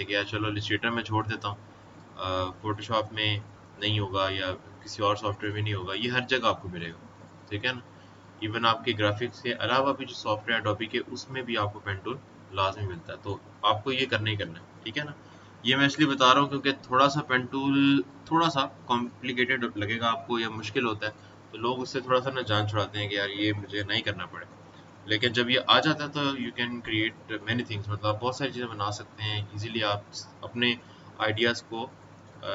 कि यार चलो इलस्ट्रेटर में छोड़ देता हूँ, फोटोशॉप में नहीं होगा या किसी और सॉफ्टवेयर में नहीं होगा, ये हर जगह आपको मिलेगा, ठीक है ना। इवन आपके ग्राफिक्स के अलावा भी जो सॉफ्टवेयर एडोबी के उसमें भी आपको पेन टूल लाजमी मिलता है, तो आपको ये करना ही करना है, ठीक है ना। ये मैं इसलिए बता रहा हूँ क्योंकि थोड़ा सा पेन टूल थोड़ा सा कॉम्प्लिकेटेड लगेगा आपको या मुश्किल होता है, तो लोग उससे थोड़ा सा ना जान छुड़ाते हैं कि यार ये मुझे नहीं करना पड़े। लेकिन जब ये आ जाता है तो you can create many things, मतलब आप बहुत सारी चीज़ें बना सकते हैं इजीली, आप अपने आइडियाज़ को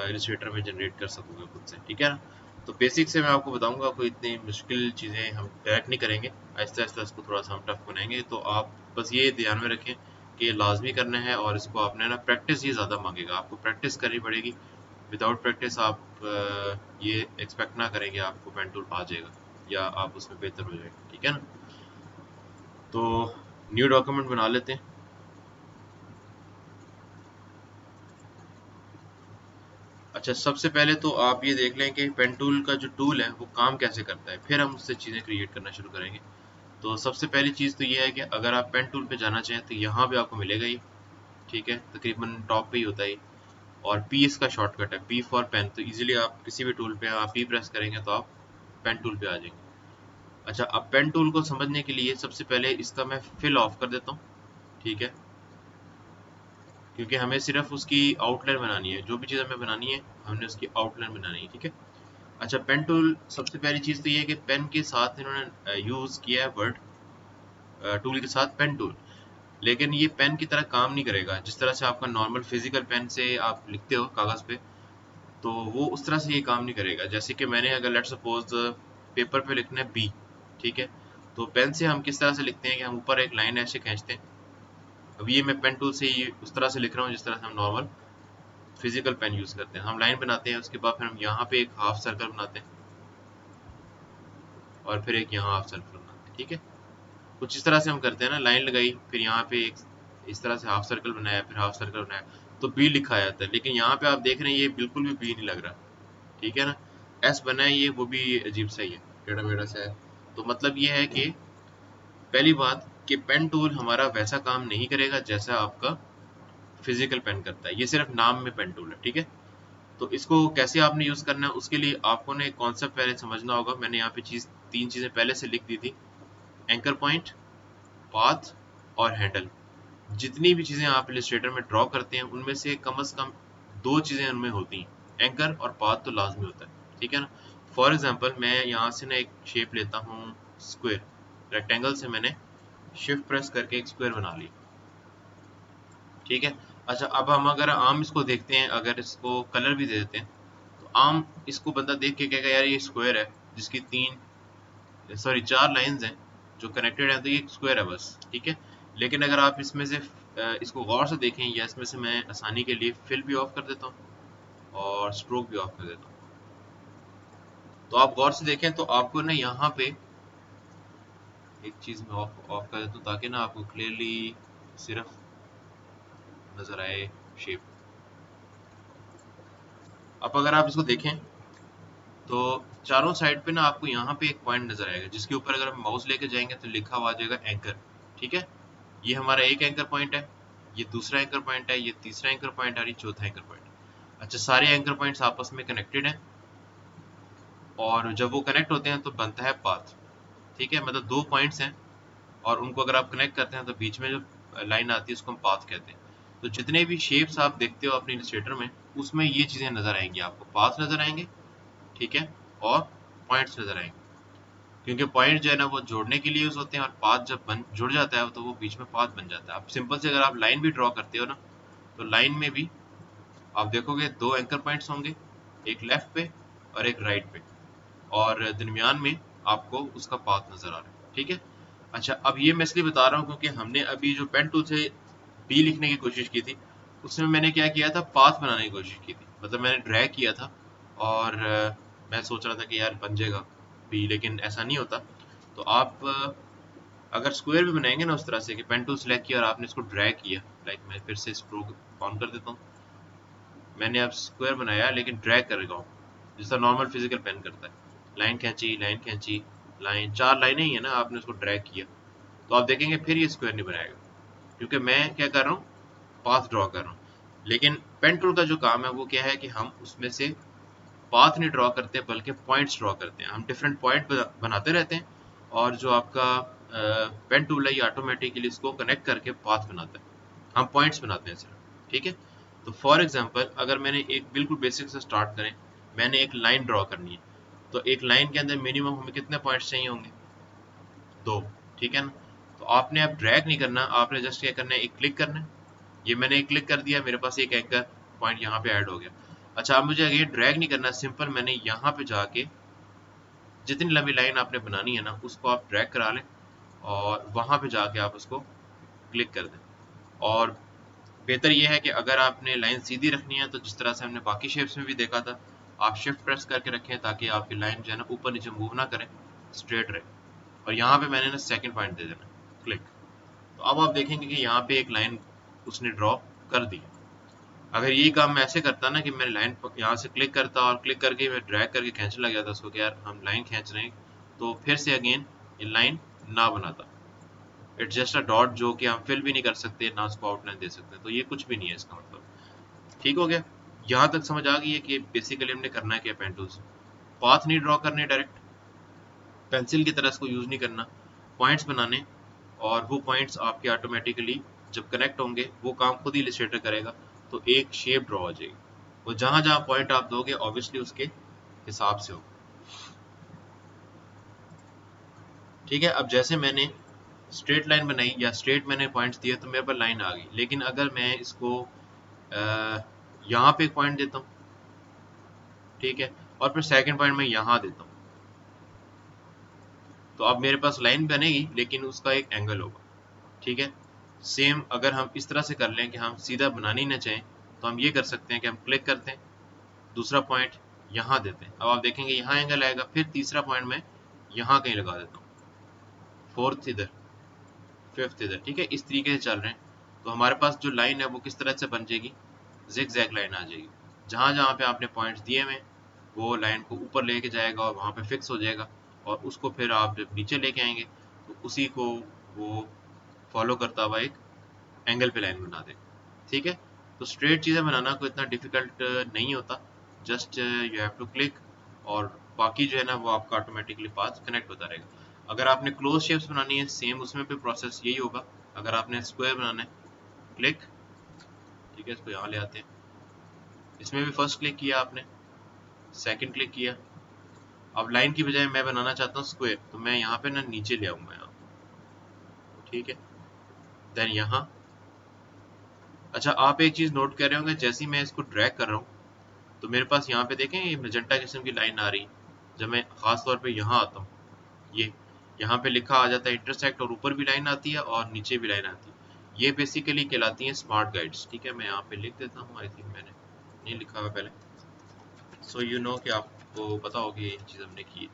इलस्ट्रेटर में जनरेट कर सकोगे खुद से, ठीक है ना। तो बेसिक से मैं आपको बताऊंगा, कोई इतनी मुश्किल चीज़ें हम डायरेक्ट नहीं करेंगे, आहिस्ता आहिस्ता इसको थोड़ा सा हम टफ बनाएंगे। तो आप बस ये ध्यान में रखें कि ये लाजमी करना है और इसको आपने ना प्रैक्टिस ये ज़्यादा मांगेगा, आपको प्रैक्टिस करनी पड़ेगी। विदाउट प्रैक्टिस आप ये एक्सपेक्ट ना करें कि आपको पेन टूल आ जाएगा या आप उसमें बेहतर हो जाएगा, ठीक है ना। तो न्यू डॉक्यूमेंट बना लेते हैं। अच्छा, सबसे पहले तो आप ये देख लें कि पेन टूल का जो टूल है वो काम कैसे करता है, फिर हम उससे चीज़ें क्रिएट करना शुरू करेंगे। तो सबसे पहली चीज़ तो ये है कि अगर आप पेन टूल पे जाना चाहें तो यहाँ पे आपको मिलेगा ही, ठीक है, तकरीबन टॉप पे ही होता है। और पी इसका शॉर्टकट है, पी फॉर पेन, तो इजीली आप किसी भी टूल पे आप पी प्रेस करेंगे तो आप पेन टूल पे आ जाएंगे। अच्छा, अब पेन टूल को समझने के लिए सबसे पहले इसका मैं फिल ऑफ कर देता हूँ, ठीक है, क्योंकि हमें सिर्फ उसकी आउटलाइन बनानी है, जो भी चीज़ हमें बनानी है हमने उसकी आउटलाइन बनानी है, ठीक है। अच्छा, पेन टूल सबसे पहली चीज़ तो ये है कि पेन के साथ इन्होंने यूज़ किया है वर्ड टूल के साथ पेन टूल, लेकिन ये पेन की तरह काम नहीं करेगा। जिस तरह से आपका नॉर्मल फिजिकल पेन से आप लिखते हो कागज़ पे, तो वो उस तरह से ये काम नहीं करेगा। जैसे कि मैंने अगर लेट सपोज पेपर पे लिखना है बी, ठीक है, तो पेन से हम किस तरह से लिखते हैं कि हम ऊपर एक लाइन ऐसे खींचते हैं। अब ये मैं पेन टूल से ये उस तरह से लिख रहा हूँ जिस तरह से हम नॉर्मल फिजिकल पेन यूज़ करते हैं। हम लाइन बनाते हैं, उसके बाद फिर हम यहाँ पे एक हाफ सर्कल बनाते हैं और फिर एक यहाँ हाफ सर्कल बनाते हैं, ठीक है। कुछ इस तरह से हम करते हैं ना, लाइन लगाई, फिर यहाँ पे एक इस तरह से हाफ सर्कल बनाया, फिर हाफ सर्कल बनाया, तो बी लिखा जाता है। लेकिन यहाँ पे आप देख रहे हैं ये बिल्कुल भी बी नहीं लग रहा, ठीक है ना। एस बना है, ये वो भी अजीब सा ही है, टेढ़ा मेढ़ा सा है। तो मतलब ये है कि पहली बात कि पेन टूल हमारा वैसा काम नहीं करेगा जैसा आपका फिजिकल पेन करता है, ये सिर्फ नाम में पेन टूल है, ठीक है। तो इसको कैसे आपने यूज़ करना है उसके लिए आपको ने कॉन्सेप्ट पहले समझना होगा। मैंने यहाँ पे तीन चीज़ें पहले से लिख दी थी, एंकर पॉइंट, पाथ और हैंडल। जितनी भी चीज़ें आप इलस्ट्रेटर में ड्रॉ करते हैं उनमें से कम दो चीज़ें उनमें होती हैं, एंकर और पाथ तो लाजमी होता है, ठीक है ना। फॉर एग्जांपल मैं यहाँ से ना एक शेप लेता हूँ स्क्वायर, रेक्टेंगल से मैंने शिफ्ट प्रेस करके एक स्क्वायर बना ली, ठीक है। अच्छा, अब हम अगर आम इसको देखते हैं, अगर इसको कलर भी दे देते हैं, तो आम इसको बंदा देख के कहेगा यार ये स्क्वायर है जिसकी चार लाइंस हैं जो कनेक्टेड है, तो ये स्क्वायर है बस, ठीक है। लेकिन अगर आप इसमें से इसको गौर से देखें, या इसमें से मैं आसानी के लिए फिल भी ऑफ कर देता हूँ और स्ट्रोक भी ऑफ कर देता हूँ, तो आप गौर से देखें तो आपको ना यहाँ पे एक चीज़ मैं ऑफ ऑफ कर देता हूँ ताकि ना आपको क्लियरली सिर्फ नजर आए शेप। अब अगर आप इसको देखें तो चारों साइड पे ना आपको यहाँ पे एक पॉइंट नजर आएगा जिसके ऊपर अगर हम माउस लेके जाएंगे तो लिखा हुआ आ जाएगा एंकर, ठीक है। ये हमारा एक एंकर पॉइंट है, ये दूसरा एंकर पॉइंट है, ये तीसरा एंकर पॉइंट है और ये चौथा एंकर पॉइंट। अच्छा, सारे एंकर पॉइंट्स आपस में कनेक्टेड हैं और जब वो कनेक्ट होते हैं तो बनता है पाथ, ठीक है। मतलब दो पॉइंट्स हैं और उनको अगर आप कनेक्ट करते हैं तो बीच में जो लाइन आती है उसको हम पाथ कहते हैं। तो जितने भी शेप्स आप देखते हो अपने इलस्ट्रेटर में उसमें ये चीज़ें नज़र आएंगी, आपको पाथ नज़र आएंगे, ठीक है, और पॉइंट्स नज़र आएंगे। क्योंकि पॉइंट जो है ना वो जोड़ने के लिए यूज होते हैं और पाथ जब जुड़ जाता है तो वो बीच में पाथ बन जाता है। आप सिंपल से अगर आप लाइन भी ड्रॉ करते हो ना, तो लाइन में भी आप देखोगे दो एंकर पॉइंट्स होंगे, एक लेफ्ट पे और एक राइट पे, और दरमियान में आपको उसका पाथ नजर आ रहा है, ठीक है। अच्छा, अब ये मैं इसलिए बता रहा हूँ क्योंकि हमने अभी जो पेन टूल से बी लिखने की कोशिश की थी उसमें मैंने क्या किया था, पाथ बनाने की कोशिश की थी, मतलब मैंने ड्रैग किया था और मैं सोच रहा था कि यार बन जाएगा बी, लेकिन ऐसा नहीं होता। तो आप अगर स्क्वायर भी बनाएंगे ना उस तरह से कि पेन टूल सेलेक्ट किया और आपने इसको ड्रैग किया, लाइक मैं फिर से स्ट्रोक ऑन कर देता हूँ, मैंने अब स्क्वायर बनाया लेकिन ड्रैग कर रहा हूँ जिसका नॉर्मल फिजिकल पेन करता है, लाइन खींची लाइन खींची लाइन, चार लाइनें ही है ना, आपने उसको ड्रैग किया, तो आप देखेंगे फिर ये स्क्वायर नहीं बनाएगा क्योंकि मैं क्या कर रहा हूँ, पाथ ड्रॉ कर रहा हूँ। लेकिन पेन टूल का जो काम है वो क्या है कि हम उसमें से पाथ नहीं ड्रॉ करते बल्कि पॉइंट्स ड्रॉ करते हैं। हम डिफरेंट पॉइंट बनाते रहते हैं और जो आपका पेन टूल है ये ऑटोमेटिकली इसको कनेक्ट करके पाथ बनाता है। हम पॉइंट्स बनाते हैं सिर्फ, ठीक है। तो फॉर एग्जांपल अगर मैंने एक बिल्कुल बेसिक से स्टार्ट करें, मैंने एक लाइन ड्रॉ करनी है, तो एक लाइन के अंदर मिनिमम हमें कितने पॉइंट्स चाहिए होंगे? 2, ठीक है ना। तो आपने अब ड्रैग नहीं करना, आपने जस्ट क्या करना है, एक क्लिक करना है। ये मैंने एक क्लिक कर दिया, मेरे पास एक एंकर पॉइंट यहाँ पे ऐड हो गया। अच्छा, अब मुझे ये ड्रैग नहीं करना, सिंपल मैंने यहाँ पे जाके जितनी लंबी लाइन आपने बनानी है ना उसको आप ड्रैग करा लें और वहां पे जाके आप उसको क्लिक कर दें। और बेहतर यह है कि अगर आपने लाइन सीधी रखनी है तो जिस तरह से हमने बाकी शेप्स में भी देखा था, आप शिफ्ट प्रेस करके रखें ताकि आपकी लाइन जो है ना ऊपर नीचे मूव ना करें, स्ट्रेट रहे। और यहाँ पे मैंने ना सेकंड पॉइंट दे देना, क्लिक। तो अब आप देखेंगे कि यहाँ पे एक लाइन उसने ड्रॉ कर दी। अगर यही काम मैं ऐसे करता ना कि मैं लाइन यहाँ से क्लिक करता और क्लिक करके मैं ड्रैग करके खींचने लग जाता उसको कि यार हम लाइन खींच रहे हैं, तो फिर से अगेन ये लाइन ना बनाता। इट्स जस्ट अ डॉट जो कि हम फिल भी नहीं कर सकते ना उसको आउटलाइन दे सकते, तो ये कुछ भी नहीं है इसका मतलब। ठीक हो गया? यहाँ तक समझ आ गई है कि बेसिकली हमने करना है क्या पेन टूल से। पाथ नहीं ड्रॉ करने डायरेक्ट, पेंसिल की तरह इसको यूज नहीं करना, पॉइंट्स बनाने, और वो पॉइंट्स आपके ऑटोमेटिकली जब कनेक्ट होंगे वो काम खुद ही इलस्ट्रेटर करेगा, तो एक शेप ड्रॉ हो जाएगी। वो जहां जहां पॉइंट आप दोगे ऑब्वियसली उसके हिसाब से हो। ठीक है, अब जैसे मैंने स्ट्रेट लाइन बनाई या स्ट्रेट मैंने पॉइंट्स दिए तो मेरे पर लाइन आ गई, लेकिन अगर मैं इसको यहाँ पे एक पॉइंट देता हूँ, ठीक है, और फिर सेकंड पॉइंट मैं यहाँ देता हूँ, तो अब मेरे पास लाइन बनेगी लेकिन उसका एक एंगल होगा। ठीक है, सेम अगर हम इस तरह से कर लें कि हम सीधा बनाना ही ना चाहें, तो हम ये कर सकते हैं कि हम क्लिक करते हैं, दूसरा पॉइंट यहाँ देते हैं। अब आप देखेंगे यहाँ एंगल आएगा, फिर तीसरा पॉइंट मैं यहाँ कहीं लगा देता हूँ, फोर्थ इधर, फिफ्थ इधर। ठीक है, इस तरीके से चल रहे हैं। तो हमारे पास जो लाइन है वो किस तरह से बन जाएगी? जिग जैग लाइन आ जाएगी। जहाँ जहाँ पे आपने पॉइंट्स दिए हुए वो लाइन को ऊपर लेके जाएगा और वहाँ पे फिक्स हो जाएगा, और उसको फिर आप जब नीचे लेके आएंगे तो उसी को वो फॉलो करता हुआ एक एंगल पे लाइन बना देगा। ठीक है, तो स्ट्रेट चीज़ें बनाना कोई इतना डिफिकल्ट नहीं होता, just you have to click, और बाकी जो है ना वो आपका ऑटोमेटिकली पाथ कनेक्ट होता रहेगा। अगर आपने क्लोज शेप्स बनानी है सेम उसमें भी प्रोसेस यही होगा। अगर आपने स्क्वायर बनाना है, क्लिक, ठीक है, इसको यहाँ ले आते हैं, इसमें भी फर्स्ट क्लिक किया आपने, सेकंड क्लिक किया। अब लाइन की बजाय मैं बनाना चाहता हूँ स्क्वायर, तो मैं यहाँ पे ना नीचे ले आऊंगा यहाँ, ठीक है, देन यहाँ। अच्छा, आप एक चीज नोट कर रहे होंगे, जैसे ही मैं इसको ड्रैग कर रहा हूँ तो मेरे पास यहाँ पे देखें ये मेजेंटा किस्म की लाइन आ रही। जब मैं खास तौर पे यहाँ आता हूँ, ये यहाँ पे लिखा आ जाता है इंटरसेक्ट, और ऊपर भी लाइन आती है और नीचे भी लाइन आती है। ये बेसिकली कहलाती हैं स्मार्ट गाइड्स। ठीक है, मैं यहाँ पे लिख देता हूँ, आई थिंक मैंने नहीं लिखा हुआ पहले, सो यू नो कि आपको पता होगी ये चीज़ हमने की है।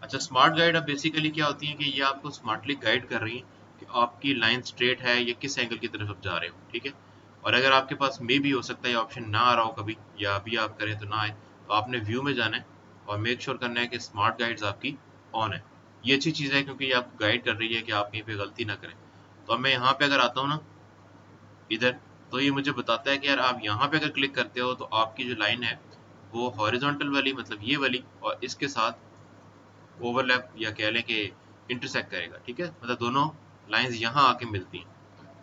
अच्छा, स्मार्ट गाइड अब बेसिकली क्या होती है कि ये आपको स्मार्टली गाइड कर रही है कि आपकी लाइन स्ट्रेट है या किस एंगल की तरफ आप जा रहे हो। ठीक है, और अगर आपके पास मे भी हो सकता है ये ऑप्शन ना आ रहा हो कभी, या अभी आप करें तो ना आए, तो आपने व्यू में जाना है और मेक श्योर करना है कि स्मार्ट गाइड्स आपकी ऑन है। ये अच्छी चीज़ है क्योंकि ये आपको गाइड कर रही है कि आप कहीं पे गलती ना करें। तो अब मैं यहाँ पे अगर आता हूँ ना इधर, तो ये मुझे बताता है कि यार आप यहाँ पे अगर क्लिक करते हो तो आपकी जो लाइन है वो हॉरिजॉन्टल वाली, मतलब ये वाली, और इसके साथ ओवरलैप या कह लें कि इंटरसेक्ट करेगा। ठीक है, मतलब दोनों लाइंस यहाँ आके मिलती हैं।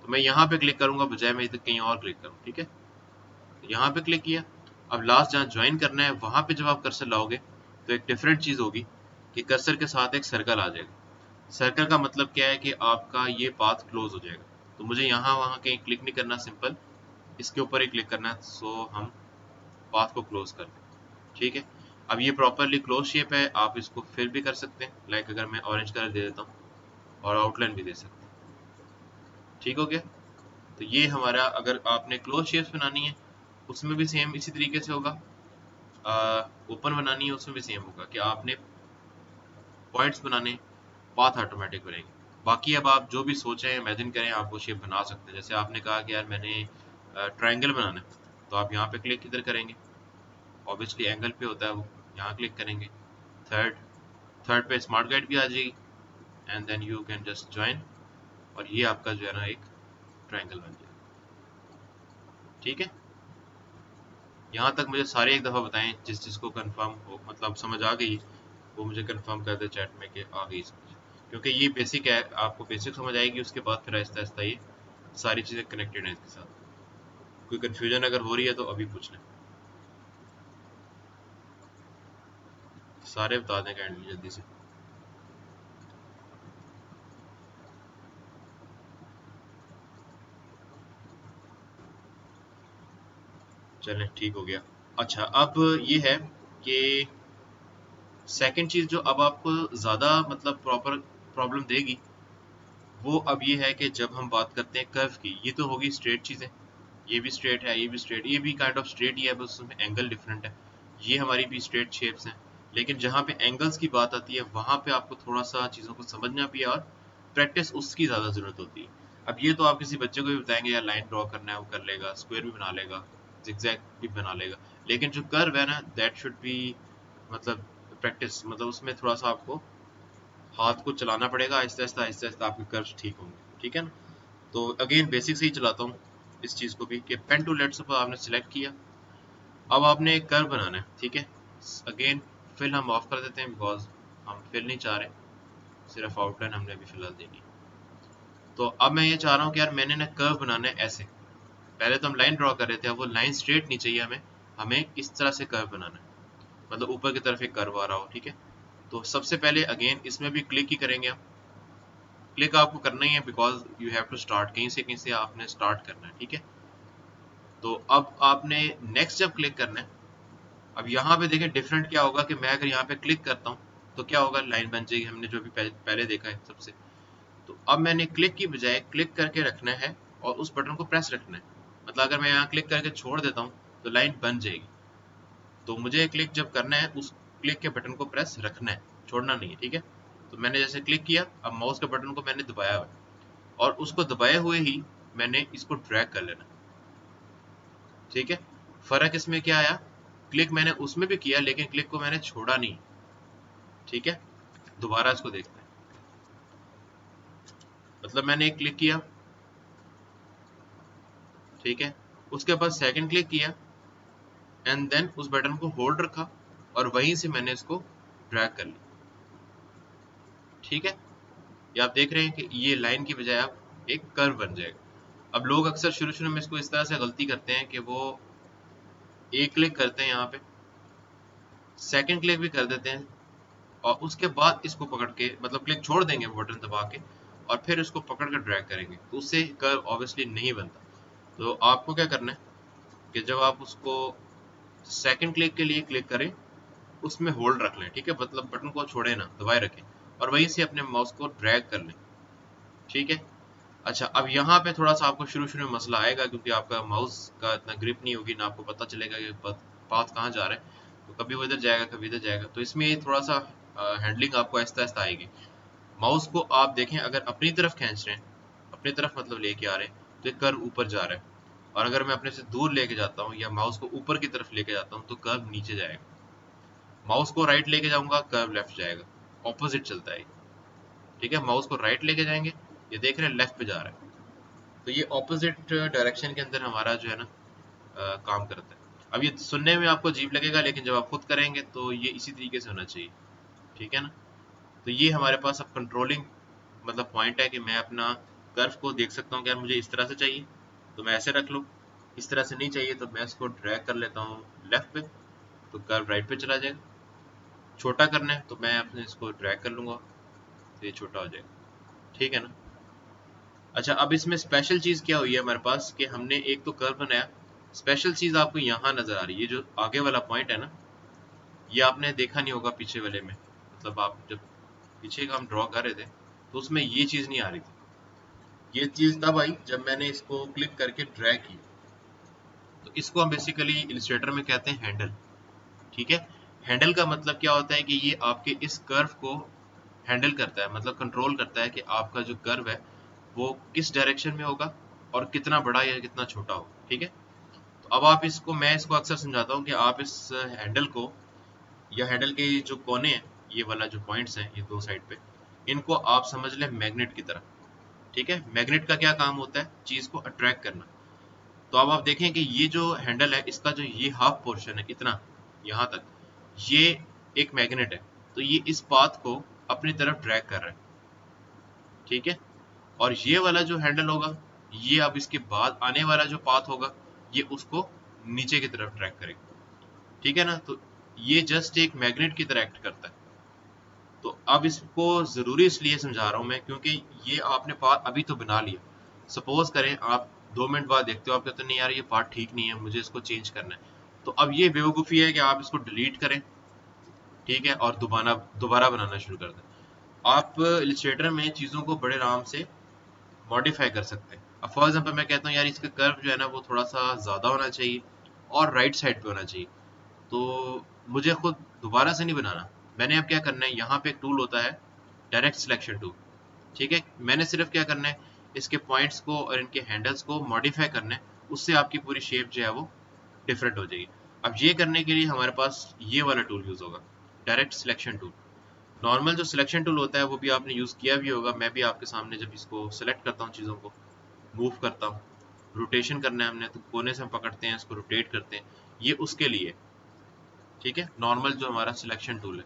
तो मैं यहाँ पे क्लिक करूंगा बजाय मैं इधर कहीं और क्लिक करूँ। ठीक है, तो यहाँ पे क्लिक किया। अब लास्ट जहाँ ज्वाइन करना है वहां पे जब आप कर्सर लाओगे तो एक डिफरेंट चीज होगी कि कर्सर के साथ एक सर्कल आ जाएगा। सर्कल का मतलब क्या है कि आपका ये पाथ क्लोज हो जाएगा। तो मुझे यहाँ वहाँ कहीं क्लिक नहीं करना, सिंपल इसके ऊपर ही क्लिक करना है, सो हम पाथ को क्लोज कर दें। ठीक है, अब ये प्रॉपरली क्लोज शेप है, आप इसको फिल भी कर सकते हैं, लाइक अगर मैं ऑरेंज कलर दे देता हूँ और आउटलाइन भी दे सकते हैं। ठीक हो गया? तो ये हमारा, अगर आपने क्लोज शेप्स बनानी है उसमें भी सेम इसी तरीके से होगा, ओपन बनानी है उसमें भी सेम होगा कि आपने पॉइंट्स बनाने, पाथ ऑटोमेटिक बनेंगे। बाकी अब आप जो भी सोचें, इमेजिन करें, आप वो शेप बना सकते हैं। जैसे आपने कहा कि यार मैंने ट्रायंगल बनाना है, तो आप यहाँ पे क्लिक किधर करेंगे? ऑब्वियसली एंगल पे होता है वो, यहाँ क्लिक करेंगे, थर्ड थर्ड पे स्मार्ट गाइड भी आ जाएगी, and then you can just join, और ये आपका जो है ना एक ट्रायंगल बन जाएगा। ठीक है, यहाँ तक मुझे सारे एक दफ़ा बताएं, जिस जिसको कंफर्म हो, मतलब समझ आ गई, वो मुझे कंफर्म कर दे चैट में कि आ गई समझ। क्योंकि ये बेसिक है, आपको बेसिक समझ आएगी, उसके बाद फिर आहिस्ता आहिस्ता ये सारी चीज़ें कनेक्टेड हैं इसके साथ। कोई कन्फ्यूजन अगर हो रही है तो अभी पूछ लें, सारे बता दें काइंडली जल्दी से। चलें ठीक हो गया। अच्छा, अब ये है कि सेकंड चीज़ जो अब आपको ज़्यादा मतलब प्रॉपर प्रॉब्लम देगी, वो अब ये है कि जब हम बात करते हैं कर्व की, ये तो होगी स्ट्रेट चीज़ें, ये भी स्ट्रेट है, ये भी स्ट्रेट, ये भी काइंड ऑफ स्ट्रेट ही है, बस उसमें एंगल डिफरेंट है। ये हमारी भी स्ट्रेट शेप्स हैं, लेकिन जहाँ पे एंगल्स की बात आती है वहाँ पे आपको थोड़ा सा चीज़ों को समझना भी है और प्रैक्टिस उसकी ज़्यादा ज़रूरत होती है। अब ये तो आप किसी बच्चे को भी बताएंगे यार लाइन ड्रॉ करना है, वो कर लेगा, स्क्वायर भी बना लेगा, जिगजैग भी बना लेगा, लेकिन जो कर्व है ना, दैट शुड बी मतलब प्रैक्टिस, मतलब उसमें थोड़ा सा आपको हाथ को चलाना पड़ेगा, आहिस्ता आहिस्ता आहिस्ता आहिस्ता आपके कर्व्स ठीक होंगे, ठीक है ना। तो अगेन बेसिक से ही चलाता हूँ इस चीज़ को भी, कि पेन टू लेट्स सपोज आपने सिलेक्ट किया, अब आपने एक कर्व बनाना है, ठीक है। अगेन फिल हम ऑफ कर देते हैं, बिकॉज हम फिल नहीं चाह रहे, सिर्फ आउटलाइन हमने अभी फिलहाल देनी है। तो अब मैं ये चाह रहा हूँ कि यार मैंने ना कर्व बनाना है ऐसे, पहले तो हम लाइन ड्रॉ कर रहे थे, अब वो लाइन स्ट्रेट नहीं चाहिए हमें, हमें इस तरह से कर्व बनाना है, मतलब ऊपर की तरफ एक कर्व आ रहा हो, ठीक है। तो सबसे पहले अगेन इसमें भी क्लिक ही करेंगे हम, क्लिक आपको करना ही है, because you have to start, कहीं से आपने स्टार्ट करना है, ठीक है। तो अब आपने नेक्स्ट जब क्लिक करना है, अब यहाँ पे देखें डिफरेंट क्या होगा कि मैं अगर यहाँ पे क्लिक करता हूँ तो क्या होगा, लाइन बन जाएगी, हमने जो भी पहले देखा है सबसे। तो अब मैंने क्लिक की बजाय क्लिक करके रखना है और उस बटन को प्रेस रखना है, मतलब अगर मैं यहाँ क्लिक करके छोड़ देता हूँ तो लाइन बन जाएगी। तो मुझे क्लिक जब करना है, उस क्लिक के बटन को प्रेस रखना है, छोड़ना नहीं है, ठीक है। तो मैंने जैसे क्लिक किया, अब माउस के बटन को मैंने दबाया हुआ है और उसको दबाए हुए ही मैंने इसको ड्रैग कर लेना, ठीक है। फर्क इसमें क्या आया, क्लिक मैंने उसमें भी किया लेकिन क्लिक को मैंने छोड़ा नहीं, ठीक है। दोबारा इसको देखते हैं, मतलब मैंने एक क्लिक किया, ठीक है, उसके बाद सेकंड क्लिक किया एंड देन उस बटन को होल्ड रखा और वहीं से मैंने इसको ड्रैग कर लिया, ठीक है। ये आप देख रहे हैं कि ये लाइन की बजाय अब एक कर्व बन जाएगा। अब लोग अक्सर शुरू शुरू में इसको इस तरह से गलती करते हैं कि वो एक क्लिक करते हैं यहाँ पे, सेकंड क्लिक भी कर देते हैं और उसके बाद इसको पकड़ के, मतलब क्लिक छोड़ देंगे बटन दबा के और फिर इसको पकड़ कर ड्रैग करेंगे, तो उससे कर्व ऑब्वियसली नहीं बनता। तो आपको क्या करना है कि जब आप उसको सेकंड क्लिक के लिए क्लिक करें, उसमें होल्ड रख लें, ठीक है, मतलब बटन को छोड़े ना, दबाए रखें और वहीं से अपने माउस को ड्रैग कर लें, ठीक है। अच्छा, अब यहाँ पे थोड़ा सा आपको शुरू शुरू में मसला आएगा क्योंकि आपका माउस का इतना ग्रिप नहीं होगी ना, आपको पता चलेगा कि पाथ कहाँ जा रहा है, तो कभी वो इधर जाएगा कभी इधर जाएगा, तो इसमें थोड़ा सा हैंडलिंग आपको आहिस्ता आहिस्ता आएगी। माउस को आप देखें, अगर अपनी तरफ खींच रहे हैं, अपनी तरफ मतलब लेके आ रहे हैं, तो एक कर्व ऊपर जा रहा है, और अगर मैं अपने से दूर लेके जाता हूँ या माउस को ऊपर की तरफ लेके जाता हूँ तो कर्व नीचे जाएगा। माउस को राइट लेके जाऊंगा, कर्व लेफ्ट जाएगा, ऑपोजिट चलता है, ठीक है। माउस को राइट लेके जाएंगे, ये देख रहे हैं लेफ्ट पे जा रहा है, तो ये ऑपोजिट डायरेक्शन के अंदर हमारा जो है ना काम करता है। अब ये सुनने में आपको अजीब लगेगा लेकिन जब आप खुद करेंगे तो ये इसी तरीके से होना चाहिए, ठीक है ना। तो ये हमारे पास अब कंट्रोलिंग मतलब पॉइंट है कि मैं अपना कर्व को देख सकता हूँ कि यार मुझे इस तरह से चाहिए तो मैं ऐसे रख लूँ, इस तरह से नहीं चाहिए तो मैं इसको ड्रैग कर लेता हूँ लेफ्ट पे, तो कर्व राइट पे चला जाएगा। छोटा करना है तो मैं अपने इसको ड्रैग कर लूँगा तो ये छोटा हो जाएगा, ठीक है ना। अच्छा, अब इसमें स्पेशल चीज़ क्या हुई है हमारे पास कि हमने एक तो कर्व बनाया, स्पेशल चीज़ आपको यहाँ नज़र आ रही है, ये जो आगे वाला पॉइंट है ना, ये आपने देखा नहीं होगा पीछे वाले में, मतलब आप जब पीछे का हम ड्रॉ कर रहे थे तो उसमें ये चीज़ नहीं आ रही थी। ये चीज़ तब आई जब मैंने इसको क्लिक करके ड्रैग की, तो इसको हम बेसिकली इलस्ट्रेटर में कहते हैं हैंडल, ठीक है। हैंडल का मतलब क्या होता है कि ये आपके इस कर्व को हैंडल करता है, मतलब कंट्रोल करता है कि आपका जो कर्व है वो किस डायरेक्शन में होगा और कितना बड़ा या कितना छोटा होगा, ठीक है। तो अब आप इसको, मैं इसको अक्सर समझाता हूँ कि आप इस हैंडल को या हैंडल के जो कोने हैं, ये वाला जो पॉइंट्स हैं ये दो साइड पे, इनको आप समझ लें मैग्नेट की तरह, ठीक है। मैग्नेट का क्या काम होता है, चीज़ को अट्रैक्ट करना। तो अब आप देखें कि ये जो हैंडल है इसका जो ये हाफ पोर्शन है इतना यहाँ तक, ये एक मैग्नेट है, तो ये इस पाथ को अपनी तरफ ड्रैग कर रहा है, ठीक है। और ये वाला जो हैंडल होगा, ये अब इसके बाद आने वाला जो पाथ होगा ये उसको नीचे की तरफ ड्रैग करेगा, ठीक है ना। तो ये जस्ट एक मैग्नेट की तरह एक्ट करता है। तो अब इसको जरूरी इसलिए समझा रहा हूं मैं क्योंकि ये आपने पार्ट अभी तो बना लिया, सपोज करें आप 2 मिनट बाद देखते हो, आप कहते नहीं यार ये पार्ट ठीक नहीं है, मुझे इसको चेंज करना है। तो अब ये बेवकूफ़ी है कि आप इसको डिलीट करें, ठीक है, और दोबारा बनाना शुरू कर दें। आप इलस्ट्रेटर में चीज़ों को बड़े आराम से मॉडिफाई कर सकते हैं। अब फॉर एग्जाम्पल मैं कहता हूँ यार इसका कर्व जो है ना वो थोड़ा सा ज़्यादा होना चाहिए और राइट साइड पे होना चाहिए, तो मुझे खुद दोबारा से नहीं बनाना। मैंने अब क्या करना है, यहाँ पे एक टूल होता है डायरेक्ट सिलेक्शन टूल, ठीक है। मैंने सिर्फ क्या करना है, इसके पॉइंट्स को और इनके हैंडल्स को मॉडिफाई करना है, उससे आपकी पूरी शेप जो है वो डिफरेंट हो जाएगी। अब ये करने के लिए हमारे पास ये वाला टूल यूज़ होगा, डायरेक्ट सिलेक्शन टूल। नॉर्मल जो सिलेक्शन टूल होता है वो भी आपने यूज़ किया भी होगा, मैं भी आपके सामने जब इसको सेलेक्ट करता हूँ, चीज़ों को मूव करता हूँ, रोटेशन करना है हमने तो कोने से हम पकड़ते हैं, इसको रोटेट करते हैं, ये उसके लिए, ठीक है। नॉर्मल जो हमारा सिलेक्शन टूल है,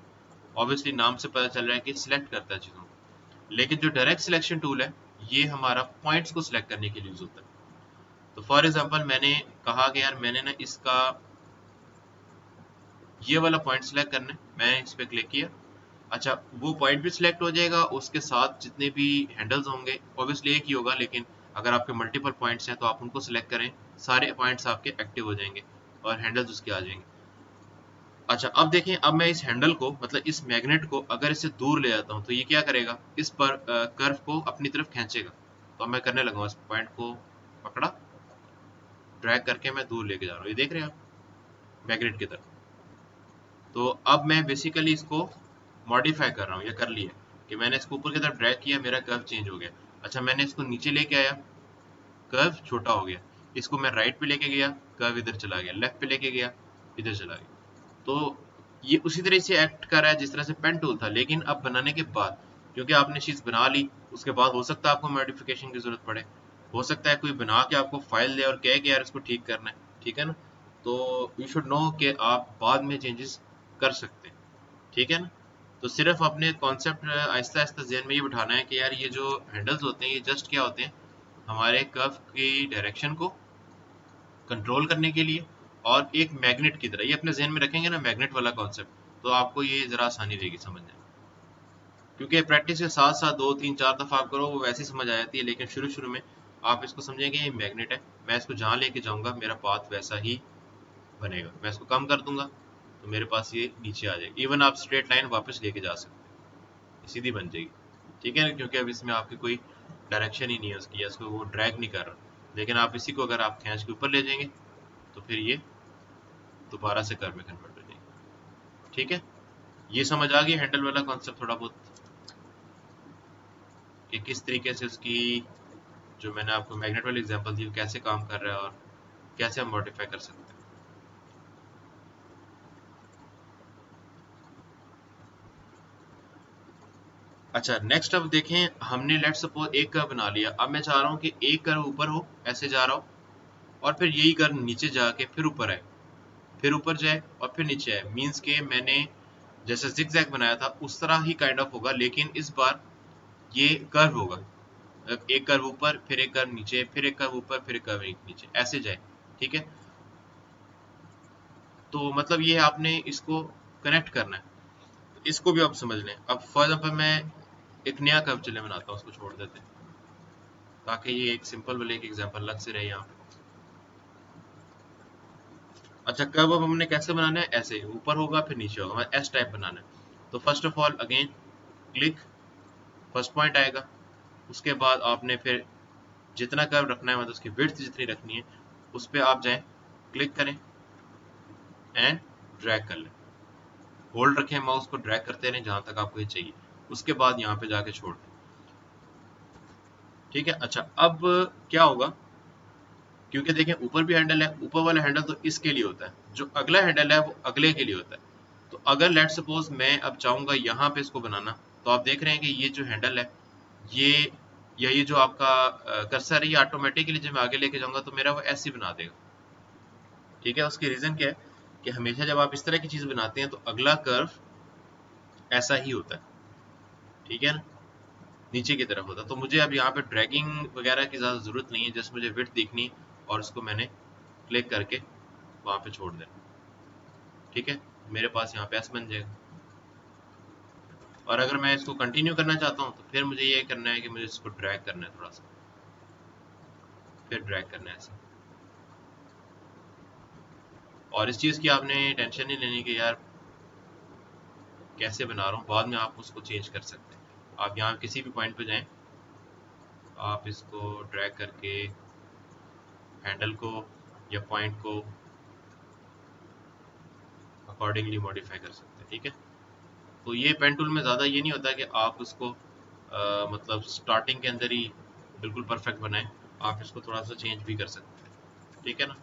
ऑब्वियसली नाम से पता चल रहा है कि सिलेक्ट करता है चीज़ों को। लेकिन जो डायरेक्ट सिलेक्शन टूल है ये हमारा पॉइंट्स को सिलेक्ट करने के लिए यूज होता है। तो फॉर एग्जांपल मैंने कहा कि यार मैंने ना इसका ये वाला पॉइंट सिलेक्ट करना है, मैंने इस पर क्लिक किया, अच्छा वो पॉइंट भी सिलेक्ट हो जाएगा, उसके साथ जितने भी हैंडल्स होंगे ऑब्वियसली एक ही होगा, लेकिन अगर आपके मल्टीपल पॉइंट्स हैं तो आप उनको सिलेक्ट करें, सारे पॉइंट्स आपके एक्टिव हो जाएंगे और हैंडल्स उसके आ जाएंगे। अच्छा अब देखें, अब मैं इस हैंडल को मतलब इस मैग्नेट को अगर इससे दूर ले जाता हूँ तो ये क्या करेगा, इस पर कर्व को अपनी तरफ खींचेगा। तो अब मैं करने लगा इस पॉइंट को पकड़ा, ड्रैग करके मैं दूर लेके जा रहा हूँ, ये देख रहे हैं आप मैग्नेट की तरफ। तो अब मैं बेसिकली इसको मॉडिफाई कर रहा हूँ, या कर लिया कि मैंने इसको ऊपर की तरफ ड्रैग किया, मेरा कर्व चेंज हो गया। अच्छा मैंने इसको नीचे लेके आया, कर्व छोटा हो गया, इसको मैं राइट पे लेके गया, कर्व इधर चला गया, लेफ्ट पे लेके गया, इधर चला गया। तो ये उसी तरह से एक्ट कर रहा है जिस तरह से पेन टूल था, लेकिन अब बनाने के बाद, क्योंकि आपने चीज़ बना ली, उसके बाद हो सकता है आपको मॉडिफिकेशन की जरूरत पड़े, हो सकता है कोई बना के आपको फाइल दे और कहे कि यार इसको ठीक करना है, ठीक है ना। तो यू शुड नो कि आप बाद में चेंजेस कर सकते हैं, ठीक है ना। तो सिर्फ अपने कॉन्सेप्ट आहिस्ता आहिस्ता जहन में ये बिठाना है कि यार ये जो हैंडल्स होते हैं ये जस्ट क्या होते हैं, हमारे कर्व की डायरेक्शन को कंट्रोल करने के लिए, और एक मैग्नेट की तरह ये अपने जहन में रखेंगे ना मैग्नेट वाला कॉन्सेप्ट, तो आपको ये ज़रा आसानी रहेगी समझने में। क्योंकि प्रैक्टिस के साथ साथ 2 3 4 दफ़ा आप करो वो वैसे ही समझ आ जाती है, लेकिन शुरू शुरू में आप इसको समझेंगे ये मैग्नेट है, मैं इसको जहाँ लेके जाऊँगा मेरा पाथ वैसा ही बनेगा, मैं इसको कम कर दूंगा तो मेरे पास ये नीचे आ जाएगी, इवन आप स्ट्रेट लाइन वापस लेके जा सकते हैं, सीधी बन जाएगी, ठीक है ना। क्योंकि अब इसमें आपकी कोई डायरेक्शन ही नहीं है उसकी, या इसको वो ड्रैग नहीं कर रहा। लेकिन आप इसी को अगर आप खींच के ऊपर ले जाएंगे तो फिर ये दोबारा से कर्व में कन्वर्ट हो जाएगी, ठीक है। ये समझ आ गया हैंडल वाला कॉन्सेप्ट थोड़ा बहुत, कि किस तरीके से उसकी जो मैंने आपको मैग्नेट वाली एग्जांपल दी वो कैसे काम कर रहा है और कैसे हम मॉडिफाई कर सकते हैं। अच्छा नेक्स्ट अब देखें, हमने लेट सपोज एक कर्व बना लिया, अब मैं चाह रहा हूँ कि एक कर्व ऊपर हो, ऐसे जा रहा हो, और फिर यही कर्व नीचे जाके फिर ऊपर आए, फिर ऊपर जाए और फिर नीचे आए, मीन्स के मैंने जैसे जिगजैग बनाया था उस तरह ही काइंड ऑफ होगा, लेकिन इस बार ये कर्व होगा, एक कर्व ऊपर फिर एक कर्व नीचे फिर एक कर्व ऊपर फिर एक कर्व नीचे ऐसे जाए, ठीक है। तो मतलब ये आपने इसको कनेक्ट करना है, तो इसको भी आप समझ लें। अब फॉर एग्जाम्पल मैं एक नया कर्व चले बनाता हूँ, उसको छोड़ देते हैं ताकि ये एक सिंपल वाले एक एग्जाम्पल अलग से रहे यहाँ पे। अच्छा कर्व अब हमने कैसे बनाना है, ऐसे ऊपर होगा फिर नीचे होगा, मतलब एस टाइप बनाना है। तो first of all again click, first point आएगा, उसके बाद आपने फिर जितना कर्व रखना है मतलब उसकी विड्थ जितनी रखनी है उस पर आप जाएं, क्लिक करें एंड ड्रैग कर लें, होल्ड रखें माउस को, ड्रैग करते रहें जहां तक आपको ये चाहिए, उसके बाद यहाँ पे जाके छोड़ दें, ठीक है। अच्छा अब क्या होगा, क्योंकि देखें ऊपर भी हैंडल है, ऊपर वाला हैंडल तो इसके लिए होता है, जो अगला हैंडल है वो अगले के लिए होता है। तो अगर लेट सपोज मैं अब चाहूंगा यहाँ पे इसको बनाना, तो आप देख रहे हैं कि ये जो हैंडल है ये या ये जो आपका कर्सर है ये ऑटोमेटिकली जब मैं आगे लेके जाऊंगा तो मेरा वो ऐसे ही बना देगा। ठीक है, उसकी रीजन क्या है कि हमेशा जब आप इस तरह की चीज बनाते हैं तो अगला कर्व ऐसा ही होता है। ठीक है ना, नीचे की तरफ होता है। तो मुझे अब यहाँ पे ड्रैगिंग वगैरह की ज़्यादा ज़रूरत नहीं है, जस्ट मुझे विड्थ देखनी और उसको मैंने क्लिक करके वहाँ पे छोड़ देना। ठीक है, मेरे पास यहाँ पे एस बन जाएगा। और अगर मैं इसको कंटिन्यू करना चाहता हूँ तो फिर मुझे ये करना है कि मुझे इसको ड्रैग करना है थोड़ा सा, फिर ड्रैग करना है ऐसा। और इस चीज़ की आपने टेंशन नहीं लेनी कि यार कैसे बना रहा हूँ, बाद में आप उसको चेंज कर सकते हैं। आप यहाँ किसी भी पॉइंट पे जाएं, आप इसको ड्रैग करके हैंडल को या पॉइंट को अकॉर्डिंगली मॉडिफाई कर सकते हैं। ठीक है, तो ये पेन टूल में ज़्यादा ये नहीं होता कि आप उसको मतलब स्टार्टिंग के अंदर ही बिल्कुल परफेक्ट बनाएं, आप इसको थोड़ा सा चेंज भी कर सकते हैं। ठीक है ना,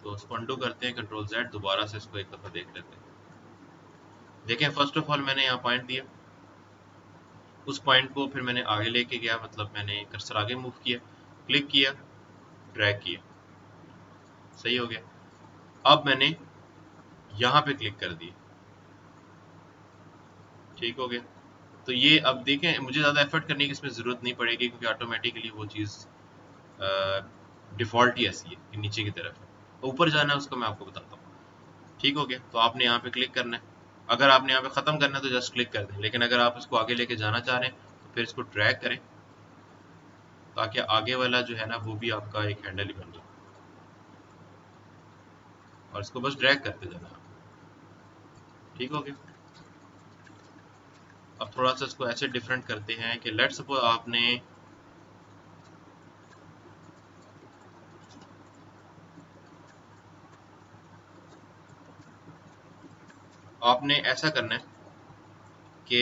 तो इसको अंडू करते हैं, कंट्रोल Z, दोबारा से इसको एक दफ़ा देख लेते हैं। देखें, फर्स्ट ऑफ ऑल मैंने यहाँ पॉइंट दिया, उस पॉइंट को फिर मैंने आगे लेके गया, मतलब मैंने कर्सर आगे मूव किया, क्लिक किया, ड्रैग किया, सही हो गया। अब मैंने यहाँ पे क्लिक कर दिया, ठीक हो गया। तो ये अब देखें, मुझे ज़्यादा एफर्ट करने की इसमें ज़रूरत नहीं पड़ेगी क्योंकि ऑटोमेटिकली वो चीज़ डिफ़ॉल्ट ही ऐसी है कि नीचे की तरफ है। ऊपर जाना है उसको मैं आपको बताता हूँ। ठीक हो गया, तो आपने यहाँ पे क्लिक करना है। अगर आपने यहाँ पे ख़त्म करना है तो जस्ट क्लिक कर दें, लेकिन अगर आप इसको आगे लेके जाना चाह रहे हैं तो फिर इसको ड्रैग करें ताकि आगे वाला जो है ना वो भी आपका एक हैंडल ही बन जाए, और इसको बस ड्रैग करते जाना। ठीक हो गया। अब थोड़ा सा इसको ऐसे डिफरेंट करते हैं कि लेट्स सपोज आपने ऐसा करना है कि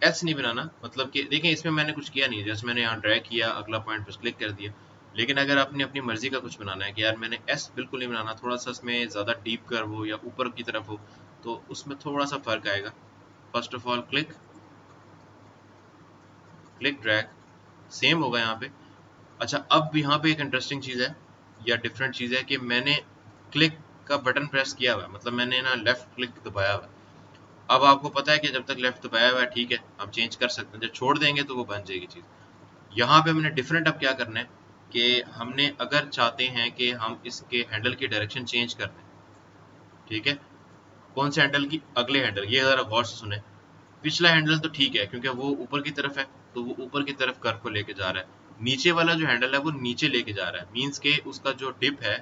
एस नहीं बनाना, मतलब कि देखें इसमें मैंने कुछ किया नहीं, जैसे मैंने यहाँ ड्रैग किया, अगला पॉइंट पर क्लिक कर दिया। लेकिन अगर आपने अपनी मर्जी का कुछ बनाना है कि यार मैंने एस बिल्कुल नहीं बनाना, थोड़ा सा इसमें ज़्यादा डीप कर्व हो या ऊपर की तरफ हो, तो उसमें थोड़ा सा फ़र्क आएगा। First of all click, click drag, same होगा यहाँ पे। अच्छा, अब यहाँ पे एक इंटरेस्टिंग चीज़ है या डिफरेंट चीज़ है कि मैंने क्लिक का बटन प्रेस किया हुआ है, मतलब मैंने ना लेफ्ट क्लिक दबाया हुआ है। अब आपको पता है कि जब तक लेफ्ट दबाया हुआ है ठीक है, हम चेंज कर सकते हैं, जब छोड़ देंगे तो वो बन जाएगी चीज़। यहाँ पे हमने डिफरेंट अब क्या करना है कि हमने अगर चाहते हैं कि हम इसके हैंडल की डायरेक्शन चेंज कर दें, ठीक है, कौन से हैंडल की, अगले हैंडल, ये ज़रा गौर से सुने। पिछला हैंडल तो ठीक है क्योंकि वो ऊपर की तरफ है, तो वो ऊपर की तरफ कर्व को लेके जा रहा है। नीचे वाला जो हैंडल है वो नीचे लेके जा रहा है, मीन्स के उसका जो टिप है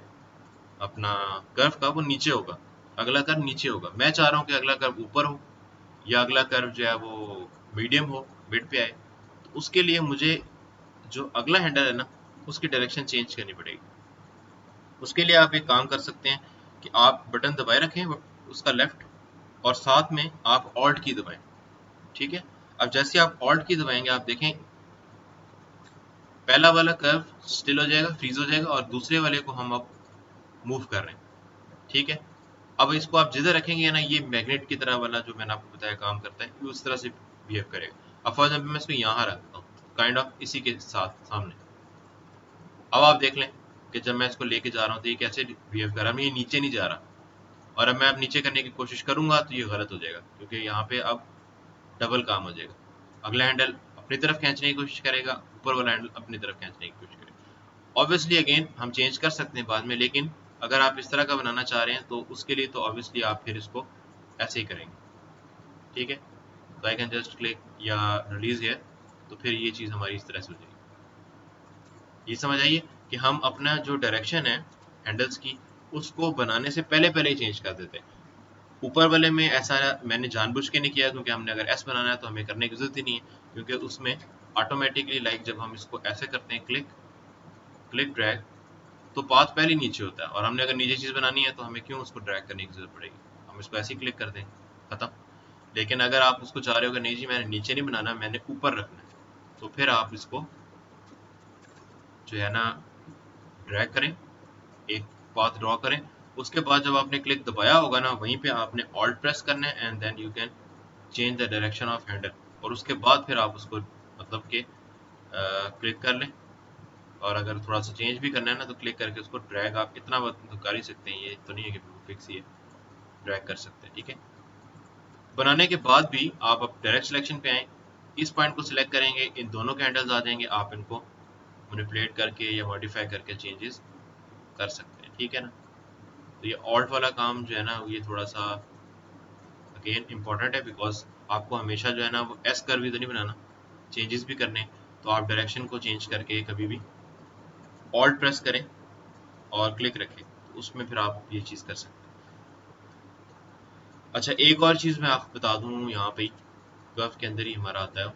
अपना कर्व का वो नीचे होगा, अगला कर्व नीचे होगा। मैं चाह रहा हूँ कि अगला कर्व ऊपर हो या अगला कर्व जो है वो मीडियम हो, मिड पे आए। तो उसके लिए मुझे जो अगला हैंडल है ना उसकी डायरेक्शन चेंज करनी पड़ेगी। उसके लिए आप एक काम कर सकते हैं कि आप बटन दबाए रखें उसका लेफ्ट, और साथ में आप ऑल्ट की दबाएं। ठीक है, अब जैसे आप ऑल्ट की दबाएंगे आप देखें पहला वाला कर्व स्टिल हो जाएगा, फ्रीज हो जाएगा, और दूसरे वाले को हम अब मूव कर रहे हैं। ठीक है, अब इसको आप जिधर रखेंगे ना ये मैग्नेट की तरह वाला जो मैंने आपको बताया काम करता है, ये उस तरह से बिहेव करेगा। अब फॉर एग्जाम्पल मैं इसको यहाँ रखता हूँ काइंड ऑफ इसी के साथ सामने। अब आप देख लें कि जब मैं इसको लेके जा रहा हूँ तो ये कैसे बिहेव कर रहा है, ये नीचे नहीं जा रहा। और अब मैं अब नीचे करने की कोशिश करूंगा तो ये गलत हो जाएगा क्योंकि यहाँ पे अब डबल काम हो जाएगा। अगला हैंडल अपनी तरफ खींचने की कोशिश करेगा, ऊपर वाला हैंडल अपनी तरफ खींचने की कोशिश करेगा। ऑब्वियसली अगेन हम चेंज कर सकते हैं बाद में, लेकिन अगर आप इस तरह का बनाना चाह रहे हैं तो उसके लिए तो ऑब्वियसली आप फिर इसको ऐसे ही करेंगे। ठीक है, तो आई कैन जस्ट क्लिक या रिलीज हियर, तो फिर ये चीज़ हमारी इस तरह से हो जाएगी। ये समझ आइए कि हम अपना जो डायरेक्शन है हैंडल्स की उसको बनाने से पहले पहले ही चेंज कर देते हैं। ऊपर वाले में ऐसा मैंने जानबूझ के नहीं किया क्योंकि हमने अगर एस बनाना है तो हमें करने की जरूरत ही नहीं है, क्योंकि उसमें ऑटोमेटिकली लाइक जब हम इसको ऐसे करते हैं क्लिक, क्लिक ड्रैग, तो पाथ पहले नीचे होता है, और हमने अगर नीचे चीज़ बनानी है तो हमें क्यों उसको ड्रैग करने की जरूरत पड़ेगी, हम इसको ऐसे ही क्लिक कर दें, खत्म। लेकिन अगर आप उसको चाह रहे हो कि नहीं जी मैंने नीचे नहीं बनाना, मैंने ऊपर रखना है, तो फिर आप इसको जो है ना ड्रैग करें, एक पाथ ड्रॉ करें। उसके बाद जब आपने क्लिक दबाया होगा ना वहीं पे आपने ऑल्ट प्रेस करना है and then you can change the direction of handle, और उसके बाद फिर आप उसको मतलब कि क्लिक कर लें, और अगर थोड़ा सा चेंज भी करना है ना तो क्लिक करके उसको ड्रैग आप इतना तो कर ही सकते हैं, ये तो नहीं है कि फिक्स ही है, ड्रैग कर सकते हैं। ठीक है, बनाने के बाद भी आप अब डायरेक्ट सिलेक्शन पे आए, इस पॉइंट को सिलेक्ट करेंगे, इन दोनों के हैंडल्स आ जाएंगे, आप इनको मैनिपुलेट करके या मॉडिफाई करके चेंजेस कर सकते हैं। ठीक है ना, तो ये ऑल्ट वाला काम जो है ना ये थोड़ा सा अगेन इंपॉर्टेंट है, बिकॉज आपको हमेशा जो है ना वो एस कर्व भी तो नहीं बनाना, चेंजेस भी करने, तो आप डायरेक्शन को चेंज करके कभी भी ऑल्ट प्रेस करें और क्लिक रखें, तो उसमें फिर आप ये चीज़ कर सकते हैं। अच्छा, एक और चीज़ मैं आपको बता दूं, यहाँ पे कर्व के अंदर ही हमारा आता है,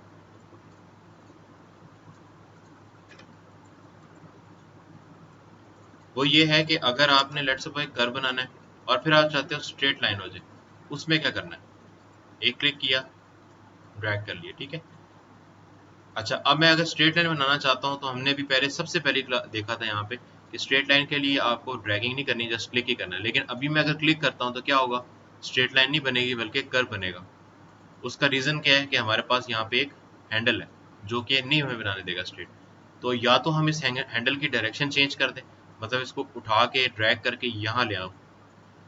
वो ये है कि अगर आपने लेट्स सपोज कर्व बनाना है और फिर आप चाहते हो स्ट्रेट लाइन हो जाए, उसमें क्या करना है, एक क्लिक किया, ड्रैग कर लिया। ठीक है, अच्छा अब मैं अगर स्ट्रेट लाइन बनाना चाहता हूँ तो हमने भी पहले सबसे पहले देखा था यहाँ पे कि स्ट्रेट लाइन के लिए आपको ड्रैगिंग नहीं करनी, जस्ट क्लिक ही करना है, लेकिन अभी मैं अगर क्लिक करता हूँ तो क्या होगा, स्ट्रेट लाइन नहीं बनेगी बल्कि कर्व बनेगा। उसका रीज़न क्या है कि हमारे पास यहाँ पे एक हैंडल है जो कि नहीं हमें बनाने देगा स्ट्रेट, तो या तो हम इस हैंडल की डायरेक्शन चेंज कर दें, मतलब इसको उठा के ड्रैग करके यहाँ ले आओ,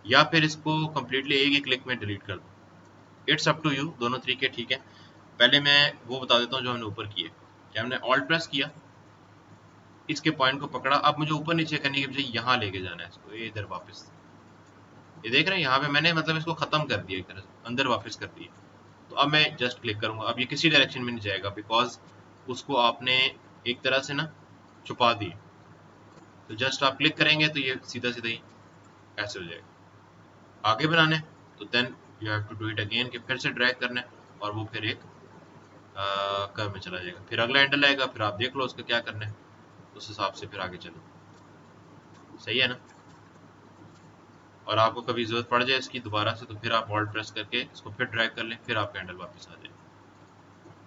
या फिर इसको कम्प्लीटली एक ही क्लिक में डिलीट कर दो। इट्स अप टू यू, दोनों तरीके ठीक है। पहले मैं वो बता देता हूँ जो हमने ऊपर किए, कि हमने ऑल्ट प्रेस किया, इसके पॉइंट को पकड़ा, अब मुझे ऊपर नीचे करने की बजाय यहाँ लेके जाना है इसको, ये इधर वापस, ये देख रहे हैं यहाँ पे मैंने मतलब इसको खत्म कर दिया, एक तरह से अंदर वापस कर दिया। तो अब मैं जस्ट क्लिक करूंगा, अब ये किसी डायरेक्शन में नहीं जाएगा, बिकॉज उसको आपने एक तरह से ना छुपा दिया। तो जस्ट आप क्लिक करेंगे तो ये सीधा सीधा ही ऐसे हो जाएगा। आगे बनाने तो then you have to do it again, कि फिर से ड्रैग करना है और वो फिर एक कर्व में चला जाएगा, फिर अगला हैंडल आएगा, फिर आप देख लो उसका क्या करना है, उस हिसाब से फिर आगे चलो। सही है ना, और आपको कभी जरूरत पड़ जाए इसकी दोबारा से तो फिर आप ऑल्ट प्रेस करके इसको फिर ड्रैग कर लें, फिर आपका हैंडल वापस आ जाए,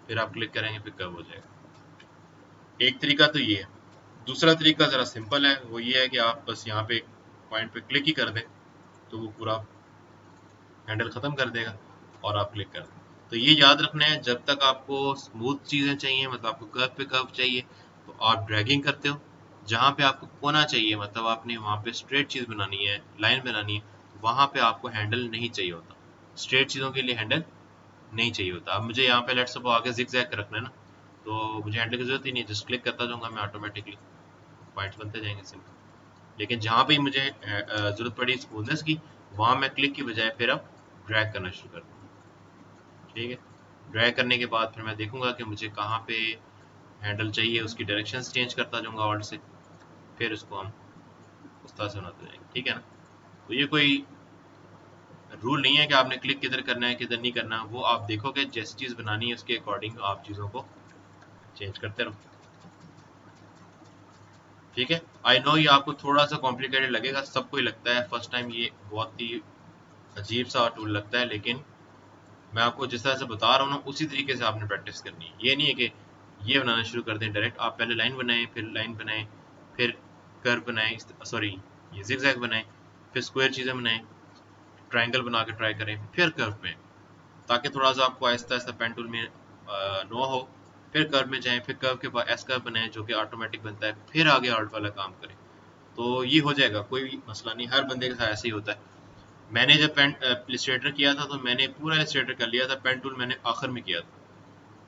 फिर आप क्लिक करेंगे फिर कर्व हो जाएगा। एक तरीका तो ये है। दूसरा तरीका ज़रा सिंपल है, वो ये है कि आप बस यहाँ पे पॉइंट पे क्लिक ही कर दें तो वो पूरा हैंडल ख़त्म कर देगा और आप क्लिक कर दें। तो ये याद रखना है, जब तक आपको स्मूथ चीज़ें चाहिए, मतलब आपको कर्व पे कर्व चाहिए, तो आप ड्रैगिंग करते हो। जहाँ पे आपको कोना चाहिए, मतलब आपने वहाँ पे स्ट्रेट चीज़ बनानी है, लाइन बनानी है, वहाँ पे आपको हैंडल नहीं चाहिए होता। स्ट्रेट चीज़ों के लिए हैंडल नहीं चाहिए होता। अब मुझे यहाँ पे लेट्स सपोज आगे जिग जैग रखना है ना, तो मुझे हैंडल की जरूरत ही नहीं है, जस्ट क्लिक करता जाऊँगा मैं, ऑटोमेटिकली पॉइंट्स बनते जाएंगे सिंपल। लेकिन जहाँ पे मुझे ज़रूरत पड़ी स्मूथनेस की, वहाँ मैं क्लिक की बजाय फिर अब ड्रैग करना शुरू कर दूँ। ठीक है, ड्रैग करने के बाद फिर मैं देखूंगा कि मुझे कहाँ पे हैंडल चाहिए, उसकी डायरेक्शंस चेंज करता जाऊँगा ऑल्ट से, फिर उसको हम उस तरह से बनाते जाएंगे। ठीक है ना, तो ये कोई रूल नहीं है कि आपने क्लिक किधर करना है किधर नहीं करना, वो आप देखोगे जैसी चीज़ बनानी है उसके अकॉर्डिंग आप चीज़ों को चेंज करते रहो। ठीक है, आई नो ये आपको थोड़ा सा कॉम्प्लिकेटेड लगेगा, सबको ही लगता है फर्स्ट टाइम ये बहुत ही अजीब सा टूल लगता है, लेकिन मैं आपको जिस तरह से बता रहा हूँ ना उसी तरीके से आपने प्रैक्टिस करनी है। ये नहीं है कि ये बनाना शुरू कर दें डायरेक्ट, आप पहले लाइन बनाएं, फिर लाइन बनाएं, फिर कर्व बनाएं, सॉरी ये जिगजैग बनाएं, फिर स्क्वायर चीज़ें बनाएं, ट्रायंगल बना के ट्राई करें, फिर कर्व में, ताकि थोड़ा सा आपको आहिस्ता आहिस्ता पेन टूल में नो हो। फिर कर्व में जाएं, फिर कर्व के बाद एस कर्व बनाएं जो कि ऑटोमेटिक बनता है, फिर आगे आउट वाला काम करें, तो ये हो जाएगा, कोई भी मसला नहीं। हर बंदे के साथ ऐसे ही होता है। मैंने जब पेन इलस्ट्रेटर किया था तो मैंने पूरा इलस्ट्रेटर कर लिया था, पेन टूल मैंने आखिर में किया था,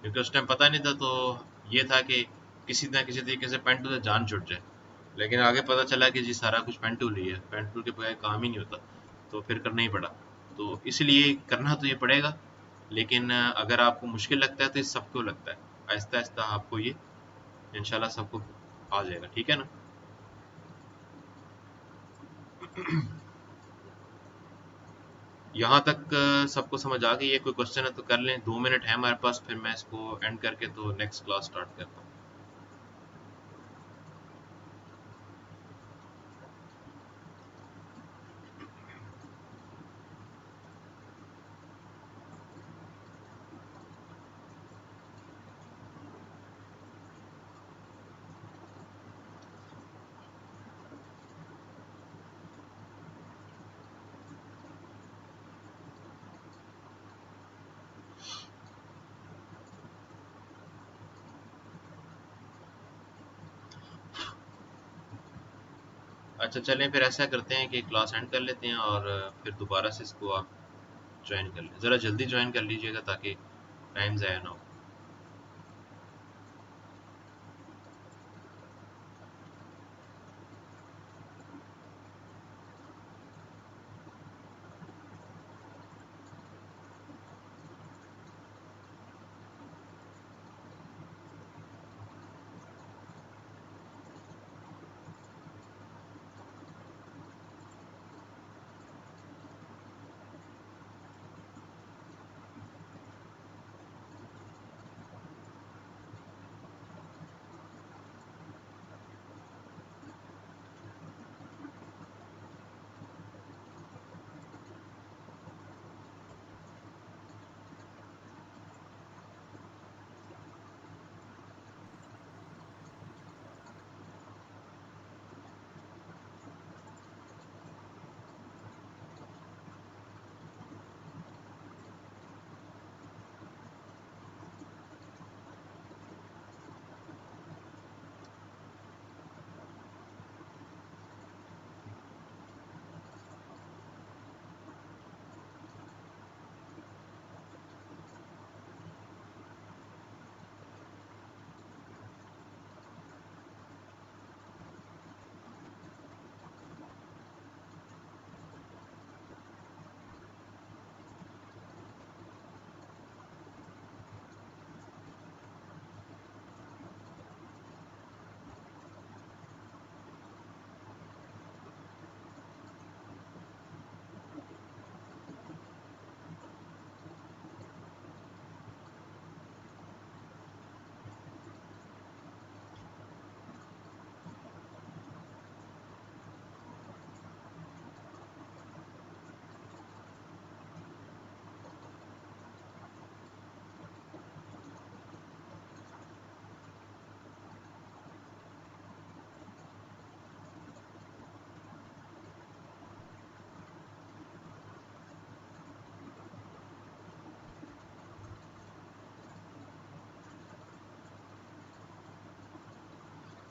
क्योंकि उस टाइम पता नहीं था, तो ये था कि किसी ना किसी तरीके से पेन टूल से जान छुट जाए। लेकिन आगे पता चला कि जी सारा कुछ पेन टूल ही है, पेन टूल के बगैर काम ही नहीं होता, तो फिर करना ही पड़ा। तो इसलिए करना तो ये पड़ेगा, लेकिन अगर आपको मुश्किल लगता है तो ये सबको लगता है, आहिस्ता आहिस्ता आपको ये इंशाल्लाह सबको आ जाएगा। ठीक है ना, यहाँ तक सबको समझ आ गई है? कोई क्वेश्चन है तो कर लें, 2 मिनट है हमारे पास, फिर मैं इसको एंड करके तो नेक्स्ट क्लास स्टार्ट करता हूँ। अच्छा चलें फिर ऐसा करते हैं कि क्लास एंड कर लेते हैं और फिर दोबारा से इसको आप ज्वाइन कर लें। ज़रा जल्दी ज्वाइन कर लीजिएगा ताकि टाइम ज़ाया ना हो।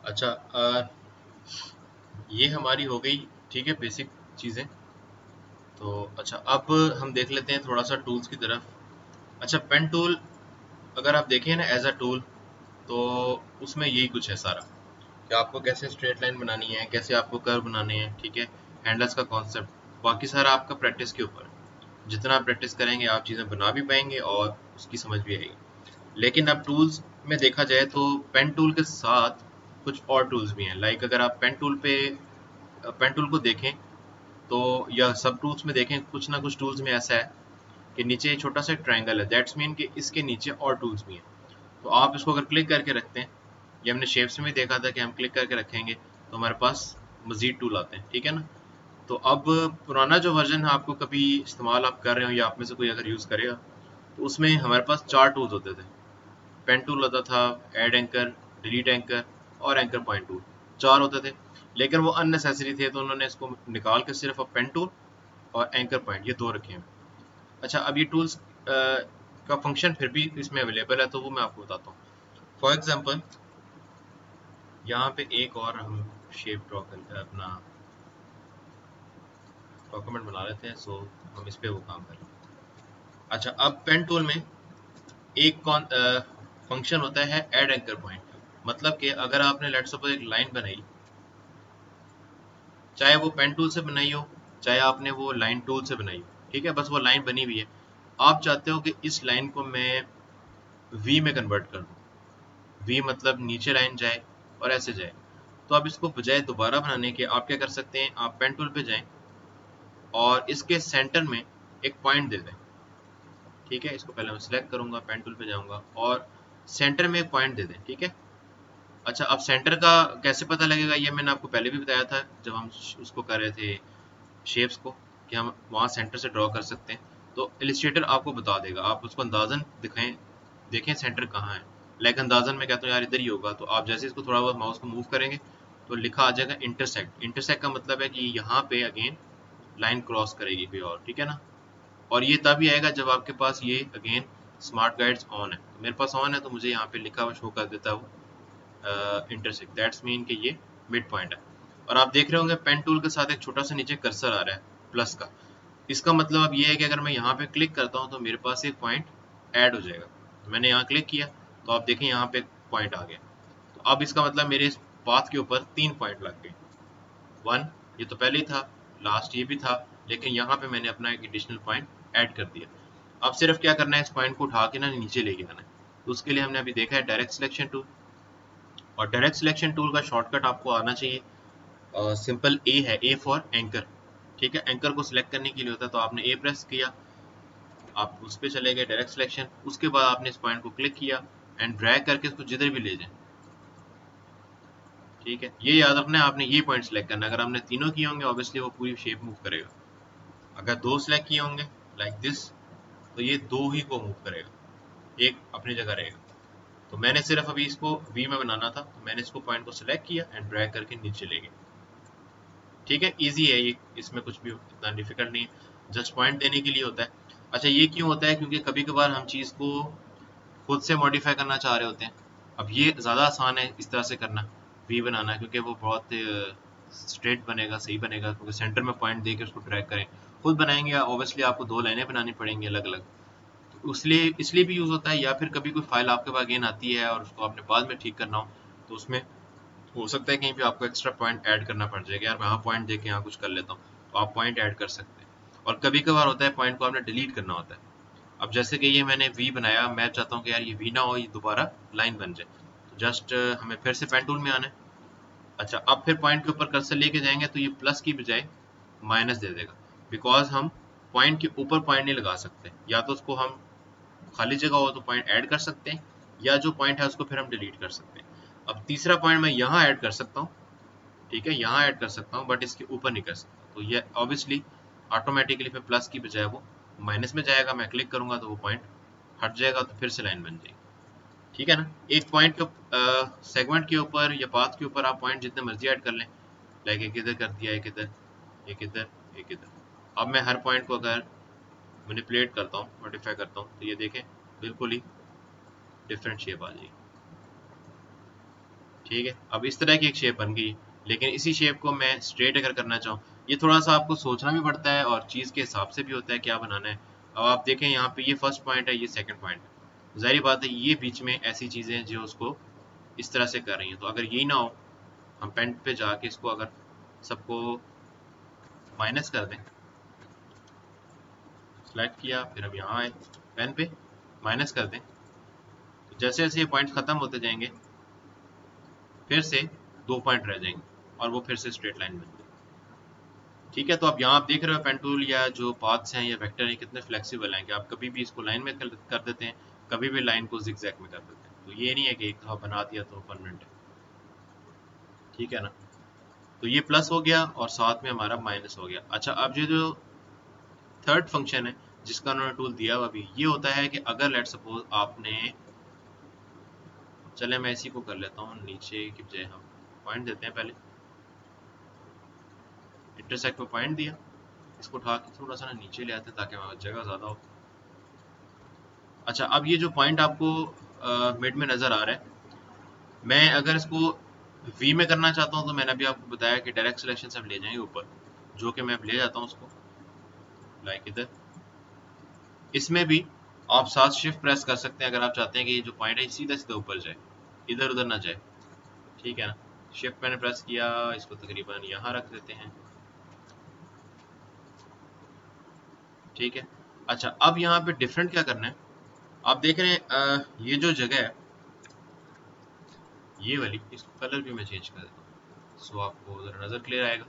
अच्छा ये हमारी हो गई, ठीक है, बेसिक चीज़ें। तो अच्छा अब हम देख लेते हैं थोड़ा सा टूल्स की तरफ। अच्छा पेन टूल अगर आप देखें ना एज अ टूल, तो उसमें यही कुछ है सारा कि आपको कैसे स्ट्रेट लाइन बनानी है, कैसे आपको कर्व बनाने हैं, ठीक है, हैंडल्स का कॉन्सेप्ट, बाकी सारा आपका प्रैक्टिस के ऊपर है। जितना आप प्रैक्टिस करेंगे आप चीज़ें बना भी पाएंगे और उसकी समझ भी आएगी। लेकिन अब टूल्स में देखा जाए तो पेन टूल के साथ कुछ और टूल्स भी हैं। लाइक अगर आप पेन टूल को देखें तो या सब टूल्स में देखें, कुछ ना कुछ टूल्स में ऐसा है कि नीचे छोटा सा ट्रायंगल है, दैट्स मीन कि इसके नीचे और टूल्स भी हैं। तो आप इसको अगर क्लिक करके रखते हैं, ये हमने शेप्स में देखा था कि हम क्लिक करके रखेंगे तो हमारे पास मजीद टूल आते हैं, ठीक है ना। तो अब पुराना जो वर्जन है, आपको कभी इस्तेमाल आप कर रहे हो या आप में से कोई अगर यूज़ करेगा, तो उसमें हमारे पास 4 टूल्स होते थे। पेन टूल होता था, ऐड एंकर, डिलीट एंकर और एंकर पॉइंट टूल, 4 होते थे। लेकिन वो अननेसेसरी थे तो उन्होंने इसको निकाल के सिर्फ अब पेन टूल और एंकर पॉइंट ये 2 रखे हैं। अच्छा अब ये टूल्स का फंक्शन फिर भी इसमें अवेलेबल है, तो वो मैं आपको बताता हूँ। फॉर एग्जांपल यहाँ पे एक और हम शेप ड्रॉ करके अपना डॉक्यूमेंट बना लेते हैं, सो हम इस पे वो काम करें। अच्छा अब पेन टूल में एक कौन फंक्शन होता है ऐड एंकर पॉइंट। मतलब कि अगर आपने लेट्स सपोज एक लाइन बनाई, चाहे वो पेन टूल से बनाई हो, चाहे आपने वो लाइन टूल से बनाई हो, ठीक है, बस वो लाइन बनी हुई है। आप चाहते हो कि इस लाइन को मैं वी में कन्वर्ट कर दूं, वी मतलब नीचे लाइन जाए और ऐसे जाए। तो आप इसको बजाय दोबारा बनाने के आप क्या कर सकते हैं, आप पेन टूल पे जाएं और इसके सेंटर में एक पॉइंट दे दें, ठीक है। इसको पहले मैं सिलेक्ट करूंगा, पेन टूल पे जाऊंगा और सेंटर में एक पॉइंट दे दें, ठीक है। अच्छा अब सेंटर का कैसे पता लगेगा, ये मैंने आपको पहले भी बताया था जब हम उसको कर रहे थे शेप्स को, कि हम वहाँ सेंटर से ड्रॉ कर सकते हैं। तो इलिस्ट्रेटर आपको बता देगा, आप उसको अंदाजन दिखाएं, देखें सेंटर कहाँ है। लाइक अंदाजन मैं कहता हूँ यार इधर ही होगा, तो आप जैसे इसको थोड़ा बहुत माउस को मूव करेंगे तो लिखा आ जाएगा इंटरसेक्ट। इंटरसेक्ट का मतलब है कि यहाँ पे अगेन लाइन क्रॉस करेगी कोई और, ठीक है ना। और ये तभी आएगा जब आपके पास ये अगेन स्मार्ट गाइड्स ऑन है। तो मेरे पास ऑन है तो मुझे यहाँ पे लिखा हुआ शो कर देता है वो इंटरसेक्ट, दैट्स मीन कि ये मिड पॉइंट है। और आप देख रहे होंगे पेन टूल के साथ एक छोटा सा नीचे कर्सर आ रहा है प्लस का। इसका मतलब अब ये है कि अगर मैं यहाँ पे क्लिक करता हूँ तो मेरे पास एक पॉइंट ऐड हो जाएगा। तो मैंने यहाँ क्लिक किया तो आप देखें यहाँ पे एक पॉइंट आ गया। तो अब इसका मतलब मेरे इस पाथ के ऊपर 3 पॉइंट लग गए। 1 ये तो पहले ही था, लास्ट ये भी था, लेकिन यहाँ पे मैंने अपना एक एडिशनल पॉइंट ऐड कर दिया। अब सिर्फ क्या करना है, इस पॉइंट को उठा के ना नीचे लेके आना है। तो उसके लिए हमने अभी देखा है डायरेक्ट सिलेक्शन टूल, और डायरेक्ट सिलेक्शन टूल का शॉर्टकट आपको आना चाहिए। सिंपल ए है, ए फॉर एंकर। ठीक है, एंकर को सिलेक्ट करने के लिए होता है तो आपने ए प्रेस किया, आप उस पर चले गए डायरेक्ट सिलेक्शन। उसके बाद आपने इस पॉइंट को क्लिक किया एंड ड्रैग करके इसको जिधर भी ले जाएं। ठीक है, ये याद रखना है आपने ये पॉइंट सिलेक्ट करना है। अगर आपने तीनों किए होंगे ऑब्वियसली वो पूरी शेप मूव करेगा। अगर 2 सिलेक्ट किए होंगे लाइक दिस तो ये 2 ही को मूव करेगा, एक अपनी जगह रहेगा। तो मैंने सिर्फ अभी इसको वी में बनाना था तो मैंने इसको पॉइंट को सिलेक्ट किया एंड ड्रैग करके नीचे ले गया। ठीक है, इजी है ये, इसमें कुछ भी इतना डिफिकल्ट नहीं है, जस्ट पॉइंट देने के लिए होता है। अच्छा, ये क्यों होता है, क्योंकि कभी कभार हम चीज़ को खुद से मॉडिफाई करना चाह रहे होते हैं। अब ये ज़्यादा आसान है इस तरह से करना, वी बनाना, क्योंकि वो बहुत स्ट्रेट बनेगा, सही बनेगा, क्योंकि सेंटर में पॉइंट दे के उसको ड्रैग करें। खुद बनाएंगे ऑब्वियसली आपको 2 लाइनें बनानी पड़ेंगी अलग अलग, तो इसलिए इसलिए भी यूज़ होता है। या फिर कभी कोई फाइल आपके पास अगेन आती है और उसको आपने बाद में ठीक करना हो तो उसमें हो सकता है कहीं पे आपको एक्स्ट्रा पॉइंट ऐड करना पड़ जाएगा, यार मैं यहाँ पॉइंट दे के यहाँ कुछ कर लेता हूँ, तो आप पॉइंट ऐड कर सकते हैं। और कभी कभार होता है पॉइंट को आपने डिलीट करना होता है। अब जैसे कि ये मैंने वी बनाया, मैं चाहता हूँ कि यार ये वी ना हो, ये दोबारा लाइन बन जाए, तो जस्ट हमें फिर से पेन टूल में आना है। अच्छा, अब फिर पॉइंट के ऊपर कर्सर लेके जाएंगे तो ये प्लस की बजाय माइनस दे देगा, बिकॉज हम पॉइंट के ऊपर पॉइंट नहीं लगा सकते। या तो उसको हम खाली जगह हो तो पॉइंट ऐड कर सकते हैं, या जो पॉइंट है उसको फिर हम डिलीट कर सकते हैं। अब तीसरा पॉइंट मैं यहाँ ऐड कर सकता हूँ, ठीक है, यहाँ ऐड कर सकता हूँ, बट इसके ऊपर नहीं कर सकता। तो ये ऑब्वियसली ऑटोमेटिकली फिर प्लस की बजाय वो माइनस में जाएगा। मैं क्लिक करूंगा तो वो पॉइंट हट जाएगा, तो फिर से लाइन बन जाएगी। ठीक है ना, एक पॉइंट के सेगमेंट के ऊपर या पाथ के ऊपर आप पॉइंट जितने मर्जी ऐड कर लें, लाइक एक इधर कर दिया, एक इधर, एक इधर, एक इधर। अब मैं हर पॉइंट को अगर मैनिपुलेट करता हूँ, मॉडिफाई करता हूँ, तो ये देखें बिल्कुल ही डिफरेंट शेप आ जाएगी। ठीक है, अब इस तरह की एक शेप बन गई, लेकिन इसी शेप को मैं स्ट्रेट अगर करना चाहूँ, ये थोड़ा सा आपको सोचना भी पड़ता है और चीज़ के हिसाब से भी होता है क्या बनाना है। अब आप देखें यहाँ पे ये फर्स्ट पॉइंट है, ये सेकंड पॉइंट है, जाहिर बात है ये बीच में ऐसी चीज़ें हैं जो उसको इस तरह से कर रही हैं। तो अगर यही ना हो, हम पेन पे जाके इसको अगर सबको माइनस कर दें, सेलेक्ट किया, फिर अब यहाँ आए पेन पे माइनस कर दें, तो जैसे जैसे ये पॉइंट खत्म होते जाएंगे फिर से 2 पॉइंट रह जाएंगे और वो फिर से स्ट्रेट लाइन बन जाएगी। ठीक है, तो अब यहाँ आप देख रहे हो पेन टूल या जो पाथ्स हैं या वेक्टर हैं कितने फ्लेक्सिबल हैं कि आप कभी भी इसको लाइन में कर देते हैं, कभी भी लाइन को जिगजैग में कर देते हैं। तो ये नहीं है कि एक दफा बना दिया तो परमानेंट है। ठीक है ना, तो ये प्लस हो गया और साथ में हमारा माइनस हो गया। अच्छा, अब ये जो थर्ड फंक्शन है जिसका उन्होंने टूल दिया हुआ अभी, ये होता है कि अगर लेट सपोज आपने, चले मैं इसी को कर लेता हूँ, नीचे की बजाय हम पॉइंट देते हैं पहले, इंटरसेक्ट पे पॉइंट दिया, इसको उठा के थोड़ा सा ना नीचे ले आते हैं ताकि हमारा जगह ज़्यादा हो। अच्छा, अब ये जो पॉइंट आपको मिड में नज़र आ रहा है, मैं अगर इसको वी में करना चाहता हूँ तो मैंने अभी आपको बताया कि डायरेक्ट सिलेक्शन से हम ले जाएंगे ऊपर, जो कि मैं अब ले जाता हूँ उसको लाइक इधर। इसमें भी आप साथ शिफ्ट प्रेस कर सकते हैं अगर आप चाहते हैं कि ये जो पॉइंट है सीधा सीधा ऊपर जाए, इधर उधर ना जाए। ठीक है ना, शिफ्ट मैंने प्रेस किया, इसको तकरीबन यहाँ रख देते हैं। ठीक है, अच्छा अब यहाँ पे डिफरेंट क्या करना है, आप देख रहे हैं ये जो जगह है ये वाली, इसको कलर भी मैं चेंज कर देता हूँ सो आपको ज़रा नज़र क्लियर आएगा।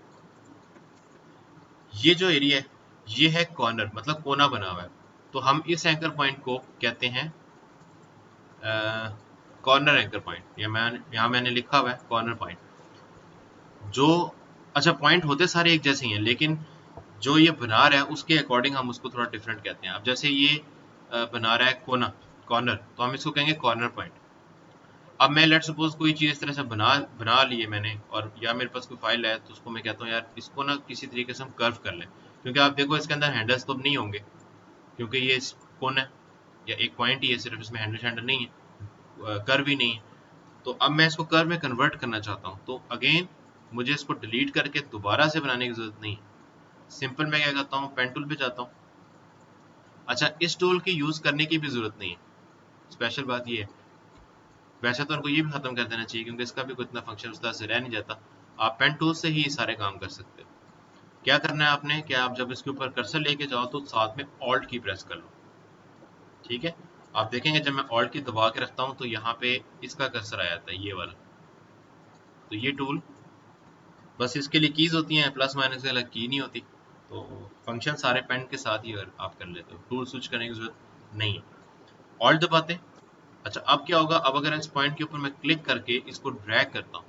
ये जो एरिया है ये है कॉर्नर, मतलब कोना बना हुआ है, तो हम इस एंकर पॉइंट को कहते हैं कॉर्नर एंकर पॉइंट, या मैं यहाँ मैंने लिखा हुआ है कॉर्नर पॉइंट। जो, अच्छा पॉइंट होते सारे एक जैसे ही हैं, लेकिन जो ये बना रहा है उसके अकॉर्डिंग हम उसको थोड़ा डिफरेंट कहते हैं। अब जैसे ये बना रहा है कोना, कॉर्नर, तो हम इसको कहेंगे कॉर्नर पॉइंट। अब मैं लेट सपोज कोई चीज़ इस तरह से बना बना ली है मैंने, और या मेरे पास कोई फाइल है तो उसको मैं कहता हूँ यार इसको ना किसी तरीके से हम कर्व कर लें, क्योंकि आप देखो इसके अंदर हैंडल्स तो अब नहीं होंगे, क्योंकि ये कोन है या एक पॉइंट ही है सिर्फ, इसमें हैंडल हैंडल नहीं है, कर्व ही नहीं है। तो अब मैं इसको कर्व में कन्वर्ट करना चाहता हूँ, तो अगेन मुझे इसको डिलीट करके दोबारा से बनाने की जरूरत नहीं है। सिंपल मैं क्या करता हूँ, पेन टूल पे जाता हूँ। अच्छा, इस टूल की यूज करने की भी जरूरत नहीं है। स्पेशल बात ये है, वैसे तो उनको ये भी खत्म कर देना चाहिए क्योंकि इसका भी कोई इतना फंक्शन उस तरह से रह नहीं जाता। आप पेन टूल से ही सारे काम कर सकते हो। क्या करना है आपने, क्या आप जब इसके ऊपर कर्सर लेके जाओ तो साथ में ऑल्ट की प्रेस कर लो। ठीक है, आप देखेंगे जब मैं ऑल्ट की दबा के रखता हूँ तो यहाँ पे इसका कर्सर आ जाता है, ये वाला। तो ये टूल बस इसके लिए कीज होती हैं, प्लस माइनस के अलग की नहीं होती। तो फंक्शन सारे पेन के साथ ही आप कर लेते हो, टूल स्विच करने की जरूरत नहीं है। ऑल्ट दबाते। अच्छा, अब क्या होगा, अब अगर इस पॉइंट के ऊपर मैं क्लिक करके इसको ड्रैग करता हूँ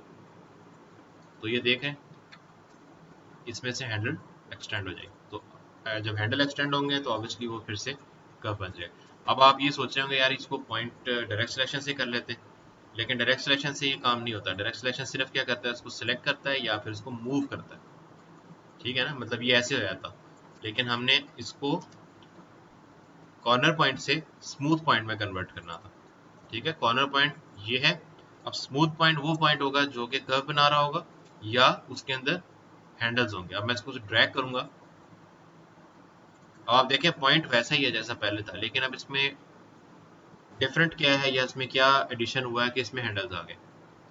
तो ये देखें इसमें से हैंडल एक्सटेंड हो जाएगी। तो जब हैंडल एक्सटेंड होंगे तो ऑब्वियसली वो फिर से कर्व बन जाएगा। अब आप ये सोच रहे होंगे यार इसको पॉइंट डायरेक्ट सिलेक्शन से कर लेते हैं, लेकिन डायरेक्ट सिलेक्शन से ये काम नहीं होता। डायरेक्ट सिलेक्शन सिर्फ क्या करता है, उसको सिलेक्ट करता है या फिर उसको मूव करता है। ठीक है ना, मतलब ये ऐसे हो जाता, लेकिन हमने इसको कॉर्नर पॉइंट से स्मूथ पॉइंट में कन्वर्ट करना था। ठीक है, कॉर्नर पॉइंट ये है। अब स्मूथ पॉइंट वो पॉइंट होगा जो कि कर्व बना रहा होगा या उसके अंदर हैंडल्स होंगे। अब मैं इसको ड्रैग करूंगा, अब आप देखें पॉइंट वैसा ही है जैसा पहले था, लेकिन अब इसमें डिफरेंट क्या है या इसमें क्या एडिशन हुआ है कि इसमें हैंडल्स आ गए।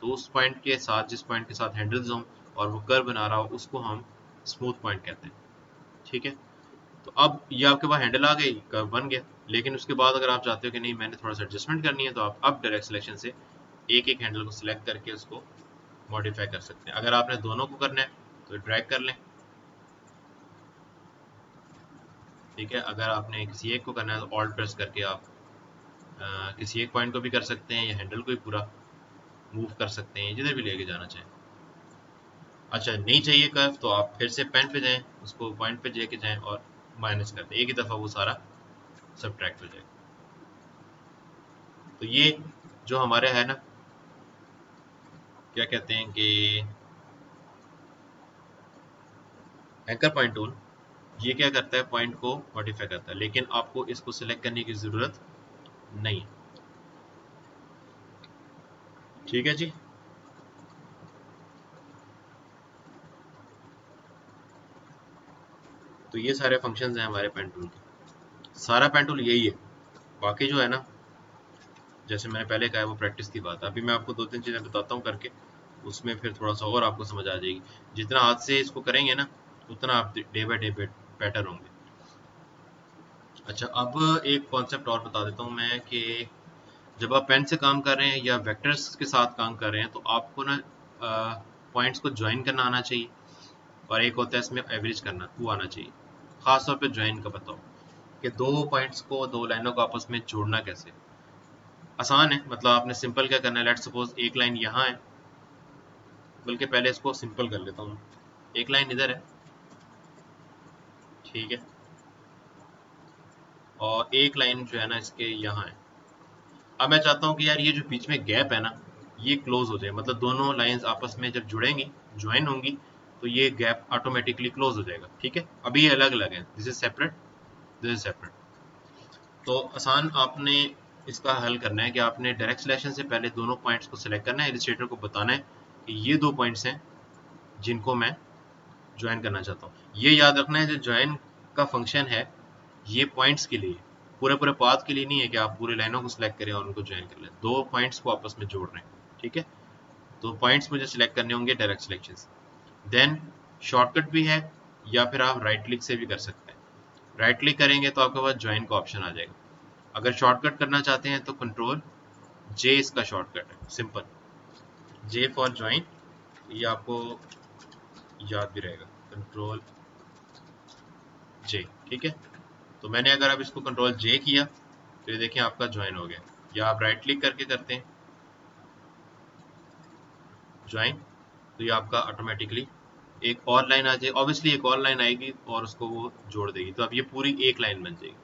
तो उस पॉइंट के साथ, जिस पॉइंट के साथ हैंडल्स हों और वो कर्व बना रहा हो, उसको हम स्मूथ पॉइंट कहते हैं। ठीक है, तो अब ये आपके पास हैंडल आ गई, कर्व बन गया। लेकिन उसके बाद अगर आप चाहते हो कि नहीं मैंने थोड़ा सा एडजस्टमेंट करनी है, तो आप अब डायरेक्ट सिलेक्शन से एक एक हैंडल को सिलेक्ट करके उसको मॉडिफाई कर सकते हैं। अगर आपने दोनों को करना है तो ड्रैग कर लें। ठीक है, अगर आपने किसी एक को करना है तो ऑल्ट प्रेस करके आप किसी एक पॉइंट को भी कर सकते हैं या हैंडल को भी पूरा मूव कर सकते हैं, जिधर भी लेके जाना चाहें। अच्छा, नहीं चाहिए कर्व तो आप फिर से पेन पे जाएं, उसको पॉइंट पे लेके जाएं और माइनस कर दें, एक ही दफ़ा वो सारा सब्ट्रैक्ट हो जाएगा। तो ये जो हमारे है ना, क्या कहते हैं कि एंकर पॉइंट टूल, ये क्या करता है, पॉइंट को मॉडिफाई करता है, लेकिन आपको इसको सिलेक्ट करने की ज़रूरत नहीं है। ठीक है जी। तो ये सारे फंक्शंस हैं हमारे पेन टूल के। सारा पेन टूल यही है। बाकी जो है ना, जैसे मैंने पहले कहा, वो प्रैक्टिस की बात है। अभी मैं आपको दो तीन चीज़ें बताता हूँ करके, उसमें फिर थोड़ा सा और आपको समझ आ जाएगी। जितना हाथ से इसको करेंगे ना, उतना आप डे बाय डे बेटर होंगे। अच्छा, अब एक कॉन्सेप्ट और बता देता हूँ मैं कि जब आप पेन से काम कर रहे हैं या वेक्टर्स के साथ काम कर रहे हैं तो आपको ना पॉइंट्स को ज्वाइन करना आना चाहिए, और एक होता है इसमें एवरेज करना, वो आना चाहिए। खास तौर पे ज्वाइन का बताओ कि दो पॉइंट्स को, दो लाइनों को आपस में जोड़ना कैसे। आसान है, मतलब आपने सिंपल क्या करना है, लेट्स सपोज एक लाइन यहाँ है, बल्कि पहले इसको सिंपल कर लेता हूँ। एक लाइन इधर है, ठीक है, और एक लाइन जो है ना इसके यहाँ है। अब मैं चाहता हूँ कि यार ये जो बीच में गैप है ना, ये क्लोज हो जाए, मतलब दोनों लाइंस आपस में जब जुड़ेंगी, ज्वाइन होंगी, तो ये गैप ऑटोमेटिकली क्लोज हो जाएगा। ठीक है, अभी ये अलग अलग है, this is separate, this is separate. तो आसान आपने इसका हल करना है कि आपने डायरेक्ट सिलेक्शन से पहले दोनों पॉइंट्स को सिलेक्ट करना है, इलस्ट्रेटर को बताना है कि ये दो पॉइंट्स हैं जिनको मैं ज्वाइन करना चाहता हूँ। ये याद रखना है, जो ज्वाइन का फंक्शन है ये पॉइंट्स के लिए, पूरे पूरे पाथ के लिए नहीं है कि आप पूरे लाइनों को सिलेक्ट करें और उनको ज्वाइन कर लें। दो पॉइंट्स को आपस में जोड़ रहे हैं। ठीक है, तो पॉइंट्स मुझे सिलेक्ट करने होंगे डायरेक्ट सिलेक्शन से। देन शॉर्टकट भी है, या फिर आप राइट क्लिक से भी कर सकते हैं। राइट क्लिक करेंगे तो आपके पास ज्वाइन का ऑप्शन आ जाएगा। अगर शॉर्टकट करना चाहते हैं तो कंट्रोल जे इसका शॉर्टकट है, सिंपल जे फॉर ज्वाइन, ये आपको याद भी रहेगा, कंट्रोल जे। ठीक है, तो मैंने अगर अब इसको कंट्रोल जे किया तो ये देखें आपका ज्वाइन हो गया। या आप राइट क्लिक करके करते हैं ज्वाइन, तो ये आपका ऑटोमेटिकली एक और लाइन आ जाए, ऑब्वियसली एक और लाइन आएगी और उसको वो जोड़ देगी, तो अब ये पूरी एक लाइन बन जाएगी।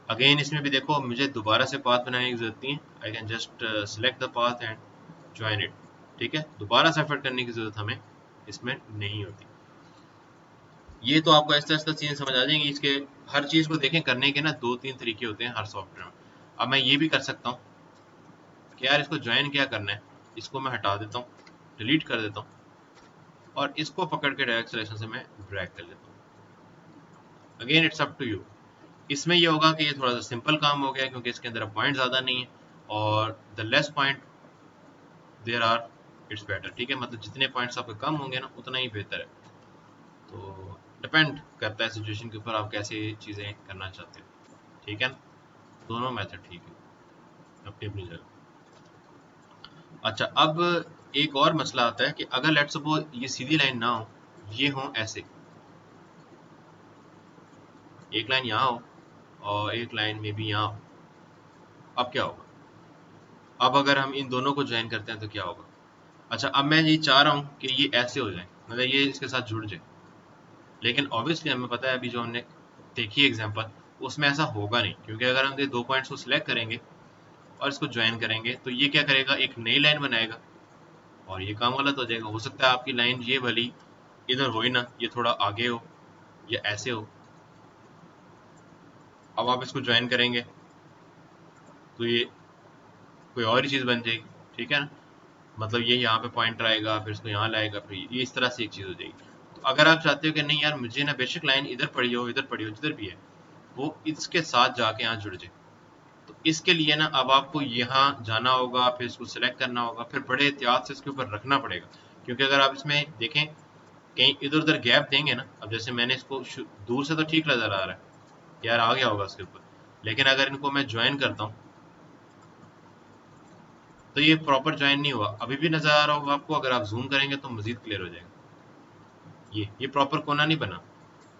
अगेन इसमें भी देखो, मुझे दोबारा से पाथ बनाने की जरूरत नहीं है, I can just select the path and join it. ठीक है, दोबारा से एफर्ट करने की जरूरत हमें इसमें नहीं होती। ये तो आपको ऐसा ऐसा चीज़ें समझ आ जाएंगी। इसके हर चीज़ को देखें करने के ना दो तीन तरीके होते हैं हर सॉफ्टवेयर में। अब मैं ये भी कर सकता हूँ कि यार इसको ज्वाइन क्या करना है, इसको मैं हटा देता हूँ, डिलीट कर देता हूँ। और इसको पकड़ के डायरेक्ट सिलेक्शन से मैं ड्रैग कर लेता हूँ। Again it's up to you. इसमें ये होगा कि ये थोड़ा सा सिंपल काम हो गया क्योंकि इसके अंदर पॉइंट ज़्यादा नहीं है, और the less point there are it's better. ठीक है, मतलब जितने पॉइंट्स आपके कम होंगे ना उतना ही बेहतर है। तो डिपेंड करता है सिचुएशन के ऊपर आप कैसे चीज़ें करना चाहते हो। ठीक है, दोनों मेथड ठीक है अपनी अपनी जगह। अच्छा, अब एक और मसला आता है कि अगर लेट्स सपोज ये सीधी लाइन ना हो, ये हो ऐसे, एक लाइन यहाँ हो और एक लाइन में भी यहाँ हो, अब क्या होगा? अब अगर हम इन दोनों को ज्वाइन करते हैं तो क्या होगा? अच्छा, अब मैं ये चाह रहा हूँ कि ये ऐसे हो जाए, मतलब ये इसके साथ जुड़ जाए, लेकिन ऑब्वियसली हमें पता है अभी जो हमने देखी एग्जांपल उसमें ऐसा होगा नहीं, क्योंकि अगर हम ये दो पॉइंट्स को सिलेक्ट करेंगे और इसको ज्वाइन करेंगे तो ये क्या करेगा, एक नई लाइन बनाएगा और ये काम गलत हो जाएगा। हो सकता है आपकी लाइन ये वाली इधर हो ही ना, ये थोड़ा आगे हो या ऐसे हो। अब आप इसको ज्वाइन करेंगे तो ये कोई और ही चीज़ बन जाएगी। ठीक है ना, मतलब ये यहाँ पे पॉइंटर आएगा, फिर इसको यहाँ लाएगा, फिर ये इस तरह से एक चीज़ हो जाएगी। तो अगर आप चाहते हो कि नहीं यार मुझे ना बेशक लाइन इधर पड़ी हो इधर पड़ी हो जिधर भी है वो इसके साथ जाके यहाँ जुड़ जाए, तो इसके लिए ना अब आपको यहाँ जाना होगा, फिर इसको सिलेक्ट करना होगा, फिर बड़े एहतियात से इसके ऊपर रखना पड़ेगा। क्योंकि अगर आप इसमें देखें कहीं इधर उधर गैप देंगे ना, अब जैसे मैंने इसको दूर से तो ठीक नज़र आ रहा है यार आ गया होगा इसके ऊपर, लेकिन अगर इनको मैं ज्वाइन करता हूँ तो ये प्रॉपर ज्वाइन नहीं हुआ, अभी भी नजर आ रहा होगा आपको, अगर आप जूम करेंगे तो मजीद क्लियर हो जाएगा। ये प्रॉपर कोना नहीं बना,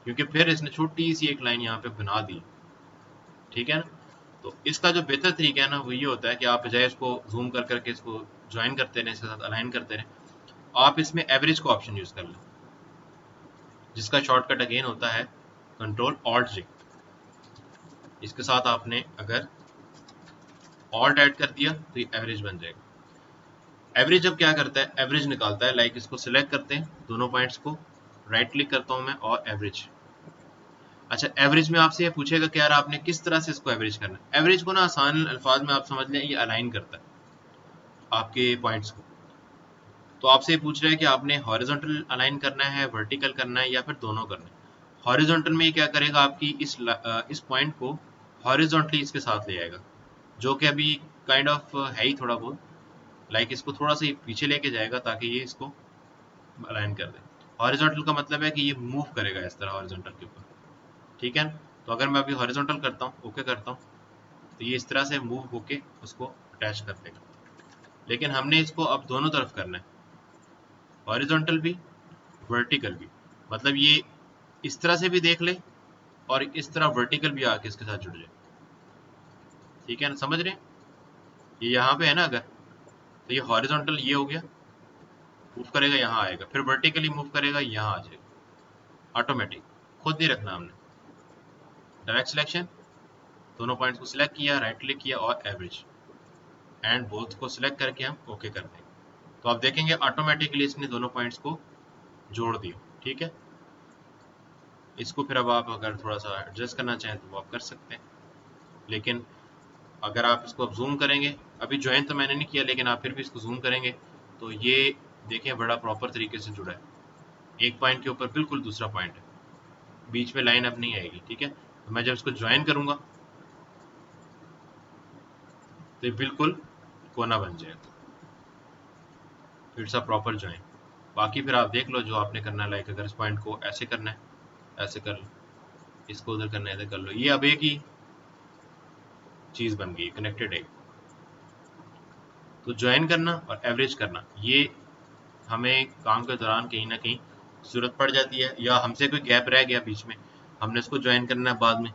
क्योंकि फिर इसने छोटी सी एक लाइन यहाँ पे बना दी। ठीक है ना, तो इसका जो बेहतर तरीका है ना वो ये होता है कि आप बजाय इसको जूम कर करके इसको ज्वाइन करते रहें, इसके साथ अलाइन करते रहें, आप इसमें एवरेज का ऑप्शन यूज कर लें, जिसका शॉर्टकट अगेन होता है कंट्रोल ऑल्ट जे। इसके साथ आपने अगर ऑल्ट ऐड कर दिया तो ये एवरेज बन जाएगा। एवरेज अब क्या करता है, एवरेज निकालता है, लाइक इसको सिलेक्ट करते हैं दोनों पॉइंट्स को, राइट क्लिक करता हूं मैं और एवरेज। अच्छा, एवरेज में आपसे ये पूछेगा कि यार आपने किस तरह से इसको एवरेज करना है। एवरेज को ना आसान अल्फाज में आप समझ लें, ये अलाइन करता है आपके पॉइंट्स को। तो आपसे ये पूछ रहा है कि आपने हॉरिजॉन्टल अलाइन करना है, वर्टिकल करना है या फिर दोनों करना है। हॉरिजॉन्टल में ये क्या करेगा, आपकी इस पॉइंट को हॉरिजॉन्टली इसके साथ ले आएगा, जो कि अभी काइंड ऑफ है ही थोड़ा बहुत, लाइक इसको थोड़ा सा पीछे लेके जाएगा ताकि ये इसको अलाइन कर दे। हॉरिजॉन्टल का मतलब है कि ये मूव करेगा इस तरह हॉरिजॉन्टल के ऊपर। ठीक है, तो अगर मैं अभी हॉरिजॉन्टल करता हूँ, ओके करता हूँ, तो ये इस तरह से मूव होके उसको अटैच कर देगा। लेकिन हमने इसको अब दोनों तरफ करना है, हॉरिजॉन्टल भी वर्टिकल भी, मतलब ये इस तरह से भी देख ले और इस तरह वर्टिकल भी आके इसके साथ जुड़ जाए। ठीक है ना, समझ रहे हैं? ये यहाँ पे है ना, अगर तो ये हॉरिजॉन्टल ये हो गया, मूव करेगा यहाँ आएगा, फिर वर्टिकली मूव करेगा यहाँ आ जाएगा ऑटोमेटिक, खुद नहीं रखना हमने। डायरेक्ट सिलेक्शन, दोनों पॉइंट्स को सिलेक्ट किया, राइट क्लिक किया और एवरेज, एंड बोथ को सिलेक्ट करके हम ओके कर देंगे। तो आप देखेंगे ऑटोमेटिकली इसने दोनों पॉइंट्स को जोड़ दिया। ठीक है, इसको फिर अब आप अगर थोड़ा सा एडजस्ट करना चाहें तो वो आप कर सकते हैं, लेकिन अगर आप इसको अब जूम करेंगे, अभी ज्वाइन तो मैंने नहीं किया लेकिन आप फिर भी इसको जूम करेंगे तो ये देखें बड़ा प्रॉपर तरीके से जुड़ा है। एक पॉइंट के ऊपर बिल्कुल दूसरा पॉइंट है, बीच में लाइन अब नहीं आएगी। ठीक है, तो मैं जब इसको ज्वाइन करूंगा तो ये बिल्कुल कोना बन जाएगा, फिर सा प्रॉपर ज्वाइन। बाकी फिर आप देख लो जो आपने करना है, लाइक अगर इस पॉइंट को ऐसे करना है ऐसे कर लो, इसको उधर करना है इधर कर लो, ये अब एक ही चीज बन गई, कनेक्टेड है। तो ज्वाइन करना और एवरेज करना ये हमें काम के दौरान कहीं ना कहीं जरूरत पड़ जाती है, या हमसे कोई गैप रह गया बीच में, हमने उसको ज्वाइन करना है बाद में,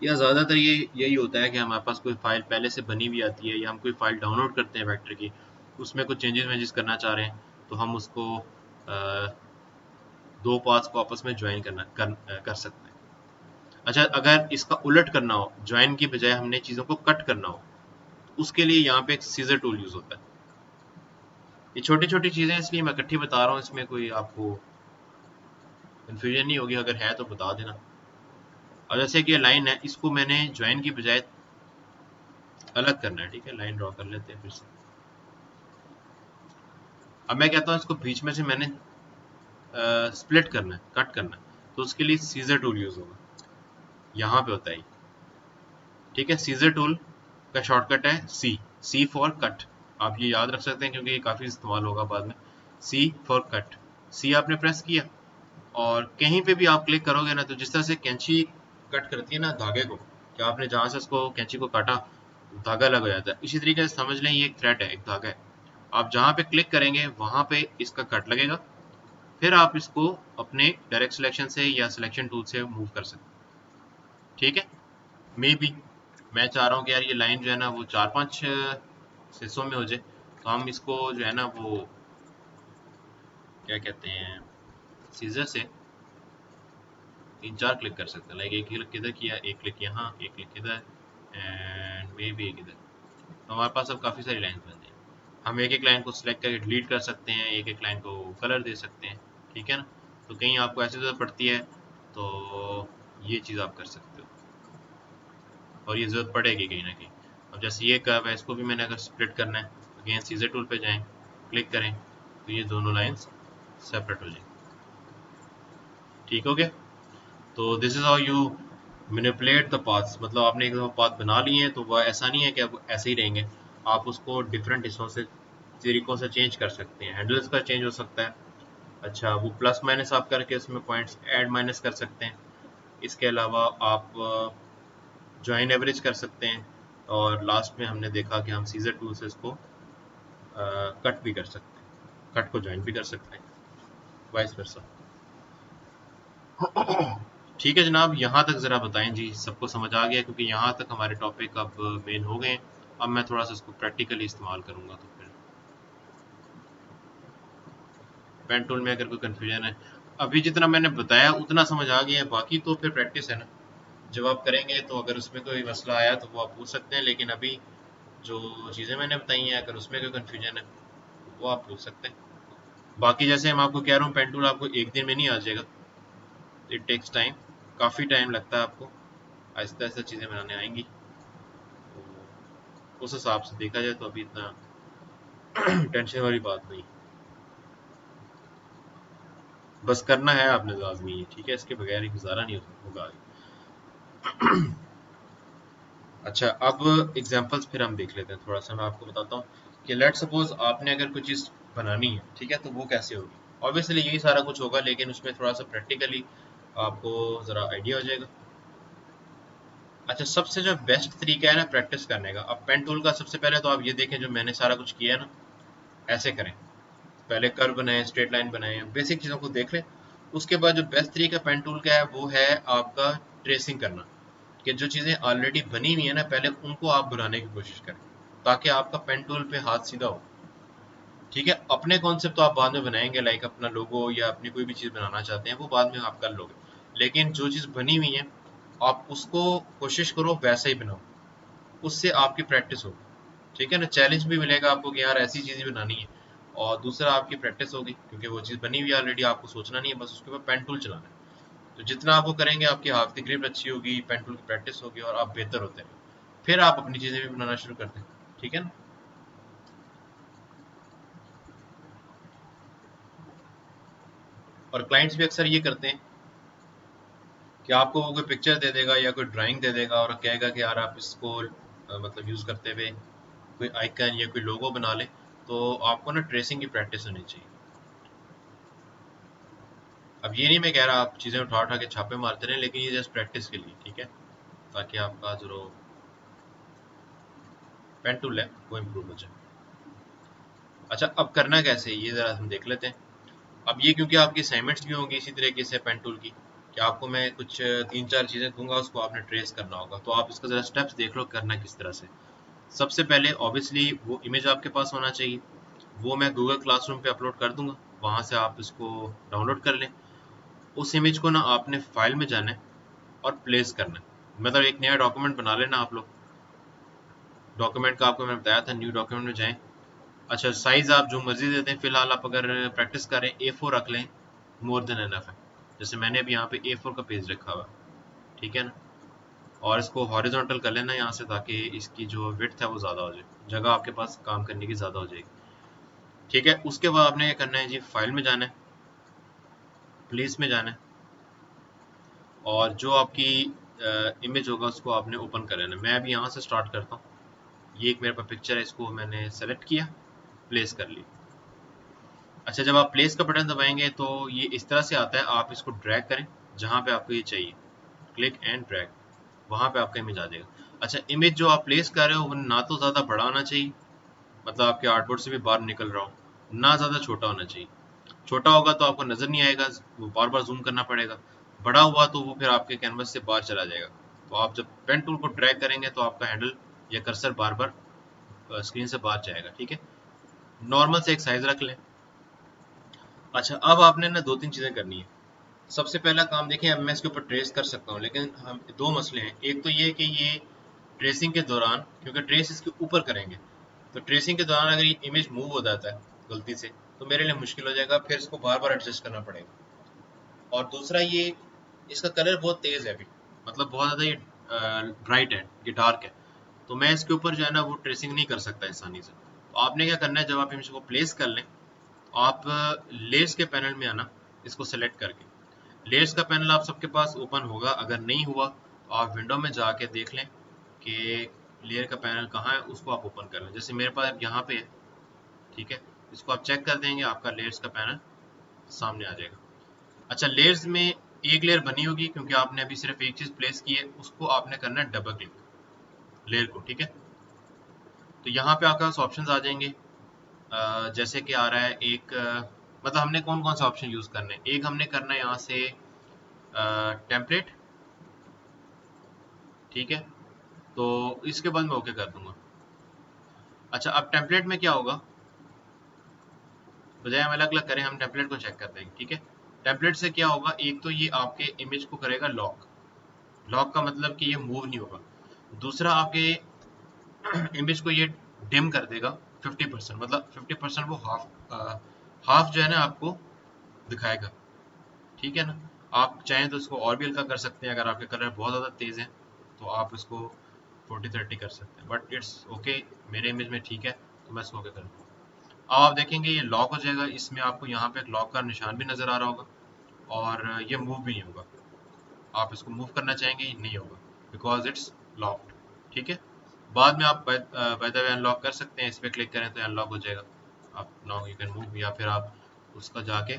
या ज़्यादातर ये यही होता है कि हमारे पास कोई फाइल पहले से बनी हुई आती है या हम कोई फाइल डाउनलोड करते हैं वेक्टर की, उसमें कुछ चेंजेस वेंजेस करना चाह रहे हैं तो हम उसको दो पाथ्स को आपस में ज्वाइन कर सकते हैं। अच्छा, अगर इसका उलट करना हो, ज्वाइन की बजाय हमने चीज़ों को कट करना हो, तो उसके लिए यहाँ पे एक सीजर टूल यूज़ होता है। ये छोटी छोटी चीज़ें इसलिए मैं इकट्ठी बता रहा हूँ, इसमें कोई आपको कन्फ्यूजन नहीं होगी, अगर है तो बता देना। और जैसे कि ये लाइन है, इसको मैंने ज्वाइन की बजाय अलग करना है। ठीक है, लाइन ड्रॉ कर लेते हैं फिर से। अब मैं कहता हूँ इसको बीच में से मैंने स्प्लिट करना है, कट करना है, तो उसके लिए सीजर टूल यूज होगा, यहाँ पे होता है। ठीक है, सीजर टूल का शॉर्टकट है सी फॉर कट। आप ये याद रख सकते हैं क्योंकि ये काफी इस्तेमाल होगा बाद में। सी फॉर कट, सी आपने प्रेस किया और कहीं पे भी आप क्लिक करोगे ना, तो जिस तरह से कैंची कट करती है ना धागे को, कि आपने जहां से उसको कैंची को काटा धागा लग जाता है, इसी तरीके से समझ लें ये एक थ्रेड है, एक धागा है। आप जहां पे क्लिक करेंगे वहां पे इसका कट लगेगा, फिर आप इसको अपने डायरेक्ट सिलेक्शन से या सिलेक्शन टूल से मूव कर सकते हैं। ठीक है, मे बी मैं चाह रहा हूँ कि यार ये लाइन जो है ना वो 4-5 हिस्सों में हो जाए, तो हम इसको जो है ना वो क्या कहते हैं, सीजर से 3-4 क्लिक कर सकते हैं। लाइक एक क्लिक किधर किया, एक क्लिक यहाँ, एक क्लिक इधर, एंड मे बी एक इधर, तो हमारे पास अब काफ़ी सारी लाइन बन जाएंगी। हम एक एक लाइन को सिलेक्ट करके डिलीट कर सकते हैं, एक एक लाइन को कलर दे सकते हैं। ठीक है ना, तो कहीं आपको ऐसी जरूरत पड़ती है तो ये चीज़ आप कर सकते हो, और ये ज़रूरत पड़ेगी कहीं ना कहीं। अब जैसे ये कर्व है, इसको भी मैंने अगर स्प्लिट करना है, अगेन सीजर टूल पे जाएं, क्लिक करें, तो ये दोनों लाइंस सेपरेट हो जाएंगी। ठीक हो गया, तो this is how you manipulate the paths. मतलब आपने एक दफा पाथ बना लिए हैं तो वह ऐसा नहीं है कि अब ऐसे ही रहेंगे, आप उसको डिफरेंट हिस्सों से, तरीकों से चेंज कर सकते हैं। हैंडल्स का चेंज हो सकता है, अच्छा वो प्लस माइनस आप करके उसमें पॉइंट्स ऐड माइनस कर सकते हैं। इसके अलावा आप जॉइन एवरेज कर सकते हैं, और लास्ट में हमने देखा कि हम सीजर टूल से इसको कट भी कर सकते हैं, कट को ज्वाइन भी कर सकते हैं, वाइस वर्सा। ठीक है जनाब, यहाँ तक ज़रा बताएं जी, सबको समझ आ गया? क्योंकि यहाँ तक हमारे टॉपिक अब मेन हो गए, अब मैं थोड़ा सा इसको प्रैक्टिकली इस्तेमाल करूँगा। तो फिर पेन टूल में अगर कोई कन्फ्यूजन है, अभी जितना मैंने बताया उतना समझ आ गया है, बाकी तो फिर प्रैक्टिस है ना, जब आप करेंगे तो अगर उसमें कोई मसला आया तो वो आप पूछ सकते हैं, लेकिन अभी जो चीज़ें मैंने बताई हैं अगर उसमें कोई कन्फ्यूजन है वो आप पूछ सकते हैं। बाकी जैसे मैं आपको कह रहा हूँ, पेन टूल आपको एक दिन में नहीं आ जाएगा, इट टेक्स टाइम, काफ़ी टाइम लगता है आपको, आहिस्ता आहिस्ता चीज़ें बनाने आएंगी। तो उस हिसाब से देखा जाए तो अभी इतना टेंशन वाली बात नहीं, बस करना है आपने लाजमी है। ठीक है, इसके बगैर ही गुजारा नहीं होगा आगे। अच्छा, अब एग्जांपल्स फिर हम देख लेते हैं थोड़ा सा। मैं आपको बताता हूँ कि लेट सपोज आपने अगर कोई चीज़ बनानी है, ठीक है, तो वो कैसे होगी। ऑब्वियसली यही सारा कुछ होगा, लेकिन उसमें थोड़ा सा प्रैक्टिकली आपको ज़रा आइडिया हो जाएगा। अच्छा, सबसे जो बेस्ट तरीका है ना प्रैक्टिस करने का, अब पेन टूल का सबसे पहले तो आप ये देखें जो मैंने सारा कुछ किया है ना, ऐसे करें। पहले कर्व बनाए, स्ट्रेट लाइन बनाए, बेसिक चीज़ों को देख लें। उसके बाद जो बेस्ट तरीका पेन टूल का है वो है आपका ट्रेसिंग करना, कि जो चीज़ें ऑलरेडी बनी हुई है ना पहले उनको आप बनाने की कोशिश करें, ताकि आपका पेन टूल पे हाथ सीधा हो। ठीक है, अपने कॉन्सेप्ट तो आप बाद में बनाएंगे, लाइक अपना लोगो या अपनी कोई भी चीज़ बनाना चाहते हैं वो बाद में आप कर लोगे, लेकिन जो चीज़ बनी हुई है आप उसको कोशिश करो वैसा ही बनाओ, उससे आपकी प्रैक्टिस होगी। ठीक है ना, चैलेंज भी मिलेगा आपको कि यार ऐसी चीज़ बनानी है, और दूसरा आपकी प्रैक्टिस होगी क्योंकि वो चीज़ बनी हुई है ऑलरेडी, आपको सोचना नहीं है, बस उसके ऊपर पेन टूल चलाना है। तो जितना आप वो करेंगे आपकी हाथ की ग्रिप अच्छी होगी, पेन टूल की प्रैक्टिस होगी और आप बेहतर होते हैं, फिर आप अपनी चीज़ें भी बनाना शुरू करते हैं। ठीक है ना, और क्लाइंट्स भी अक्सर ये करते हैं कि आपको वो कोई पिक्चर दे देगा या कोई ड्राइंग दे देगा और कहेगा कि यार आप इसको मतलब यूज़ करते हुए कोई आइकन या कोई लोगो बना ले, तो आपको ना ट्रेसिंग की प्रैक्टिस होनी चाहिए। अब ये नहीं मैं कह रहा आप चीज़ें उठा उठा के छापे मारते रहें, लेकिन ये जस्ट प्रैक्टिस के लिए, ठीक है, ताकि आपका जो पेन टूल है वो इम्प्रूव हो जाए। अच्छा, अब करना कैसे ये ज़रा हम देख लेते हैं। अब ये क्योंकि आपकी असाइनमेंट्स भी होंगी इसी तरीके से पेन टूल की, कि आपको मैं कुछ 3-4 चीज़ें दूंगा, उसको आपने ट्रेस करना होगा, तो आप इसका ज़रा स्टेप्स देख लो करना किस तरह से। सबसे पहले ऑब्वियसली वो इमेज आपके पास होना चाहिए, वो मैं गूगल क्लासरूम पे अपलोड कर दूंगा, वहाँ से आप इसको डाउनलोड कर लें। उस इमेज को ना आपने फाइल में जाना है और प्लेस करना है, मतलब एक नया डॉक्यूमेंट बना लेना आप लोग। डॉक्यूमेंट का आपको मैंने बताया था, न्यू डॉक्यूमेंट में जाएं। अच्छा, साइज़ आप जो मर्जी दे दें, फिलहाल आप अगर प्रैक्टिस करें A4 रख लें, मोर देन एनफ है। जैसे मैंने अभी यहाँ पे A4 का पेज रखा हुआ, ठीक है ना, और इसको हॉरिजॉन्टल कर लेना यहाँ से, ताकि इसकी जो विड्थ है वो ज़्यादा हो जाए, जगह आपके पास काम करने की ज़्यादा हो जाएगी। ठीक है, उसके बाद आपने क्या करना है जी, फाइल में जाना है, प्लेस में जाना है और जो आपकी इमेज होगा उसको आपने ओपन कर लेना है। मैं अभी यहाँ से स्टार्ट करता हूँ। ये एक मेरे पास पिक्चर है, इसको मैंने सेलेक्ट किया, प्लेस कर ली। अच्छा, जब आप प्लेस का बटन दबाएंगे तो ये इस तरह से आता है, आप इसको ड्रैग करें जहाँ पे आपको ये चाहिए, क्लिक एंड ड्रैग, वहाँ पे आपका इमेज आ जाएगा। अच्छा, इमेज जो आप प्लेस कर रहे हो वो ना तो ज़्यादा बड़ा होना चाहिए, मतलब आपके आर्टबोर्ड से भी बाहर निकल रहा हो, ना ज़्यादा छोटा होना चाहिए। छोटा होगा तो आपको नज़र नहीं आएगा, वो बार बार जूम करना पड़ेगा। बड़ा हुआ तो वो फिर आपके कैनवस से बाहर चला जाएगा। तो आप जब पेन टूल को ड्रैग करेंगे तो आपका हैंडल या कर्सर बार बार स्क्रीन से बाहर जाएगा। ठीक है, नॉर्मल से एक साइज रख लें। अच्छा, अब आपने ना दो तीन चीज़ें करनी है। सबसे पहला काम देखिए, अब मैं इसके ऊपर ट्रेस कर सकता हूँ, लेकिन हम दो मसले हैं। एक तो ये कि ये ट्रेसिंग के दौरान, क्योंकि ट्रेस इसके ऊपर करेंगे, तो ट्रेसिंग के दौरान अगर ये इमेज मूव हो जाता है गलती से तो मेरे लिए मुश्किल हो जाएगा, फिर इसको बार बार एडजस्ट करना पड़ेगा। और दूसरा ये, इसका कलर बहुत तेज है अभी, मतलब बहुत ज़्यादा ये ब्राइट है, ये डार्क है, तो मैं इसके ऊपर जो है ना वो ट्रेसिंग नहीं कर सकता आसानी से। तो आपने क्या करना है, जब आप इमेज को प्लेस कर लें, आप लेयर्स के पैनल में आना, इसको सेलेक्ट करके। लेयर्स का पैनल आप सबके पास ओपन होगा, अगर नहीं हुआ तो आप विंडो में जाके देख लें कि लेयर का पैनल कहाँ है, उसको आप ओपन कर लें। जैसे मेरे पास यहाँ पे है, ठीक है, इसको आप चेक कर देंगे, आपका लेयर्स का पैनल सामने आ जाएगा। अच्छा, लेयर्स में एक लेयर बनी होगी क्योंकि आपने अभी सिर्फ एक चीज प्लेस की है, उसको आपने करना है डबल क्लिक लेयर को। ठीक है, तो यहाँ पे आपके पास ऑप्शंस आ जाएंगे। जैसे कि आ रहा है एक, मतलब हमने कौन कौन सा ऑप्शन यूज करना है। एक हमने करना है यहाँ से टेम्पलेट, ठीक है, तो इसके बाद मैं ओके कर दूंगा। अच्छा, अब टेम्पलेट में क्या होगा, बजाय हम अलग अलग करें, हम टेम्पलेट को चेक करते हैं। ठीक है, टेम्पलेट से क्या होगा, एक तो ये आपके इमेज को करेगा लॉक। लॉक का मतलब कि ये मूव नहीं होगा। दूसरा, आपके इमेज को ये डिम कर देगा 50%, मतलब 50% वो हाफ जो है ना आपको दिखाएगा। ठीक है ना, आप चाहें तो इसको और भी हल्का कर सकते हैं, अगर आपके कलर बहुत ज़्यादा तेज़ हैं तो आप इसको 40-30 कर सकते हैं, बट इट्स ओके, मेरे इमेज में ठीक है, तो मैं इसको ओके कर दूँ। अब आप देखेंगे ये लॉक हो जाएगा, इसमें आपको यहाँ पे एक लॉक का निशान भी नज़र आ रहा होगा, और ये मूव भी नहीं होगा। आप इसको मूव करना चाहेंगे, नहीं होगा, बिकॉज इट्स लॉक्ड। ठीक है, बाद में आप बाय द वे अनलॉक कर सकते हैं, इस पर क्लिक करें तो अनलॉक हो जाएगा। आप नाउ यू कैन मूव, या फिर आप उसका जाके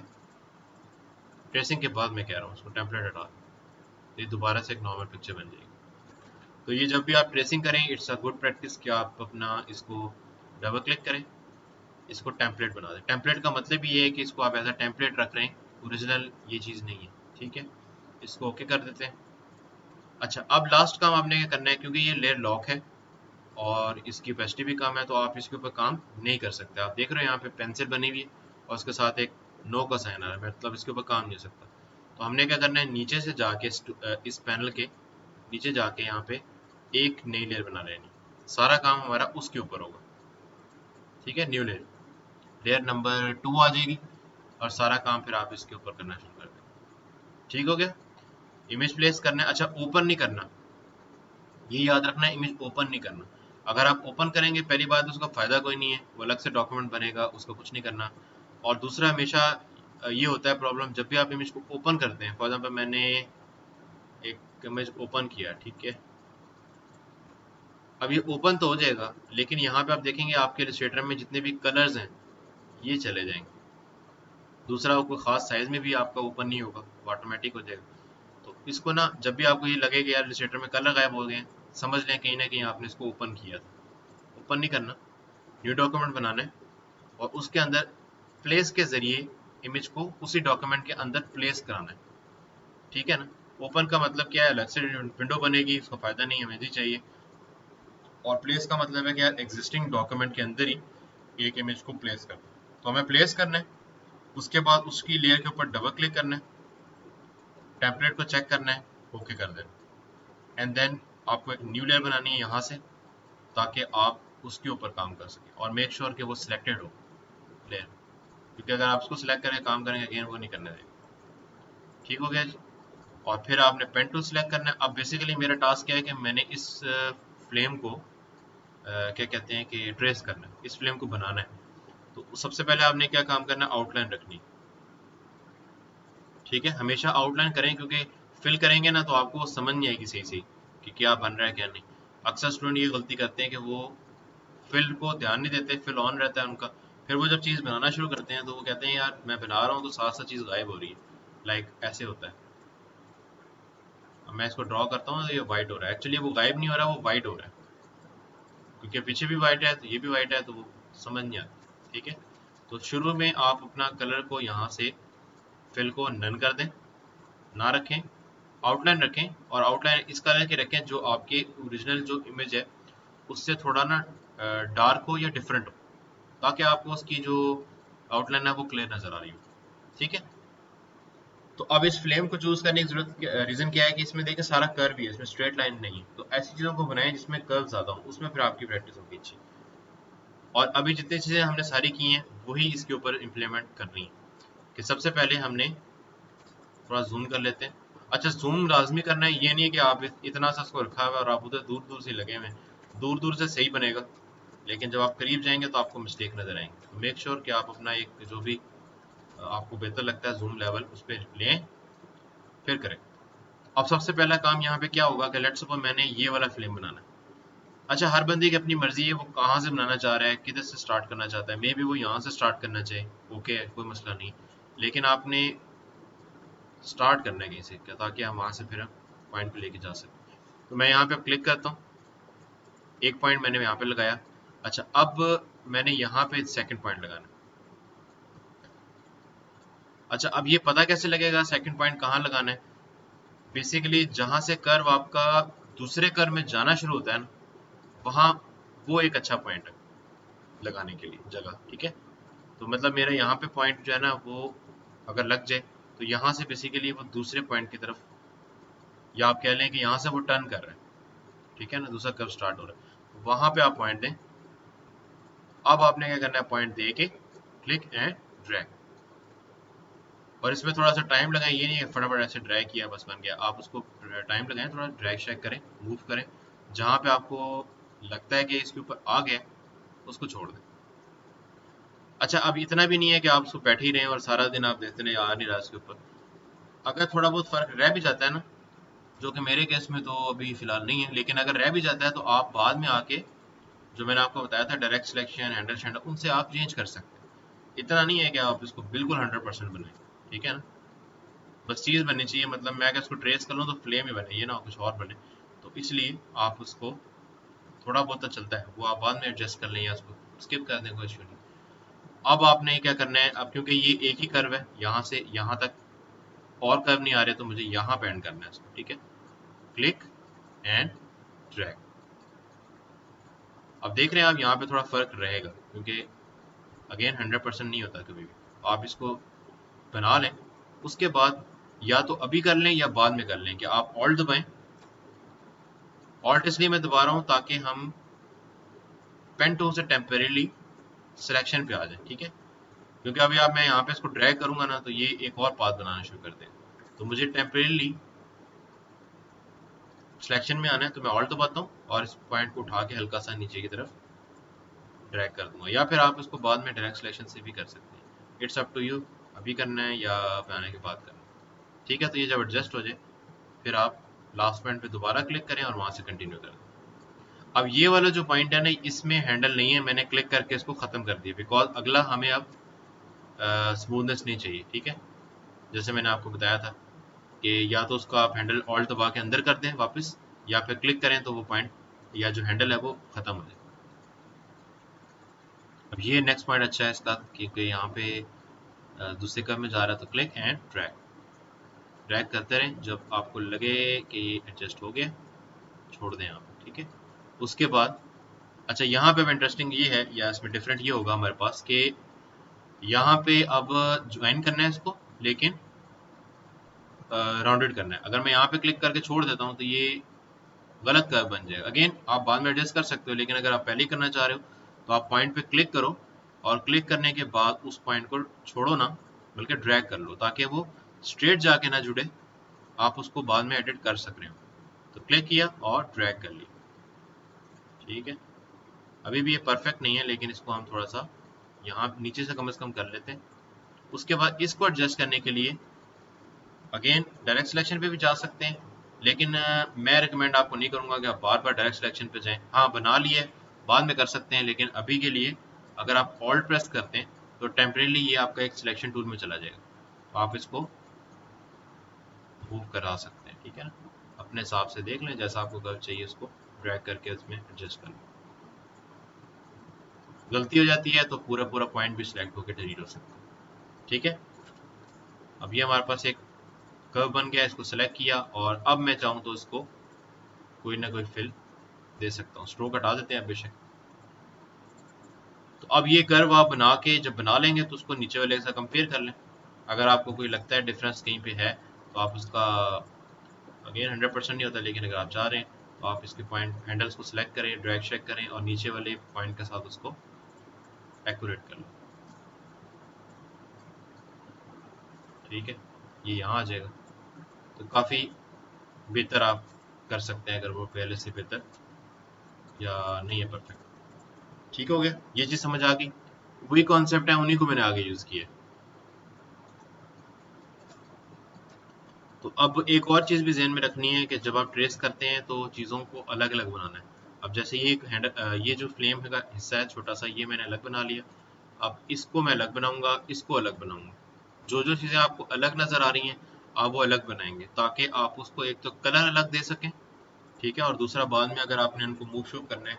ट्रेसिंग के बाद मैं कह रहा हूँ उसको टेम्पलेट हटा दें, ये दोबारा से एक नॉर्मल पिक्चर बन जाएगी। तो ये जब भी आप ट्रेसिंग करें, इट्स अ गुड प्रैक्टिस कि आप अपना इसको डबल क्लिक करें, इसको टेम्पलेट बना दें। टेम्पलेट का मतलब ये है कि इसको आप ऐसा टेम्पलेट रख रहे हैं, ओरिजिनल ये चीज़ नहीं है। ठीक है, इसको ओके कर देते हैं। अच्छा, अब लास्ट काम आपने क्या करना है, क्योंकि ये लेयर लॉक है और इसकी ओपेसिटी भी कम है, तो आप इसके ऊपर काम नहीं कर सकते। आप देख रहे हो यहाँ पे पेंसिल बनी हुई है और उसके साथ एक नो का साइन आ रहा है, मतलब इसके ऊपर काम नहीं हो सकता। तो हमने क्या करना है, नीचे से जाके इस पैनल के नीचे जाके यहाँ पे एक नई लेयर बना लेनी, सारा काम हमारा उसके ऊपर होगा। ठीक है, न्यू लेयर, लेयर नंबर 2 आ जाएगी और सारा काम फिर आप इसके ऊपर करना शुरू कर दें। ठीक हो गया, इमेज प्लेस करना है। अच्छा, ओपन नहीं करना, ये याद रखना है, इमेज ओपन नहीं करना। अगर आप ओपन करेंगे, पहली बात उसका फायदा कोई नहीं है, वो अलग से डॉक्यूमेंट बनेगा, उसको कुछ नहीं करना। और दूसरा, हमेशा ये होता है प्रॉब्लम, जब भी आप इमेज को ओपन करते हैं, फॉर एग्जाम्पल मैंने एक इमेज ओपन किया, ठीक है, अब ये ओपन तो हो जाएगा, लेकिन यहाँ पे आप देखेंगे आपके इलस्ट्रेटर में जितने भी कलर्स हैं ये चले जाएंगे। दूसरा, वो कोई खास साइज में भी आपका ओपन नहीं होगा, वो ऑटोमेटिक हो जाएगा। तो इसको ना, जब भी आपको ये लगे कि यार इलस्ट्रेटर में कलर गायब हो गए हैं, समझ लें कहीं ना कहीं आपने इसको ओपन किया था। ओपन नहीं करना, न्यू डॉक्यूमेंट बनाना है और उसके अंदर प्लेस के जरिए इमेज को उसी डॉक्यूमेंट के अंदर प्लेस कराना है। ठीक है ना, ओपन का मतलब क्या है, अलग से विंडो बनेगी, उसका फायदा नहीं, हमें नहीं चाहिए। और प्लेस का मतलब है कि यार एग्जिस्टिंग डॉक्यूमेंट के अंदर ही एक इमेज को प्लेस करना है। तो हमें प्लेस करना है, उसके बाद उसकी लेयर के ऊपर डबल क्लिक करना है, टेम्पलेट को चेक करना है, ओके कर देना, एंड देन आपको एक न्यू लेयर बनानी है यहाँ से, ताकि आप उसके ऊपर काम कर सकें। और मेक श्योर कि वो सिलेक्टेड हो लेयर, क्योंकि अगर आप उसको सिलेक्ट करें काम करेंगे, अगेन वो नहीं करने देगा। ठीक हो गया जी। और फिर आपने पेन टूल सिलेक्ट करना है। अब बेसिकली मेरा टास्क क्या है कि मैंने इस फ्लेम को क्या कहते हैं कि ट्रेस करना है, इस फ्लेम को बनाना है। तो सबसे पहले आपने क्या काम करना है, आउटलाइन रखनी। ठीक है, हमेशा आउटलाइन करें, क्योंकि फिल करेंगे ना तो आपको समझ नहीं आएगी सही सही कि क्या बन रहा है क्या नहीं। अक्सर स्टूडेंट ये गलती करते हैं कि वो फिल को ध्यान नहीं देते, फिल ऑन रहता है उनका, फिर वो जब चीज़ बनाना शुरू करते हैं तो वो कहते हैं यार मैं बना रहा हूँ तो साथ साथ चीज़ गायब हो रही है। लाइक ऐसे होता है। अब मैं इसको ड्रॉ करता हूँ तो ये वाइट हो रहा है, एक्चुअली वो गायब नहीं हो रहा, वो वाइट हो रहा है, क्योंकि पीछे भी वाइट है तो ये भी वाइट है, तो वो समझ नहीं आता। ठीक है, तो शुरू में आप अपना कलर को यहाँ से फिल को नन कर दें, ना रखें, आउटलाइन रखें, और आउटलाइन इस कलर के रखें जो आपके ओरिजिनल जो इमेज है उससे थोड़ा ना डार्क हो या डिफरेंट हो, ताकि आपको उसकी जो आउटलाइन है वो क्लियर नजर आ रही हो। ठीक है, तो अब इस फ्लेम को चूज करने की जरूरत, रीजन क्या है कि इसमें देखिए सारा कर्व ही है, इसमें स्ट्रेट लाइन नहीं है, तो ऐसी चीजों को बनाएं जिसमें कर्व ज्यादा हो, उसमें फिर आपकी प्रैक्टिस होगी अच्छी। और अभी जितनी चीजें हमने सारी की हैं वही इसके ऊपर इम्प्लीमेंट करनी है। कि सबसे पहले हमने थोड़ा जूम कर लेते हैं। अच्छा, जूम लाजमी करना है, ये नहीं है कि आप इतना सा उसको रखा हुआ है और आप उधर दूर दूर से लगे हुए हैं, दूर दूर से सही बनेगा, लेकिन जब आप करीब जाएंगे तो आपको मिस्टेक नजर आएंगे। तो मेक श्योर कि आप अपना एक जो भी आपको बेहतर लगता है जूम लेवल उस पर लें, फिर करें। अब सबसे पहला काम यहाँ पे क्या होगा कि लेट्स सपोज मैंने ये वाला फिल्म बनाना है। अच्छा, हर बंदे की अपनी मर्जी है, वो कहाँ से बनाना चाह रहा है, किधर से स्टार्ट करना चाहता है, मे बी वो यहाँ से स्टार्ट करना चाहे, ओके कोई मसला नहीं, लेकिन आपने स्टार्ट करना है कहीं से क्या, ताकि हम वहाँ से फिर पॉइंट पे लेके जा सकें। तो मैं यहाँ पे क्लिक करता हूँ, एक पॉइंट मैंने यहाँ पे लगाया। अच्छा, अब मैंने यहाँ पे सेकंड पॉइंट लगाना। अच्छा, अब ये पता कैसे लगेगा सेकंड पॉइंट कहाँ लगाना है? बेसिकली जहाँ से कर्व आपका दूसरे कर्व में जाना शुरू होता है ना, वहाँ वो एक अच्छा पॉइंट है लगाने के लिए जगह। ठीक है, तो मतलब मेरा यहाँ पे पॉइंट जो है ना वो अगर लग जाए तो यहाँ से बेसिकली वो दूसरे पॉइंट की तरफ, या आप कह लें कि यहाँ से वो टर्न कर रहा है। ठीक है ना, दूसरा कर्व स्टार्ट हो रहा है, वहाँ पे आप पॉइंट दें। अब आपने क्या करना है, पॉइंट दे के क्लिक एंड ड्रैग, और इसमें थोड़ा सा टाइम लगाएं, ये नहीं है फटाफट ऐसे ड्रैग किया बस बन गया, आप उसको टाइम लगाएं, थोड़ा ड्रैग शेक करें, मूव करें, जहाँ पे आपको लगता है कि इसके ऊपर आ गया उसको छोड़ दें। अच्छा, अब इतना भी नहीं है कि आप उसको बैठे ही रहें और सारा दिन आप देखते रहे आ नहीं रहा इसके ऊपर। अगर थोड़ा बहुत फर्क रह भी जाता है ना, जो कि मेरे केस में तो अभी फिलहाल नहीं है, लेकिन अगर रह भी जाता है तो आप बाद में आके जो मैंने आपको बताया था डायरेक्ट सिलेक्शन, हैंडल शैंडल, उनसे आप चेंज कर सकते हैं। इतना नहीं है कि आप इसको बिल्कुल 100% बनाएं। ठीक है ना, बस चीज़ बननी चाहिए, मतलब मैं अगर इसको ट्रेस कर लूँ तो फ्लेम ही बने, ये ना कुछ और बने। तो इसलिए आप उसको थोड़ा बहुत तो चलता है, वो आप बाद में एडजस्ट कर लें या उसको स्किप कर दें, कोई इशू नहीं। अब आपने क्या करना है, अब क्योंकि ये एक ही कर्व है यहाँ से यहाँ तक, और कर्व नहीं आ रहे, तो मुझे यहाँ पे एंड करना है इसको। ठीक है, क्लिक एंड ड्रैग। अब देख रहे हैं आप यहाँ पे थोड़ा फर्क रहेगा, क्योंकि अगेन 100% नहीं होता कभी भी। आप इसको बना लें, उसके बाद या तो अभी कर लें या बाद में कर लें, कि आप ऑल्ट दबाएं। ऑल्ट इसलिए मैं दबा रहा हूँ ताकि हम पेन टूल से टेम्परेली सिलेक्शन पे आ जाए। ठीक है, क्योंकि अभी आप मैं यहाँ पे इसको ड्रैग करूंगा ना तो ये एक और पाथ बनाना शुरू कर देगा, तो मुझे टेम्परेली सिलेक्शन में आना है, तो मैं ऑल्ट दबाता हूँ और इस पॉइंट को उठा के हल्का सा नीचे की तरफ ड्रैग कर दूंगा, या फिर आप इसको बाद में डायरेक्ट सिलेक्शन से भी कर सकते हैं, इट्स अप टू यू, अभी करना है या बनाने के बाद करना है। ठीक है, तो ये जब एडजस्ट हो जाए फिर आप लास्ट पॉइंट पे दोबारा क्लिक करें और वहां से कंटिन्यू करें। अब ये वाला जो पॉइंट है ना, इसमें हैंडल नहीं है, मैंने क्लिक करके इसको खत्म कर दिया, बिकॉज अगला हमें अब स्मूथनेस नहीं चाहिए। ठीक है, जैसे मैंने आपको बताया था कि या तो उसका आप हैंडल ऑल्ट दबा के अंदर कर दें वापस, या फिर क्लिक करें तो वो पॉइंट या जो हैंडल है वो खत्म हो जाए। अब ये नेक्स्ट पॉइंट अच्छा है इसका, क्योंकि यहाँ पे दूसरे कर्व में जा रहा है, तो क्लिक एंड ड्रैग, ड्रैग करते रहें जब आपको लगे कि एडजस्ट हो गया, छोड़ दें आप। ठीक है, उसके बाद अच्छा यहाँ पे इंटरेस्टिंग ये है, या इसमें डिफरेंट ये होगा हमारे पास कि यहाँ पे अब ज्वाइन करना है इसको, लेकिन राउंडेड करना है। अगर मैं यहाँ पे क्लिक करके छोड़ देता हूँ तो ये गलत कर्व बन जाएगा। अगेन आप बाद में एडजस्ट कर सकते हो, लेकिन अगर आप पहले ही करना चाह रहे हो तो आप पॉइंट पे क्लिक करो, और क्लिक करने के बाद उस पॉइंट को छोड़ो ना, बल्कि ड्रैग कर लो, ताकि वो स्ट्रेट जाके ना जुड़े, आप उसको बाद में एडिट कर सक रहे हो। तो क्लिक किया और ड्रैग कर लिया। ठीक है, अभी भी ये परफेक्ट नहीं है, लेकिन इसको हम थोड़ा सा यहाँ नीचे से कम कर लेते हैं। उसके बाद इसको एडजस्ट करने के लिए अगेन डायरेक्ट सिलेक्शन पे भी जा सकते हैं, लेकिन मैं रिकमेंड आपको नहीं करूँगा कि आप बार बार डायरेक्ट सिलेक्शन पे जाएं। हाँ, बना लिए बाद में कर सकते हैं, लेकिन अभी के लिए अगर आप ऑल्ट प्रेस करते हैं तो टेम्परेली ये आपका एक सिलेक्शन टूल में चला जाएगा, तो आप इसको मूव करा सकते हैं। ठीक है ना, अपने हिसाब से देख लें, जैसा आपको कर्व चाहिए उसको ड्रैग करके उसमें एडजस्ट कर लें। गलती हो जाती है तो पूरा पूरा पॉइंट भी सिलेक्ट होकर डिलीट हो सकता है। ठीक है, अब ये हमारे पास एक कर्व बन गया, इसको सेलेक्ट किया और अब मैं चाहूँ तो इसको कोई ना कोई फिल दे सकता हूँ। स्ट्रोक हटा देते हैं बेशक। तो अब ये कर्व आप बना के जब बना लेंगे तो उसको नीचे वाले के साथ कंपेयर कर लें। अगर आपको कोई लगता है डिफरेंस कहीं पे है तो आप उसका, अगेन 100% नहीं होता, लेकिन अगर आप चाह रहे हैं तो आप इसके पॉइंट हैंडल्स को सिलेक्ट करें, ड्रैग शेक करें और नीचे वाले पॉइंट के साथ उसको एक्यूरेट कर लें। ठीक है, ये यहाँ आ जाएगा, तो काफ़ी बेहतर आप कर सकते हैं अगर वो पहले से बेहतर या नहीं है परफेक्ट। ठीक हो गया, ये चीज़ समझ आ गई। वही कॉन्सेप्ट है, उन्हीं को मैंने आगे यूज़ किया है। तो अब एक और चीज़ भी ज़हन में रखनी है कि जब आप ट्रेस करते हैं तो चीज़ों को अलग अलग बनाना है। अब जैसे ये एक ये जो फ्लेम का हिस्सा है छोटा सा, ये मैंने अलग बना लिया। अब इसको मैं अलग बनाऊंगा, इसको अलग बनाऊंगा। जो जो चीज़ें आपको अलग नज़र आ रही हैं आप वो अलग बनाएंगे, ताकि आप उसको एक तो कलर अलग दे सकें, ठीक है, और दूसरा बाद में अगर आपने उनको मूव शूव करना है,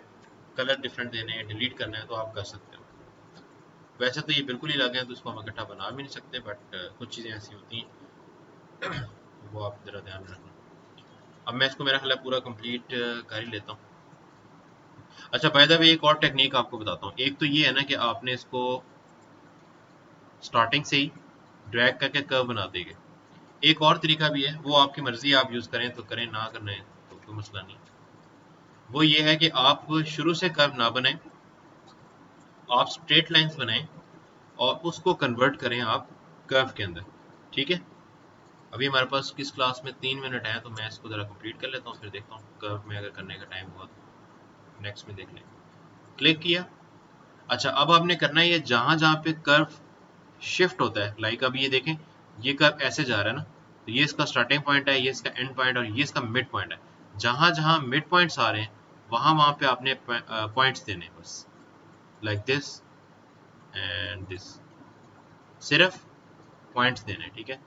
कलर डिफरेंट देने हैं, डिलीट करना है, तो आप कर सकते हो। वैसे तो ये बिल्कुल ही अलग है तो इसको हम इकट्ठा बना भी नहीं सकते, बट कुछ चीज़ें ऐसी होती हैं वो आप ज़रा ध्यान में रखना। अब मैं इसको मेरा ख्याल है पूरा कंप्लीट कर ही लेता हूँ। अच्छा, बाय द वे एक और टेक्निक आपको बताता हूँ। एक तो ये है ना कि आपने इसको स्टार्टिंग से ही ड्रैग करके कर्व बना देंगे। एक और तरीका भी है, वो आपकी मर्जी, आप यूज़ करें तो करें, ना करना है तो कोई मसला नहीं। वो ये है कि आप शुरू से कर्व ना बनाएं, आप स्ट्रेट लाइंस बनाएं और उसको कन्वर्ट करें आप कर्व के अंदर। ठीक है, अभी हमारे पास किस क्लास में 3 मिनट है, तो मैं इसको ज़रा कंप्लीट कर लेता हूँ, फिर देखता हूँ कर्व में अगर करने का टाइम हुआ तो नेक्स्ट में देख लें। क्लिक किया। अच्छा, अब आपने करना है ये जहाँ जहाँ पे कर्व शिफ्ट होता है, लाइक अब ये देखें, ये कर्व ऐसे जा रहा है ना, तो ये इसका स्टार्टिंग पॉइंट है, ये इसका एंड पॉइंट और ये इसका मिड पॉइंट है। जहाँ जहाँ मिड पॉइंट्स आ रहे हैं वहाँ वहाँ पे आपने पॉइंट्स देने हैं, बस लाइक दिस एंड दिस, सिर्फ पॉइंट्स देने हैं। ठीक है,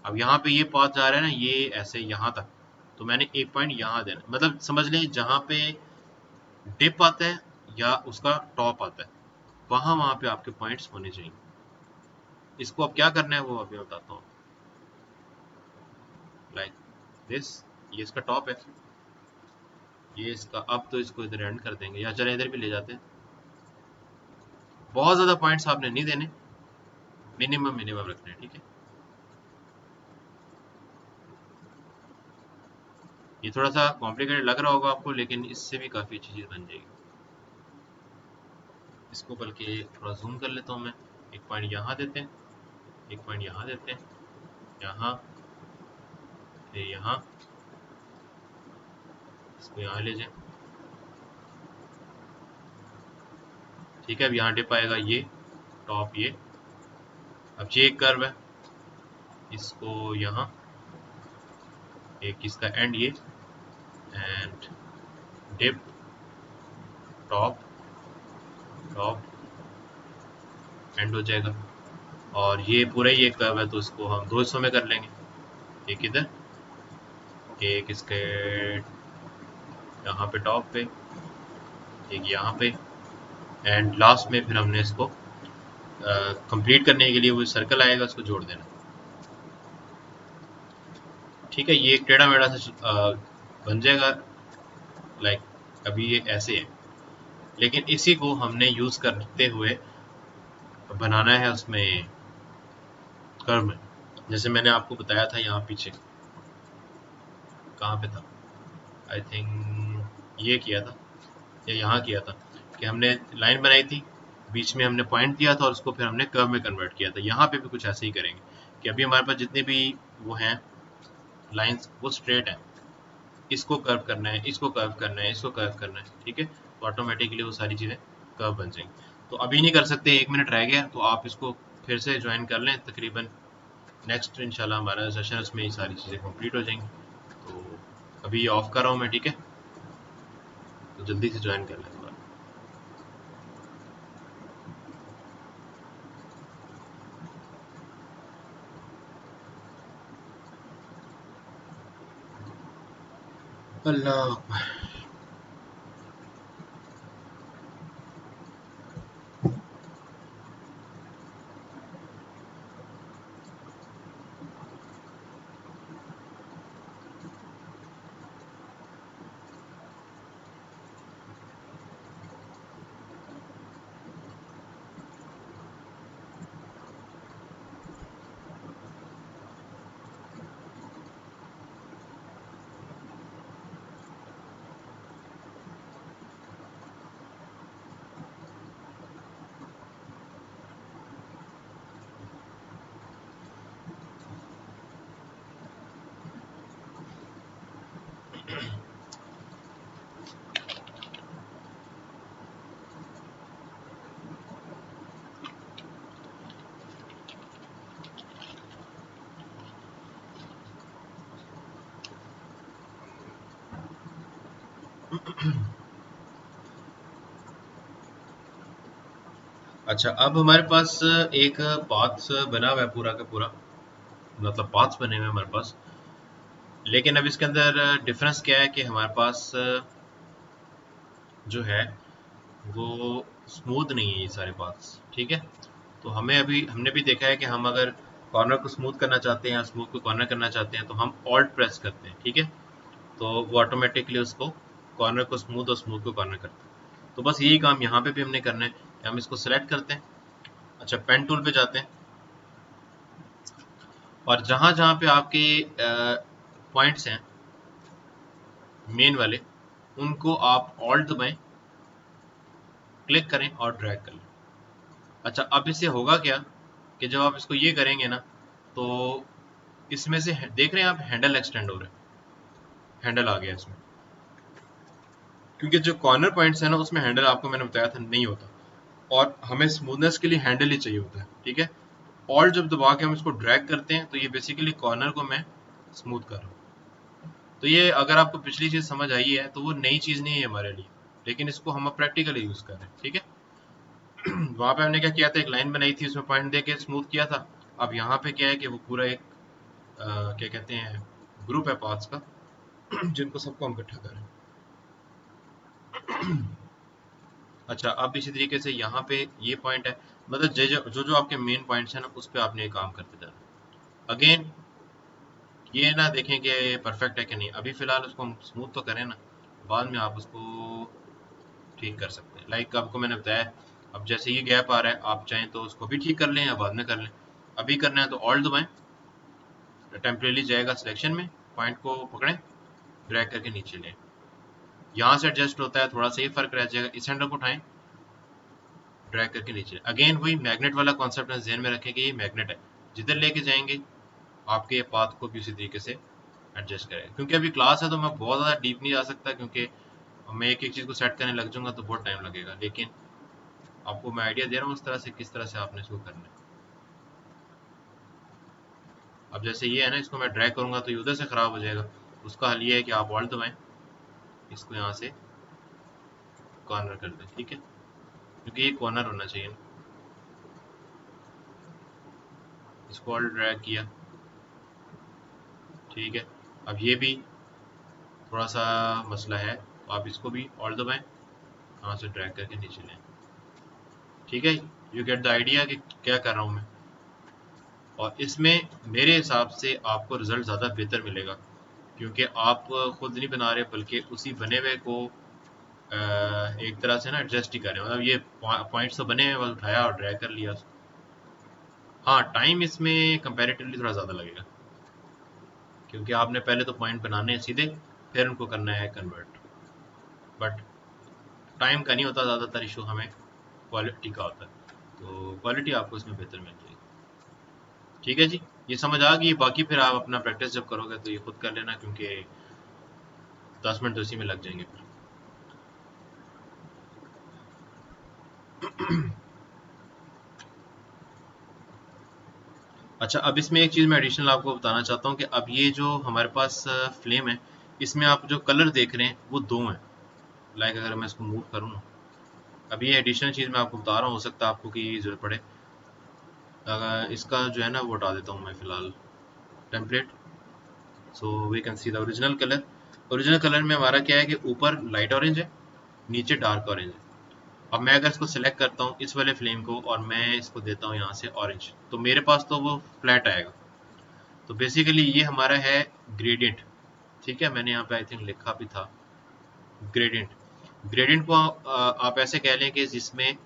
अब यहाँ पे ये पाथ जा रहा है ना, ये ऐसे यहाँ तक, तो मैंने एक पॉइंट यहाँ देना, मतलब समझ लें जहाँ पे डिप आता है या उसका टॉप आता है वहाँ वहाँ पे आपके पॉइंट्स होने चाहिए। इसको अब क्या करना है वो अभी बताता हूँ। लाइक दिस, ये इसका टॉप है, ये इसका, अब तो इसको इधर एंड कर देंगे, या चले इधर भी ले जाते हैं। बहुत ज़्यादा पॉइंट्स आपने नहीं देने, मिनिमम मिनिमम रखने हैं। ठीक है, ये थोड़ा सा कॉम्प्लिकेटेड लग रहा होगा आपको, लेकिन इससे भी काफ़ी अच्छी चीज़ बन जाएगी। इसको बल्कि थोड़ा जूम कर लेता हूँ मैं। एक पॉइंट यहाँ देते हैं, एक पॉइंट यहाँ देते हैं, यहाँ, फिर यहाँ, इसको यहाँ ले जाएं। ठीक है, अब यहाँ डिप आएगा, ये टॉप, ये, अब ये एक कर्व है, इसको यहाँ, एक इसका एंड ये, and dip, top, top, end हो जाएगा। और ये पूरा ही एक कर्व है तो इसको हम दो हिस्सों में कर लेंगे, एक इधर, एक इसके यहाँ पे टॉप पे, एक यहाँ पे, एंड लास्ट में फिर हमने इसको कंप्लीट करने के लिए वो सर्कल आएगा, उसको जोड़ देना। ठीक है, ये एक टेढ़ा मेढ़ा सा बन जाएगा, लाइक अभी ये ऐसे है, लेकिन इसी को हमने यूज़ करते हुए बनाना है उसमें कर्व में। जैसे मैंने आपको बताया था यहाँ पीछे, कहाँ पे था, आई थिंक ये किया था या यहाँ किया था, कि हमने लाइन बनाई थी, बीच में हमने पॉइंट दिया था और उसको फिर हमने कर्व में कन्वर्ट किया था। यहाँ पे भी कुछ ऐसे ही करेंगे कि अभी हमारे पास जितने भी वो हैं लाइंस वो स्ट्रेट हैं, इसको कर्व करना है, इसको कर्व करना है, इसको कर्व करना है। ठीक है, तो ऑटोमेटिकली वो सारी चीज़ें कर्व बन जाएंगी। तो अभी नहीं कर सकते, 1 मिनट रह गया, तो आप इसको फिर से ज्वाइन कर लें, तकरीबन नेक्स्ट इंशाल्लाह हमारा सेशन उसमें ये सारी चीज़ें कंप्लीट हो जाएंगी। तो अभी ये ऑफ कर रहा हूँ मैं, ठीक है, तो जल्दी से ज्वाइन कर लें दोबारा। अल्लाह अकबर। अच्छा, अब हमारे पास एक पाथ्स बना हुआ है पूरा का पूरा, मतलब पाथ्स बने हुए हैं हमारे पास। लेकिन अब इसके अंदर डिफरेंस क्या है कि हमारे पास जो है वो स्मूथ नहीं है ये सारे पाथ्स, ठीक है। तो हमें अभी हमने भी देखा है कि हम अगर कॉर्नर को स्मूथ करना चाहते हैं या स्मूथ को कॉर्नर करना चाहते हैं तो हम ऑल्ट प्रेस करते हैं, ठीक है। तो वो ऑटोमेटिकली उसको कॉर्नर को स्मूथ और स्मूथ को कॉर्नर करता है। तो बस यही काम यहाँ पे भी हमने करना है कि हम इसको सेलेक्ट करते हैं। अच्छा, पेन टूल पे जाते हैं और जहां जहां पे आपके पॉइंट्स हैं मेन वाले, उनको आप ऑल्ट दबाएं, क्लिक करें और ड्रैग कर लें। अच्छा, अब इससे होगा क्या कि जब आप इसको ये करेंगे ना, तो इसमें से देख रहे हैं आप हैंडल एक्सटेंड हो रहे हैं, हैंडल आ गया इसमें। क्योंकि जो कॉर्नर पॉइंट्स है ना उसमें हैंडल आपको मैंने बताया था नहीं होता, और हमें स्मूथनेस के लिए हैंडल ही चाहिए होता है, ठीक है। और जब दबा के हम इसको ड्रैग करते हैं तो ये बेसिकली कॉर्नर को मैं स्मूथ कर रहा हूँ। तो ये अगर आपको पिछली चीज समझ आई है तो वो नई चीज नहीं है हमारे लिए, लेकिन इसको हम प्रैक्टिकली यूज कर रहे हैं, ठीक है। वहां पे हमने क्या किया था, एक लाइन बनाई थी, उसमें पॉइंट दे के स्मूथ किया था। अब यहाँ पे क्या है कि वो पूरा एक क्या कहते हैं ग्रुप है पाथ्स का जिनको सबको हम इकट्ठा करें। अच्छा, अब इसी तरीके से यहाँ पे ये पॉइंट है, मतलब जो जो आपके मेन पॉइंट्स हैं ना उस पर आपने काम करते जाना। अगेन ये ना देखें कि परफेक्ट है कि नहीं, अभी फिलहाल उसको हम स्मूथ तो करें ना, बाद में आप उसको ठीक कर सकते हैं। लाइक आपको मैंने बताया, अब जैसे ये गैप आ रहा है, आप चाहें तो उसको भी ठीक कर लें या बाद में कर लें। अभी करना है तो ऑल्ट दबाएं, टेम्परेली जाएगा सिलेक्शन में, पॉइंट को पकड़ें, ड्रैग करके नीचे लें। यहाँ से एडजस्ट होता है, थोड़ा सा ये फर्क रह जाएगा। इस हैंडल को उठाएं, ड्रैग करके नीचे। अगेन वही मैग्नेट वाला कॉन्सेप्ट ध्यान में रखें कि ये मैग्नेट है, जिधर लेके जाएंगे आपके पाथ को भी उसी तरीके से एडजस्ट करेगा। क्योंकि अभी क्लास है तो मैं बहुत ज़्यादा डीप नहीं जा सकता, क्योंकि मैं एक एक चीज़ को सेट करने लग जाऊंगा तो बहुत टाइम लगेगा। लेकिन आपको मैं आइडिया दे रहा हूँ उस तरह से, किस तरह से आपने इसको करना है। अब जैसे ये है ना, इसको मैं ड्रैग करूंगा तो ये उधर से खराब हो जाएगा। उसका हल ये है कि आप ऑल्ट दबाएं, इसको यहाँ से कॉर्नर कर दें, ठीक है, क्योंकि ये कॉर्नर होना चाहिए ना। इसको ऑल्ट ड्रैग किया, ठीक है। अब ये भी थोड़ा सा मसला है, तो आप इसको भी ऑल्ट दबाएं, यहाँ से ड्रैग करके नीचे लें, ठीक है। यू गेट द आइडिया कि क्या कर रहा हूँ मैं। और इसमें मेरे हिसाब से आपको रिजल्ट ज़्यादा बेहतर मिलेगा, क्योंकि आप खुद नहीं बना रहे बल्कि उसी बने हुए को एक तरह से ना एडजस्ट ही कर रहे हैं। मतलब ये पॉइंट्स तो बने हैं, बस उठाया और ड्रैग कर लिया। हाँ, टाइम इसमें कंपैरेटिवली थोड़ा ज़्यादा लगेगा, क्योंकि आपने पहले तो पॉइंट बनाने हैं सीधे, फिर उनको करना है कन्वर्ट। बट टाइम का नहीं होता ज़्यादातर इशू, हमें क्वालिटी का होता है। तो क्वालिटी आपको इसमें बेहतर मिल जाएगी, ठीक है जी। ये समझ आ गई। बाकी फिर आप अपना प्रैक्टिस जब करोगे तो ये खुद कर लेना, क्योंकि 10 मिनट तो इसी में लग जाएंगे फिर। अच्छा, अब इसमें एक चीज़ मैं एडिशनल आपको बताना चाहता हूँ कि अब ये जो हमारे पास फ्लेम है, इसमें आप जो कलर देख रहे हैं वो दो हैं। लाइक अगर मैं इसको मूव करूँ ना, अब ये एडिशनल चीज़ मैं आपको बता रहा हूँ, हो सकता है आपको की जरूरत पड़े। अगर इसका जो है ना वो हटा देता हूँ मैं फ़िलहाल template, so we can see the original colour. Original colour में हमारा क्या है कि ऊपर लाइट ऑरेंज है, नीचे डार्क ऑरेंज है। अब मैं अगर इसको सिलेक्ट करता हूँ इस वाले फ्लेम को और मैं इसको देता हूँ यहाँ से ऑरेंज, तो मेरे पास तो वो फ्लैट आएगा। तो बेसिकली ये हमारा है ग्रेडियंट। ठीक है, मैंने यहाँ पे आई थिंक लिखा भी था ग्रेडियंट। ग्रेडियंट को आप ऐसे कह लें कि जिसमें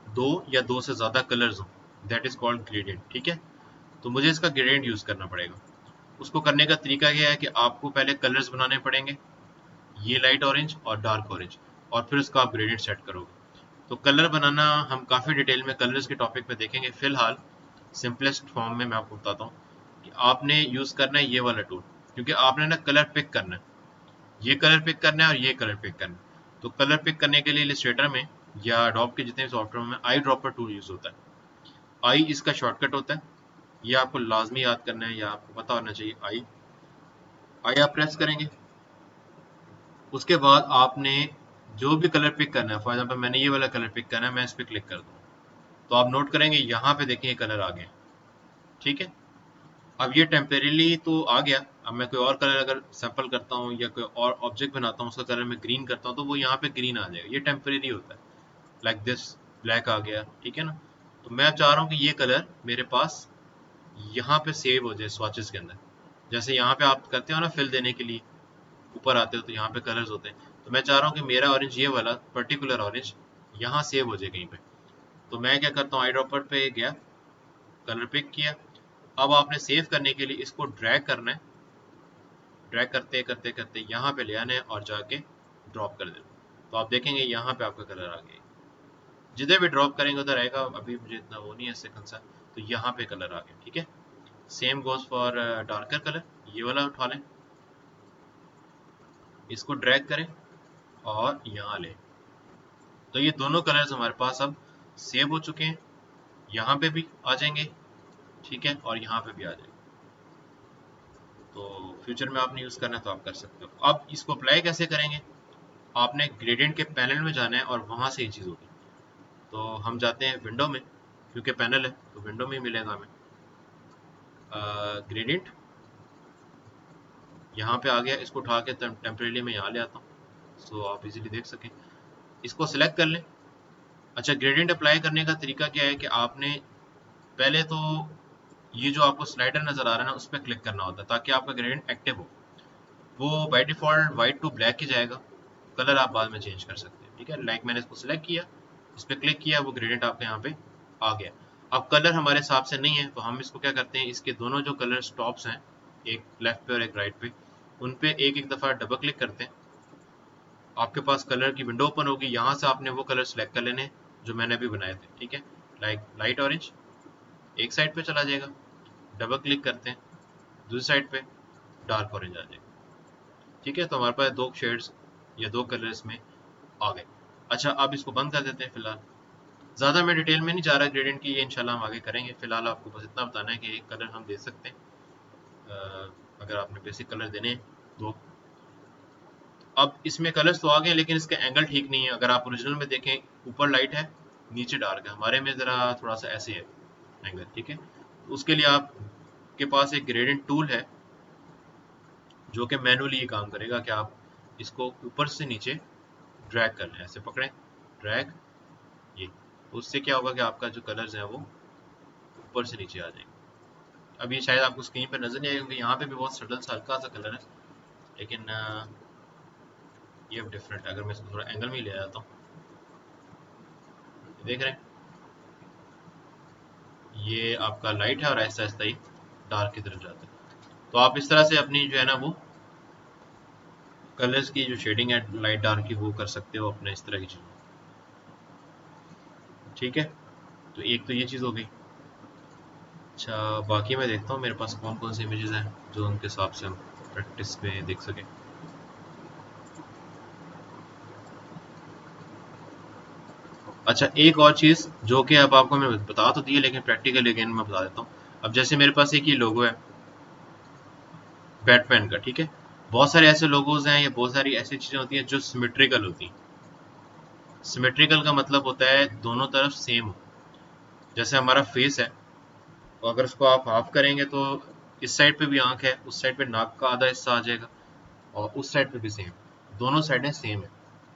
दो या दो से ज़्यादा कलर्स हों, दैट इज़ कॉल्ड ग्रेडियंट। ठीक है, तो मुझे इसका ग्रेडियंट यूज़ करना पड़ेगा। उसको करने का तरीका क्या है कि आपको पहले कलर्स बनाने पड़ेंगे, ये लाइट ऑरेंज और डार्क ऑरेंज, और फिर उसका आप ग्रेडियंट सेट करोगे। तो कलर बनाना हम काफ़ी डिटेल में कलर्स के टॉपिक पे देखेंगे। फिलहाल सिंपलेस्ट फॉर्म में मैं आपको बताता हूँ कि आपने यूज़ करना है ये वाला टूल, क्योंकि आपने ना कलर पिक करना है, ये कलर पिक करना है और ये कलर पिक करना है। तो कलर पिक करने के लिए इलस्ट्रेटर में या अडोब के जितने भी सॉफ्टवेयर में आई ड्रॉपर टूल यूज़ होता है। आई इसका शॉर्टकट होता है, ये आपको लाजमी याद करना है या आपको पता होना चाहिए। आई आई आप प्रेस करेंगे, उसके बाद आपने जो भी कलर पिक करना है, फॉर एग्जांपल मैंने ये वाला कलर पिक करना है, मैं इस पर क्लिक कर दूँ तो आप नोट करेंगे यहाँ पे देखिए ये कलर आ गया। ठीक है, अब ये टेम्परेली तो आ गया। अब मैं कोई और कलर अगर सैंपल करता हूँ या कोई और ऑब्जेक्ट बनाता हूँ, उसका कलर मैं ग्रीन करता हूँ, तो वो यहाँ पे ग्रीन आ जाएगा। ये टेम्परेरी होता है, लाइक दिस ब्लैक आ गया। ठीक है ना, तो मैं चाह रहा हूँ कि ये कलर मेरे पास यहाँ पे सेव हो जाए स्वॉचेस के अंदर। जैसे यहाँ पे आप करते हो ना फिल देने के लिए, ऊपर आते हो तो यहाँ पे कलर्स होते हैं, तो मैं चाह रहा हूँ कि मेरा ऑरेंज, ये वाला पर्टिकुलर ऑरेंज यहाँ सेव हो जाए कहीं पे। तो मैं क्या करता हूँ, आई ड्रॉपर पे गया, कलर पिक किया। अब आपने सेव करने के लिए इसको ड्रैग करना है, ड्रैग करते करते करते यहाँ पे ले आना है और जाके ड्रॉप कर देना। तो आप देखेंगे यहाँ पे आपका कलर आ गया। जिधर भी ड्रॉप करेंगे उधर आएगा। अभी मुझे इतना वो नहीं है इससे कंसर्न, तो यहाँ पे कलर आ गया। ठीक है, same goes for darker colour. ये वाला उठा लें, इसको ड्रैग करें और यहाँ लें, तो ये दोनों कलर्स हमारे पास अब सेव हो चुके हैं। यहाँ पे भी आ जाएंगे, ठीक है, और यहाँ पे भी आ जाएंगे। तो फ्यूचर में आपने यूज़ करना है तो आप कर सकते हो। अब इसको अप्लाई कैसे करेंगे, आपने ग्रेडियंट के पैनल में जाना है और वहाँ से ये चीज़ होगी। तो हम जाते हैं विंडो में, क्योंकि पैनल है तो विंडो में ही मिलेगा हमें। ग्रेडियंट यहाँ पे आ गया, इसको उठा के टेम्परेली मैं यहाँ ले आता हूँ सो आप इजीली देख सकें। इसको सिलेक्ट कर लें। अच्छा, ग्रेडियंट अप्लाई करने का तरीका क्या है कि आपने पहले तो ये जो आपको स्लाइडर नज़र आ रहा है ना, उस पर क्लिक करना होता है ताकि आपका ग्रेडियंट एक्टिव हो। वो by default white to black ही जाएगा, कलर आप बाद में चेंज कर सकते हैं। ठीक है, लाइक मैंने इसको सिलेक्ट किया, इस पर क्लिक किया, वो ग्रेडियंट आपके यहाँ पे आ गया। अब कलर हमारे हिसाब से नहीं है तो हम इसको क्या करते हैं, इसके दोनों जो कलर स्टॉप्स हैं, एक लेफ्ट पे और एक राइट पे, उन पे एक एक दफ़ा डबल क्लिक करते हैं। आपके पास कलर की विंडो ओपन होगी, यहाँ से आपने वो कलर सेलेक्ट कर लेने जो मैंने अभी बनाए थे। ठीक है, लाइक लाइट ऑरेंज एक साइड पे चला जाएगा, डबल क्लिक करते हैं, दूसरी साइड पे डार्क ऑरेंज आ जाएगा। ठीक है, तो हमारे पास दो शेड्स या दो कलर्स में आ गए। अच्छा, अब इसको बंद कर देते हैं। फिलहाल ज़्यादा मैं डिटेल में नहीं जा रहा ग्रेडियंट की, ये इंशाल्लाह हम आगे करेंगे। फिलहाल आपको बस इतना बताना है कि एक कलर हम दे सकते हैं अगर आपने बेसिक कलर देने हैं दो। अब इसमें कलर्स तो आ गए लेकिन इसका एंगल ठीक नहीं है। अगर आप ओरिजिनल में देखें, ऊपर लाइट है नीचे डार्क है, हमारे में ज़रा थोड़ा सा ऐसे है एंगल। ठीक है, तो उसके लिए आपके पास एक ग्रेडियंट टूल है जो कि मैनुअली ये काम करेगा कि आप इसको ऊपर से नीचे ड्रैग कर लें, ऐसे पकड़ें, ड्रैग, ये, उससे क्या होगा कि आपका जो कलर्स हैं वो ऊपर से नीचे आ जाएंगे। अब ये शायद आपको स्क्रीन पर नजर नहीं आएगा क्योंकि यहाँ पे भी बहुत सटल सा हल्का सा कलर है, लेकिन ये अब डिफरेंट है। अगर मैं इसको थोड़ा एंगल में ले जाता हूँ, देख रहे हैं ये आपका लाइट है और ऐसा ऐसा ही डार्क की तरफ जाता है। तो आप इस तरह से अपनी जो है ना वो कलर्स की जो शेडिंग है लाइट डार्क की वो कर सकते हो अपने इस तरह की चीज़ों। ठीक है, तो एक तो ये चीज़ हो गई। अच्छा, बाकी मैं देखता हूँ मेरे पास कौन कौन सी इमेजेस हैं जो उनके हिसाब से हम प्रैक्टिस में देख सकें। अच्छा, एक और चीज़ जो कि अब आपको मैं बता तो दी है लेकिन प्रैक्टिकल अगेन मैं बता देता हूँ। अब जैसे मेरे पास एक ये लोगो है बैटमैन का, ठीक है, बहुत सारे ऐसे लोगोज हैं या बहुत सारी ऐसी चीजें होती हैं जो सिमेट्रिकल होती हैं। सिमेट्रिकल का मतलब होता है दोनों तरफ सेम हो। जैसे हमारा फेस है, तो अगर उसको आप हाफ करेंगे तो इस साइड पे भी आंख है, उस साइड पे नाक का आधा हिस्सा आ जाएगा, और उस साइड पे भी सेम, दोनों साइडें सेम है।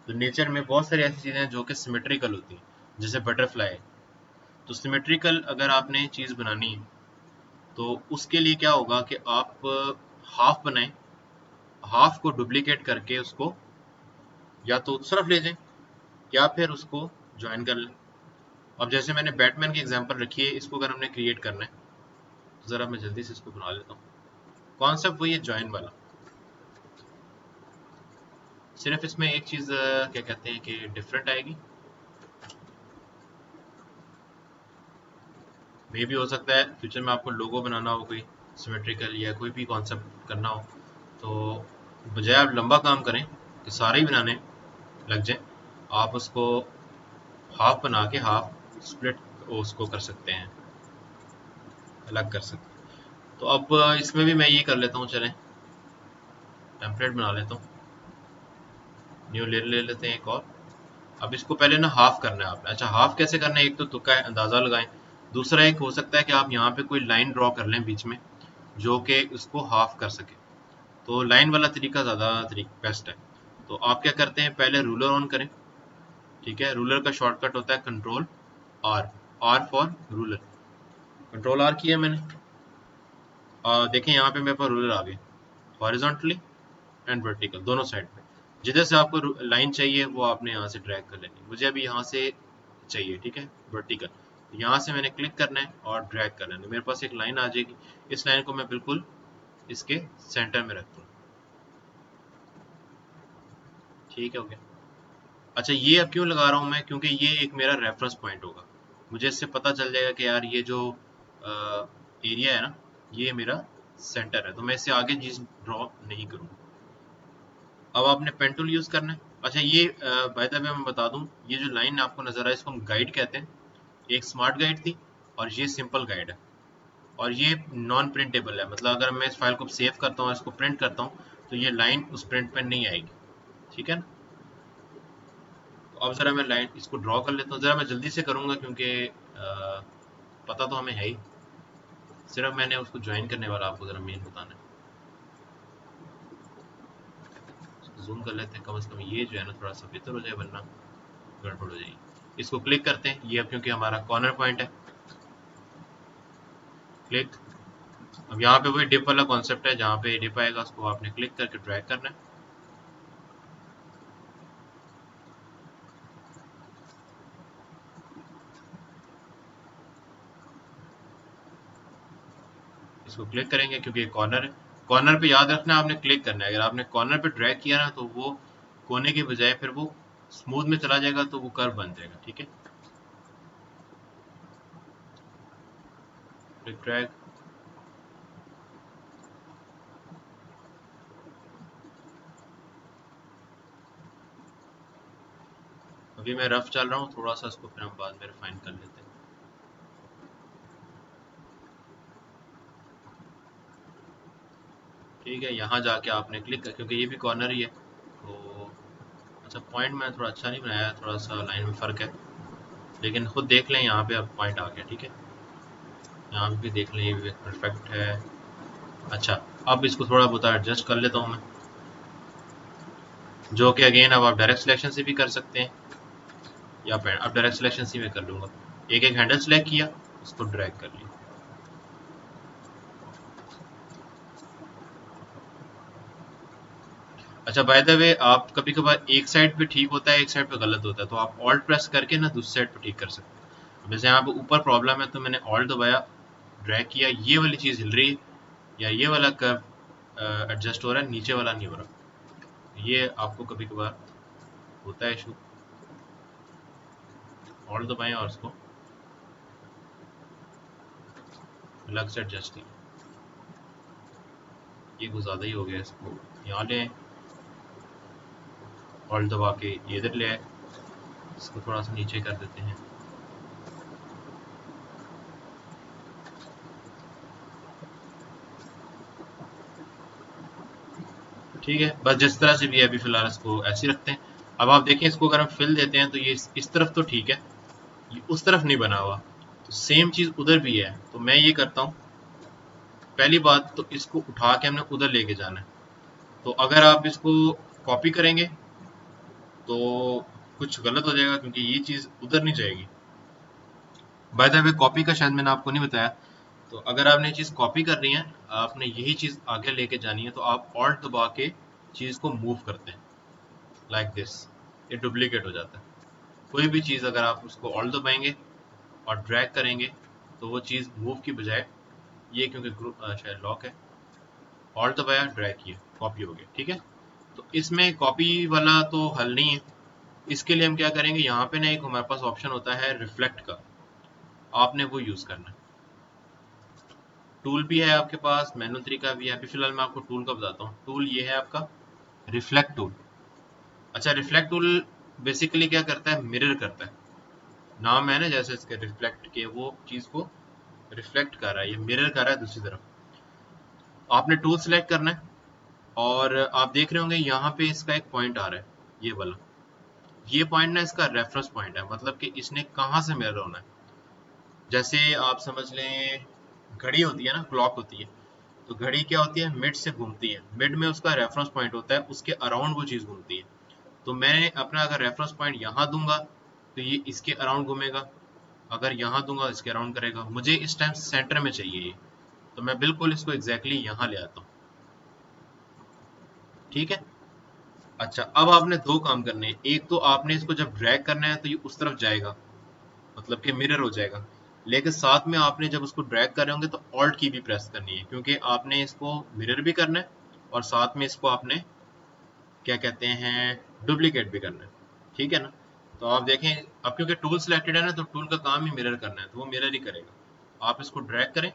तो नेचर में बहुत सारी ऐसी चीजें हैं जो कि सिमेट्रिकल होती हैं, जैसे बटरफ्लाई। तो सिमेट्रिकल अगर आपने चीज बनानी है तो उसके लिए क्या होगा कि आप हाफ बनाएं, हाफ को डुप्लीकेट करके उसको या तो उस तरफ ले जाएं या फिर उसको ज्वाइन कर लें। अब जैसे मैंने बैटमैन की एग्जांपल रखी है, इसको अगर हमने क्रिएट करना है तो ज़रा मैं जल्दी से इसको बना लेता हूँ। कॉन्सेप्ट वही है ज्वाइन वाला, सिर्फ इसमें एक चीज़ क्या कहते हैं कि डिफरेंट आएगी। मे भी हो सकता है फ्यूचर में आपको लोगो बनाना हो कोई सिमेट्रिकल या कोई भी कॉन्सेप्ट करना हो, तो बजाय आप लंबा काम करें कि सारे ही बनाने लग जाए, आप उसको हाफ बना के हाफ स्प्लिट उसको कर सकते हैं, अलग कर सकते हैं। तो अब इसमें भी मैं ये कर लेता हूँ, चलें टेम्पलेट बना लेता हूँ, न्यू ले लेते हैं एक और। अब इसको पहले ना हाफ करना है आपने। अच्छा, हाफ कैसे करना है, एक तो तुक्का है, अंदाजा लगाएं। दूसरा एक हो सकता है कि आप यहाँ पे कोई लाइन ड्रॉ कर लें बीच में जो कि उसको हाफ कर सके, तो लाइन वाला तरीका ज़्यादा बेस्ट है। तो आप क्या करते हैं, पहले रूलर ऑन करें, ठीक है। रूलर का शॉर्टकट होता है control R, R for ruler. Control R किया मैंने, देखें यहाँ पे मेरे पास रूलर आ गए हॉरिजॉन्टली एंड वर्टिकल दोनों साइड पे। जिधर से आपको लाइन चाहिए वो आपने यहाँ से ड्रैग कर लेनी। मुझे अभी यहाँ से चाहिए, ठीक है, वर्टिकल, तो यहाँ से मैंने क्लिक करना है और ड्रैग कर लेना है, मेरे पास एक लाइन आ जाएगी। इस लाइन को मैं बिल्कुल इसके सेंटर में रखता हूँ, ठीक है, हो गया। अच्छा, ये अब क्यों लगा रहा हूँ मैं, क्योंकि ये एक मेरा रेफरेंस पॉइंट होगा, मुझे इससे पता चल जाएगा कि यार ये जो एरिया है ना, ये मेरा सेंटर है, तो मैं इससे आगे चीज ड्रॉ नहीं करूँगा। अब आपने पेन टूल यूज करना है। अच्छा, ये बाय द वे मैं बता दूं, ये जो लाइन आपको नजर आए इसको हम गाइड कहते हैं। एक स्मार्ट गाइड थी और ये सिंपल गाइड है, और ये नॉन प्रिंटेबल है, मतलब अगर मैं इस फाइल को सेव करता हूँ, इसको प्रिंट करता हूँ, तो ये लाइन उस प्रिंट पे नहीं आएगी, ठीक है ना। तो अब जरा मैं लाइन इसको ड्रॉ कर लेता हूँ, जरा मैं जल्दी से करूंगा क्योंकि पता तो हमें है ही, सिर्फ मैंने उसको ज्वाइन करने वाला आपको जरा मेन बताना है। जूम कर लेते हैं, कम से कम ये जो है ना थोड़ा सा बेहतर हो जाए, वरना गड़बड़ हो जाएगी। इसको क्लिक करते हैं, ये अब क्योंकि हमारा कॉर्नर पॉइंट है, क्लिक। अब यहाँ पे वही डिप वाला कॉन्सेप्ट है, जहाँ पे डिप आएगा उसको आपने क्लिक करके ड्रैग करना है। इसको क्लिक करेंगे क्योंकि कॉर्नर है, कॉर्नर पे याद रखना आपने क्लिक करना है। अगर आपने कॉर्नर पे ड्रैग किया ना तो वो कोने के बजाय फिर वो स्मूथ में चला जाएगा, तो वो कर्व बन जाएगा, ठीक है। क्लिक ड्रैग, अभी मैं रफ चल रहा हूँ थोड़ा सा, इसको फिर हम बाद में रिफाइन कर लेते हैं। ठीक है, यहाँ जाके आपने क्लिक कर, क्योंकि ये भी कॉर्नर ही है तो। अच्छा, पॉइंट मैं थोड़ा अच्छा नहीं बनाया, थोड़ा सा लाइन में फ़र्क है, लेकिन खुद देख लें, यहाँ पे अब पॉइंट आ गया, ठीक है। यहाँ पे भी देख लें, ये भी परफेक्ट है। अच्छा, अब इसको थोड़ा बहुत एडजस्ट कर लेता हूँ मैं, जो कि अगेन अब आप डायरेक्ट सिलेक्शन से भी कर सकते हैं, या अब डायरेक्ट सिलेक्शन से मैं कर लूँगा। एक एक हैंडल सेलेक्ट किया, उसको ड्रैग कर लिया। अच्छा, बाय द वे, आप कभी कभार एक साइड पे ठीक होता है एक साइड पे गलत होता है, तो आप ऑल्ट प्रेस करके ना दूसरी साइड पे ठीक कर सकते हैं। जैसे यहाँ पे ऊपर प्रॉब्लम है तो मैंने ऑल्ट दबाया, ड्रैग किया, ये वाली चीज़ हिल रही है, या ये वाला कर्व एडजस्ट हो रहा है, नीचे वाला नहीं हो रहा, ये आपको कभी कभार होता है इशू। ऑल्ट दबाएं और उसको अलग से एडजस्ट किया। ये कुछ ज़्यादा ही हो गया, इसको यहाँ ले आए, ऑल्ट दबा के ये इधर ले आए, इसको थोड़ा सा नीचे कर देते हैं। ठीक है, बस जिस तरह से भी है अभी फिलहाल इसको ऐसे ही रखते हैं। अब आप देखें इसको अगर हम फिल देते हैं तो ये इस तरफ तो ठीक है, ये उस तरफ नहीं बना हुआ, तो सेम चीज़ उधर भी है। तो मैं ये करता हूँ, पहली बात तो इसको उठा के हमने उधर लेके जाना है। तो अगर आप इसको कॉपी करेंगे तो कुछ गलत हो जाएगा, क्योंकि ये चीज़ उधर नहीं जाएगी। बाय द वे कॉपी का शायद मैंने आपको नहीं बताया, तो अगर आपने ये चीज़ कॉपी करनी है, आपने यही चीज़ आगे लेके जानी है, तो आप ऑल्ट दबा के चीज़ को मूव करते हैं लाइक दिस, ये डुप्लीकेट हो जाता है। कोई भी चीज़ अगर आप उसको ऑल्ट दबाएंगे और ड्रैग करेंगे तो वो चीज़ मूव की बजाय, ये क्योंकि ग्रुप शायद लॉक है, ऑल्ट दबाया ड्रैग किया कॉपी हो गया। ठीक है, तो इसमें कॉपी वाला तो हल नहीं है। इसके लिए हम क्या करेंगे, यहाँ पे ना एक हमारे पास ऑप्शन होता है रिफ्लेक्ट का, आपने वो यूज़ करना है। टूल भी है आपके पास, मेनू तरीका भी है। अभी फिलहाल मैं आपको टूल का बताता हूँ। टूल ये है आपका रिफ्लेक्ट टूल। अच्छा, रिफ्लेक्ट टूल बेसिकली क्या करता है, मिरर करता है। नाम है ना जैसे इसके रिफ्लेक्ट के, वो चीज़ को रिफ्लेक्ट कर रहा है, ये मिरर कर रहा है दूसरी तरफ। आपने टूल सेलेक्ट करना है और आप देख रहे होंगे यहाँ पे इसका एक पॉइंट आ रहा है, ये वाला। ये पॉइंट ना इसका रेफरेंस पॉइंट है, मतलब कि इसने कहाँ से मिरर होना है। जैसे आप समझ लें घड़ी होती है ना, क्लॉक होती है, तो घड़ी क्या होती है, मिड से घूमती है, मिड में उसका रेफरेंस पॉइंट होता है, उसके अराउंड वो चीज़ घूमती है। तो मैं अपना अगर रेफरेंस पॉइंट यहाँ दूंगा तो ये इसके अराउंड घूमेगा, अगर यहाँ दूंगा इसके अराउंड करेगा। मुझे इस टाइम सेंटर में चाहिए ये, तो मैं बिल्कुल इसको एग्जैक्टली यहाँ ले आता हूँ। ठीक है, अच्छा अब आपने दो काम करने हैं। एक तो आपने इसको जब ड्रैग करना है तो ये उस तरफ जाएगा, मतलब कि मिरर हो जाएगा। लेकिन साथ में आपने जब उसको ड्रैग कर रहे होंगे तो ऑल्ट की भी प्रेस करनी है, क्योंकि आपने इसको मिरर भी करना है और साथ में इसको आपने क्या कहते हैं, डुप्लीकेट भी करना है। ठीक है ना, तो आप देखें अब क्योंकि टूल सिलेक्टेड है ना, तो टूल का काम ही मिरर करना है, तो वो मिरर ही करेगा। आप इसको ड्रैग करें,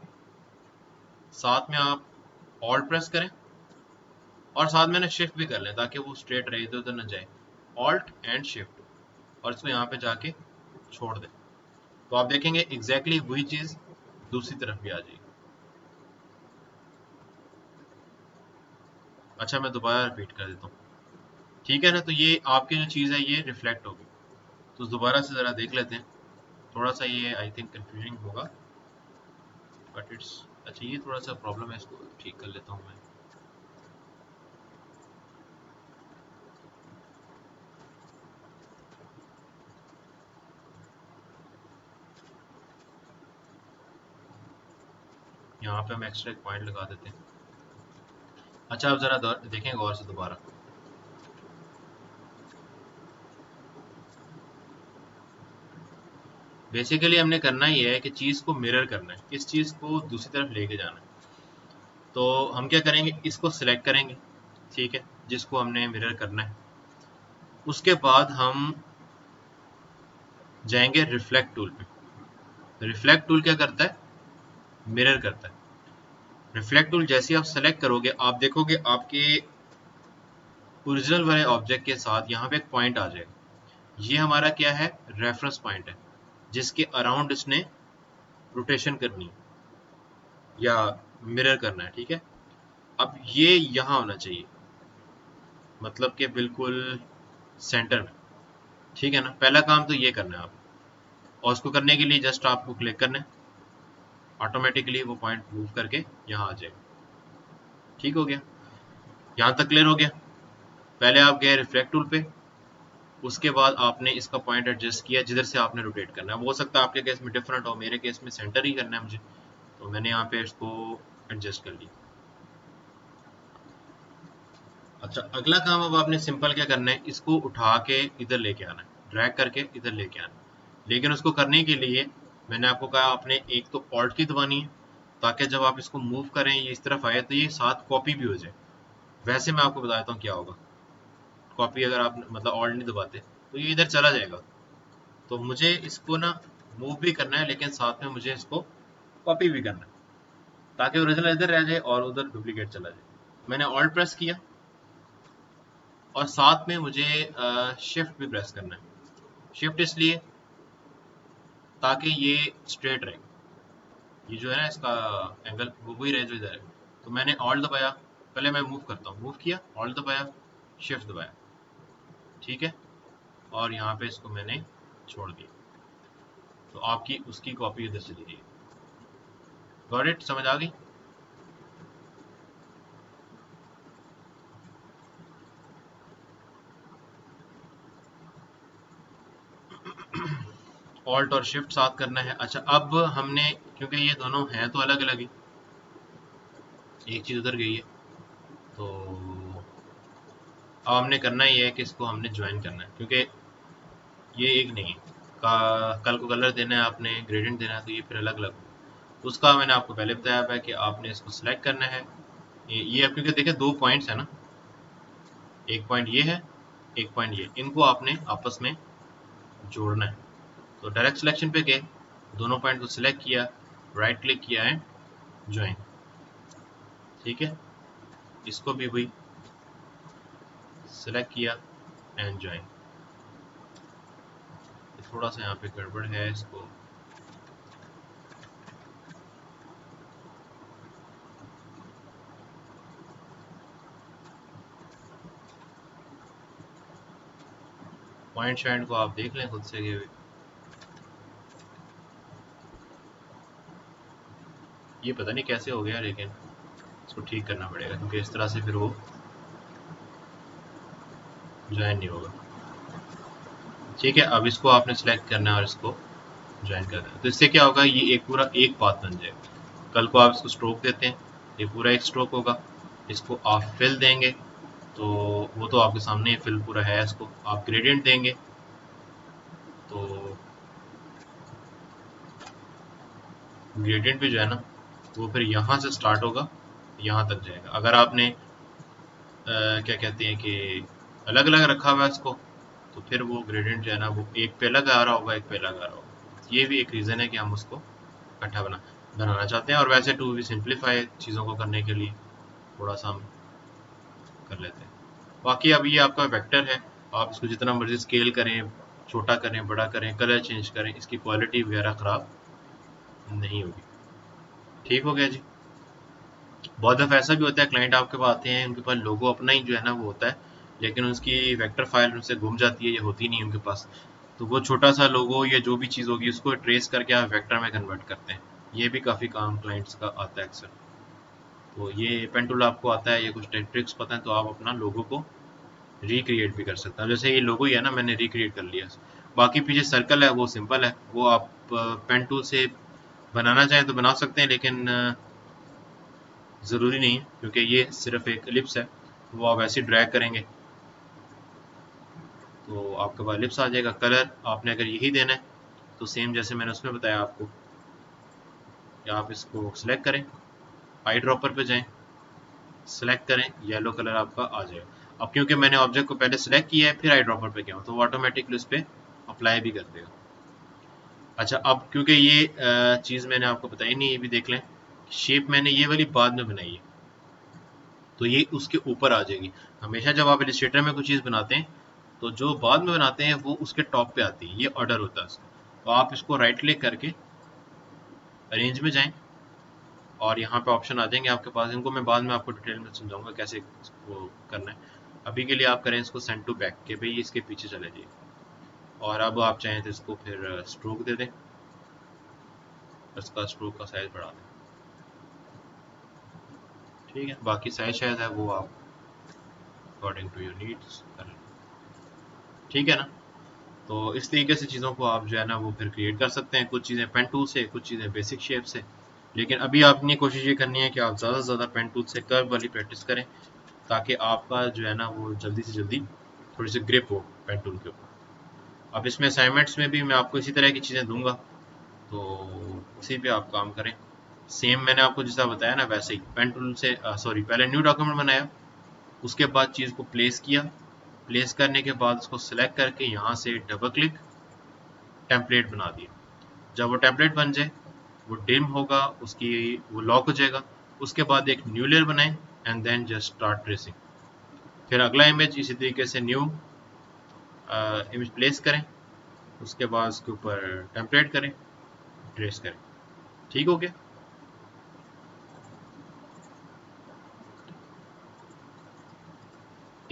साथ में आप ऑल्ट प्रेस करें और साथ में ना शिफ्ट भी कर लें ताकि वो स्ट्रेट रहे, इधर उधर ना जाए। ऑल्ट एंड शिफ्ट, और इसको यहाँ पे जाके छोड़ दें, तो आप देखेंगे एग्जैक्टली वही चीज़ दूसरी तरफ भी आ जाएगी। अच्छा मैं दोबारा रिपीट कर देता हूँ। ठीक है ना, तो ये आपकी जो चीज़ है ये रिफ्लेक्ट होगी। तो दोबारा से ज़रा देख लेते हैं। थोड़ा सा ये आई थिंक कंफ्यूजिंग होगा, बट इट्स अच्छा, ये थोड़ा सा प्रॉब्लम है, इसको ठीक कर लेता हूँ मैं। यहाँ पे हम एक्स्ट्रा एक पॉइंट लगा देते हैं। अच्छा आप ज़रा देखें गौर से दोबारा। बेसिकली हमने करना ये है कि चीज़ को मिरर करना है, इस चीज़ को दूसरी तरफ लेके जाना है। तो हम क्या करेंगे, इसको सिलेक्ट करेंगे, ठीक है, जिसको हमने मिरर करना है। उसके बाद हम जाएंगे रिफ्लेक्ट टूल पे। रिफ्लेक्ट टूल क्या करता है, मिरर करता है। रिफ्लेक्ट टूल जैसे ही आप सेलेक्ट करोगे, आप देखोगे आपके ओरिजिनल वाले ऑब्जेक्ट के साथ यहाँ पे एक पॉइंट आ जाएगा। ये हमारा क्या है, रेफरेंस पॉइंट है, जिसके अराउंड इसने रोटेशन करनी है या मिरर करना है। ठीक है, अब ये यहाँ होना चाहिए, मतलब कि बिल्कुल सेंटर में। ठीक है ना, पहला काम तो ये करना है आप, और उसको करने के लिए जस्ट आपको क्लिक करना है, ऑटोमेटिकली वो पॉइंट मूव करके यहाँ आ जाएगा। ठीक हो गया, यहाँ तक क्लियर हो गया। पहले आप गए रिफ्लेक्ट टूल पे, उसके बाद आपने इसका पॉइंट एडजस्ट किया जिधर से आपने रोटेट करना है। वो हो सकता है आपके केस में डिफरेंट हो, मेरे केस में सेंटर ही करना है मुझे, तो मैंने यहाँ पे इसको एडजस्ट कर लिया। अच्छा अगला काम अब आपने सिंपल क्या करना है, इसको उठा के इधर लेके आना है, ड्रैग करके इधर लेके आना है। लेकिन उसको करने के लिए मैंने आपको कहा आपने एक तो ऑल्ट की दबानी है, ताकि जब आप इसको मूव करें ये इस तरफ आए तो ये साथ कॉपी भी हो जाए। वैसे मैं आपको बता देता हूँ क्या होगा, कॉपी अगर आप मतलब ऑल्ट नहीं दबाते तो ये इधर चला जाएगा। तो मुझे इसको ना मूव भी करना है, लेकिन साथ में मुझे इसको कॉपी भी करना है, ताकि ओरिजिनल इधर रह जाए और उधर डुप्लीकेट चला जाए। मैंने ऑल्ट प्रेस किया और साथ में मुझे शिफ्ट भी प्रेस करना है। शिफ्ट इसलिए ताकि ये स्ट्रेट रहे, ये जो है ना इसका एंगल वो वही रहे जो इधर है। तो मैंने ऑल्ट दबाया, पहले मैं मूव करता हूँ, मूव किया, ऑल्ट दबाया, शिफ्ट दबाया, ठीक है, और यहाँ पे इसको मैंने छोड़ दिया, तो आपकी उसकी कॉपी इधर चली गई। Got it? समझ आ गई? ऑल्ट और शिफ्ट साथ करना है। अच्छा, अब हमने, क्योंकि ये दोनों हैं तो अलग अलग ही, एक चीज उधर गई है, तो अब हमने करना ही है कि इसको हमने ज्वाइन करना है, क्योंकि ये एक नहीं है। कल को कलर देना है आपने, ग्रेडियंट देना है, तो ये फिर अलग अलग। उसका मैंने आपको पहले बताया है कि आपने इसको सिलेक्ट करना है। ये अब क्योंकि देखिए 2 पॉइंट्स है ना, एक पॉइंट ये है, एक पॉइंट ये, इनको आपने आपस में जोड़ना है। तो डायरेक्ट सिलेक्शन पे गए, दोनों पॉइंट को सिलेक्ट किया, राइट क्लिक किया एंड ज्वाइन, ठीक है। इसको भी वही सिलेक्ट किया एंड ज्वाइन। थोड़ा सा यहाँ पे गड़बड़ है, इसको पॉइंट शाइंट को आप देख लें खुद से कि ये पता नहीं कैसे हो गया, लेकिन इसको ठीक करना पड़ेगा, क्योंकि इस तरह से फिर वो ज्वाइन नहीं होगा। ठीक है, अब इसको आपने सिलेक्ट करना है और इसको ज्वाइन करना है, तो इससे क्या होगा, ये एक पूरा एक पाथ बन जाएगा। कल को आप इसको स्ट्रोक देते हैं, ये पूरा एक स्ट्रोक होगा। इसको आप फिल देंगे तो वो तो आपके सामने ही फिल पूरा है। इसको आप ग्रेडियंट देंगे तो ग्रेडियंट भी जो है ना, वो फिर यहाँ से स्टार्ट होगा, यहाँ तक जाएगा। अगर आपने क्या कहते हैं कि अलग अलग रखा हुआ है इसको, तो फिर वो ग्रेडियंट जो है ना, वो एक पे अलग आ रहा होगा, एक पे अलग आ रहा होगा। ये भी एक रीज़न है कि हम उसको इकट्ठा बनाना चाहते हैं। और वैसे टू भी सिंप्लीफाई चीज़ों को करने के लिए थोड़ा सा हम कर लेते हैं। बाकी अब ये आपका वेक्टर है, आप इसको जितना मर्जी स्केल करें, छोटा करें, बड़ा करें, कलर चेंज करें, इसकी क्वालिटी वगैरह ख़राब नहीं होगी। ठीक हो गया जी। बहुत दफ़ा ऐसा भी होता है, क्लाइंट आपके पास आते हैं, उनके पास लोगो अपना ही जो है ना वो होता है, लेकिन उसकी वेक्टर फाइल उनसे गुम जाती है या होती नहीं है उनके पास। तो वो छोटा सा लोगो या जो भी चीज़ होगी उसको ट्रेस करके आप वेक्टर में कन्वर्ट करते हैं। ये भी काफ़ी काम क्लाइंट्स का आता है अक्सर। तो ये पेन टूल आपको आता है, ये कुछ ट्रिक्स पता है, तो आप अपना लोगो को रिक्रिएट भी कर सकते हैं। जैसे ये लोगो ही है ना, मैंने रिक्रिएट कर लिया। बाकी पीछे सर्कल है, वो सिंपल है, वो आप पेन टूल से बनाना चाहें तो बना सकते हैं, लेकिन ज़रूरी नहीं है, क्योंकि ये सिर्फ एक एलिप्स है। वो आप ऐसे ड्रैग करेंगे तो आपके पास एलिप्स आ जाएगा। कलर आपने अगर यही देना है तो सेम जैसे मैंने उसमें बताया आपको, कि आप इसको सिलेक्ट करें, आई ड्रॉपर पे जाएं, सिलेक्ट करें, येलो कलर आपका आ जाएगा। अब क्योंकि मैंने ऑब्जेक्ट को पहले सिलेक्ट किया है फिर आई ड्रॉपर पे गया हूँ, तो वो ऑटोमेटिकली उस पर अप्लाई भी कर देगा। अच्छा, अब क्योंकि ये चीज़ मैंने आपको बताई नहीं, ये भी देख लें, शेप मैंने ये वाली बाद में बनाई है, तो ये उसके ऊपर आ जाएगी। हमेशा जब आप इलस्ट्रेटर में कोई चीज़ बनाते हैं तो जो बाद में बनाते हैं वो उसके टॉप पे आती है, ये ऑर्डर होता है उसका। तो आप इसको राइट क्लिक करके अरेंज में जाएं और यहाँ पे ऑप्शन आ जाएंगे आपके पास। इनको मैं बाद में आपको डिटेल में समझाऊंगा कैसे इसको करना है। अभी के लिए आप करें इसको सेंड टू बैक, के भाई इसके पीछे चले जाइए। और अब आप चाहें तो इसको फिर स्ट्रोक दे दें, इसका स्ट्रोक का साइज बढ़ा दें, ठीक है। बाकी साइज शायद है वो आप अकॉर्डिंग टू योर नीड्स कर लें, ठीक है ना। तो इस तरीके से चीज़ों को आप जो है ना वो फिर क्रिएट कर सकते हैं, कुछ चीज़ें पेन टूल से, कुछ चीज़ें बेसिक शेप से। लेकिन अभी आपने कोशिश ये करनी है कि आप ज़्यादा से ज़्यादा पेन टूल से कर्व वाली प्रैक्टिस करें, ताकि आपका जो है ना वो जल्दी से जल्दी थोड़ी सी ग्रिप हो पेन टूल के ऊपर। अब इसमें असाइनमेंट्स में भी मैं आपको इसी तरह की चीज़ें दूंगा, तो उसी पे आप काम करें। सेम मैंने आपको जैसा बताया ना वैसे ही पेन टूल से सॉरी, पहले न्यू डॉक्यूमेंट बनाया, उसके बाद चीज़ को प्लेस किया, प्लेस करने के बाद उसको सिलेक्ट करके यहाँ से डबल क्लिक, टेम्पलेट बना दिया। जब वो टेम्पलेट बन जाए, वो डिम होगा, उसकी वो लॉक हो जाएगा। उसके बाद एक न्यू लेयर बनाएं and then just start tracing. फिर अगला इमेज इसी तरीके से न्यू इमेज प्लेस करें, उसके बाद उसके ऊपर टेम्पलेट करें, ट्रेस करें। ठीक हो गया।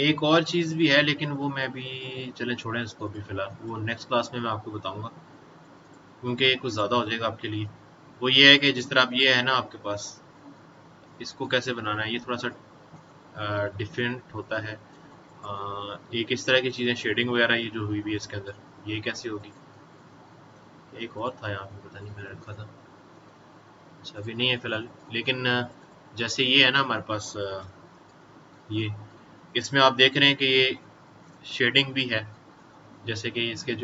एक और चीज़ भी है, लेकिन वो मैं भी चलें छोड़ें इसको अभी फ़िलहाल, वो नेक्स्ट क्लास में मैं आपको बताऊंगा, क्योंकि ये कुछ ज़्यादा हो जाएगा आपके लिए। वो ये है कि जिस तरह अब ये है ना आपके पास, इसको कैसे बनाना है, ये थोड़ा सा डिफरेंट होता है। एक इस तरह की चीज़ें शेडिंग वगैरह ये जो हुई भी है इसके अंदर, ये कैसे होगी। एक और था यहाँ पे, पता नहीं मैंने रखा था, अच्छा अभी नहीं है फ़िलहाल। लेकिन जैसे ये है ना हमारे पास, ये इसमें आप देख रहे हैं कि ये शेडिंग भी है, जैसे कि इसके जो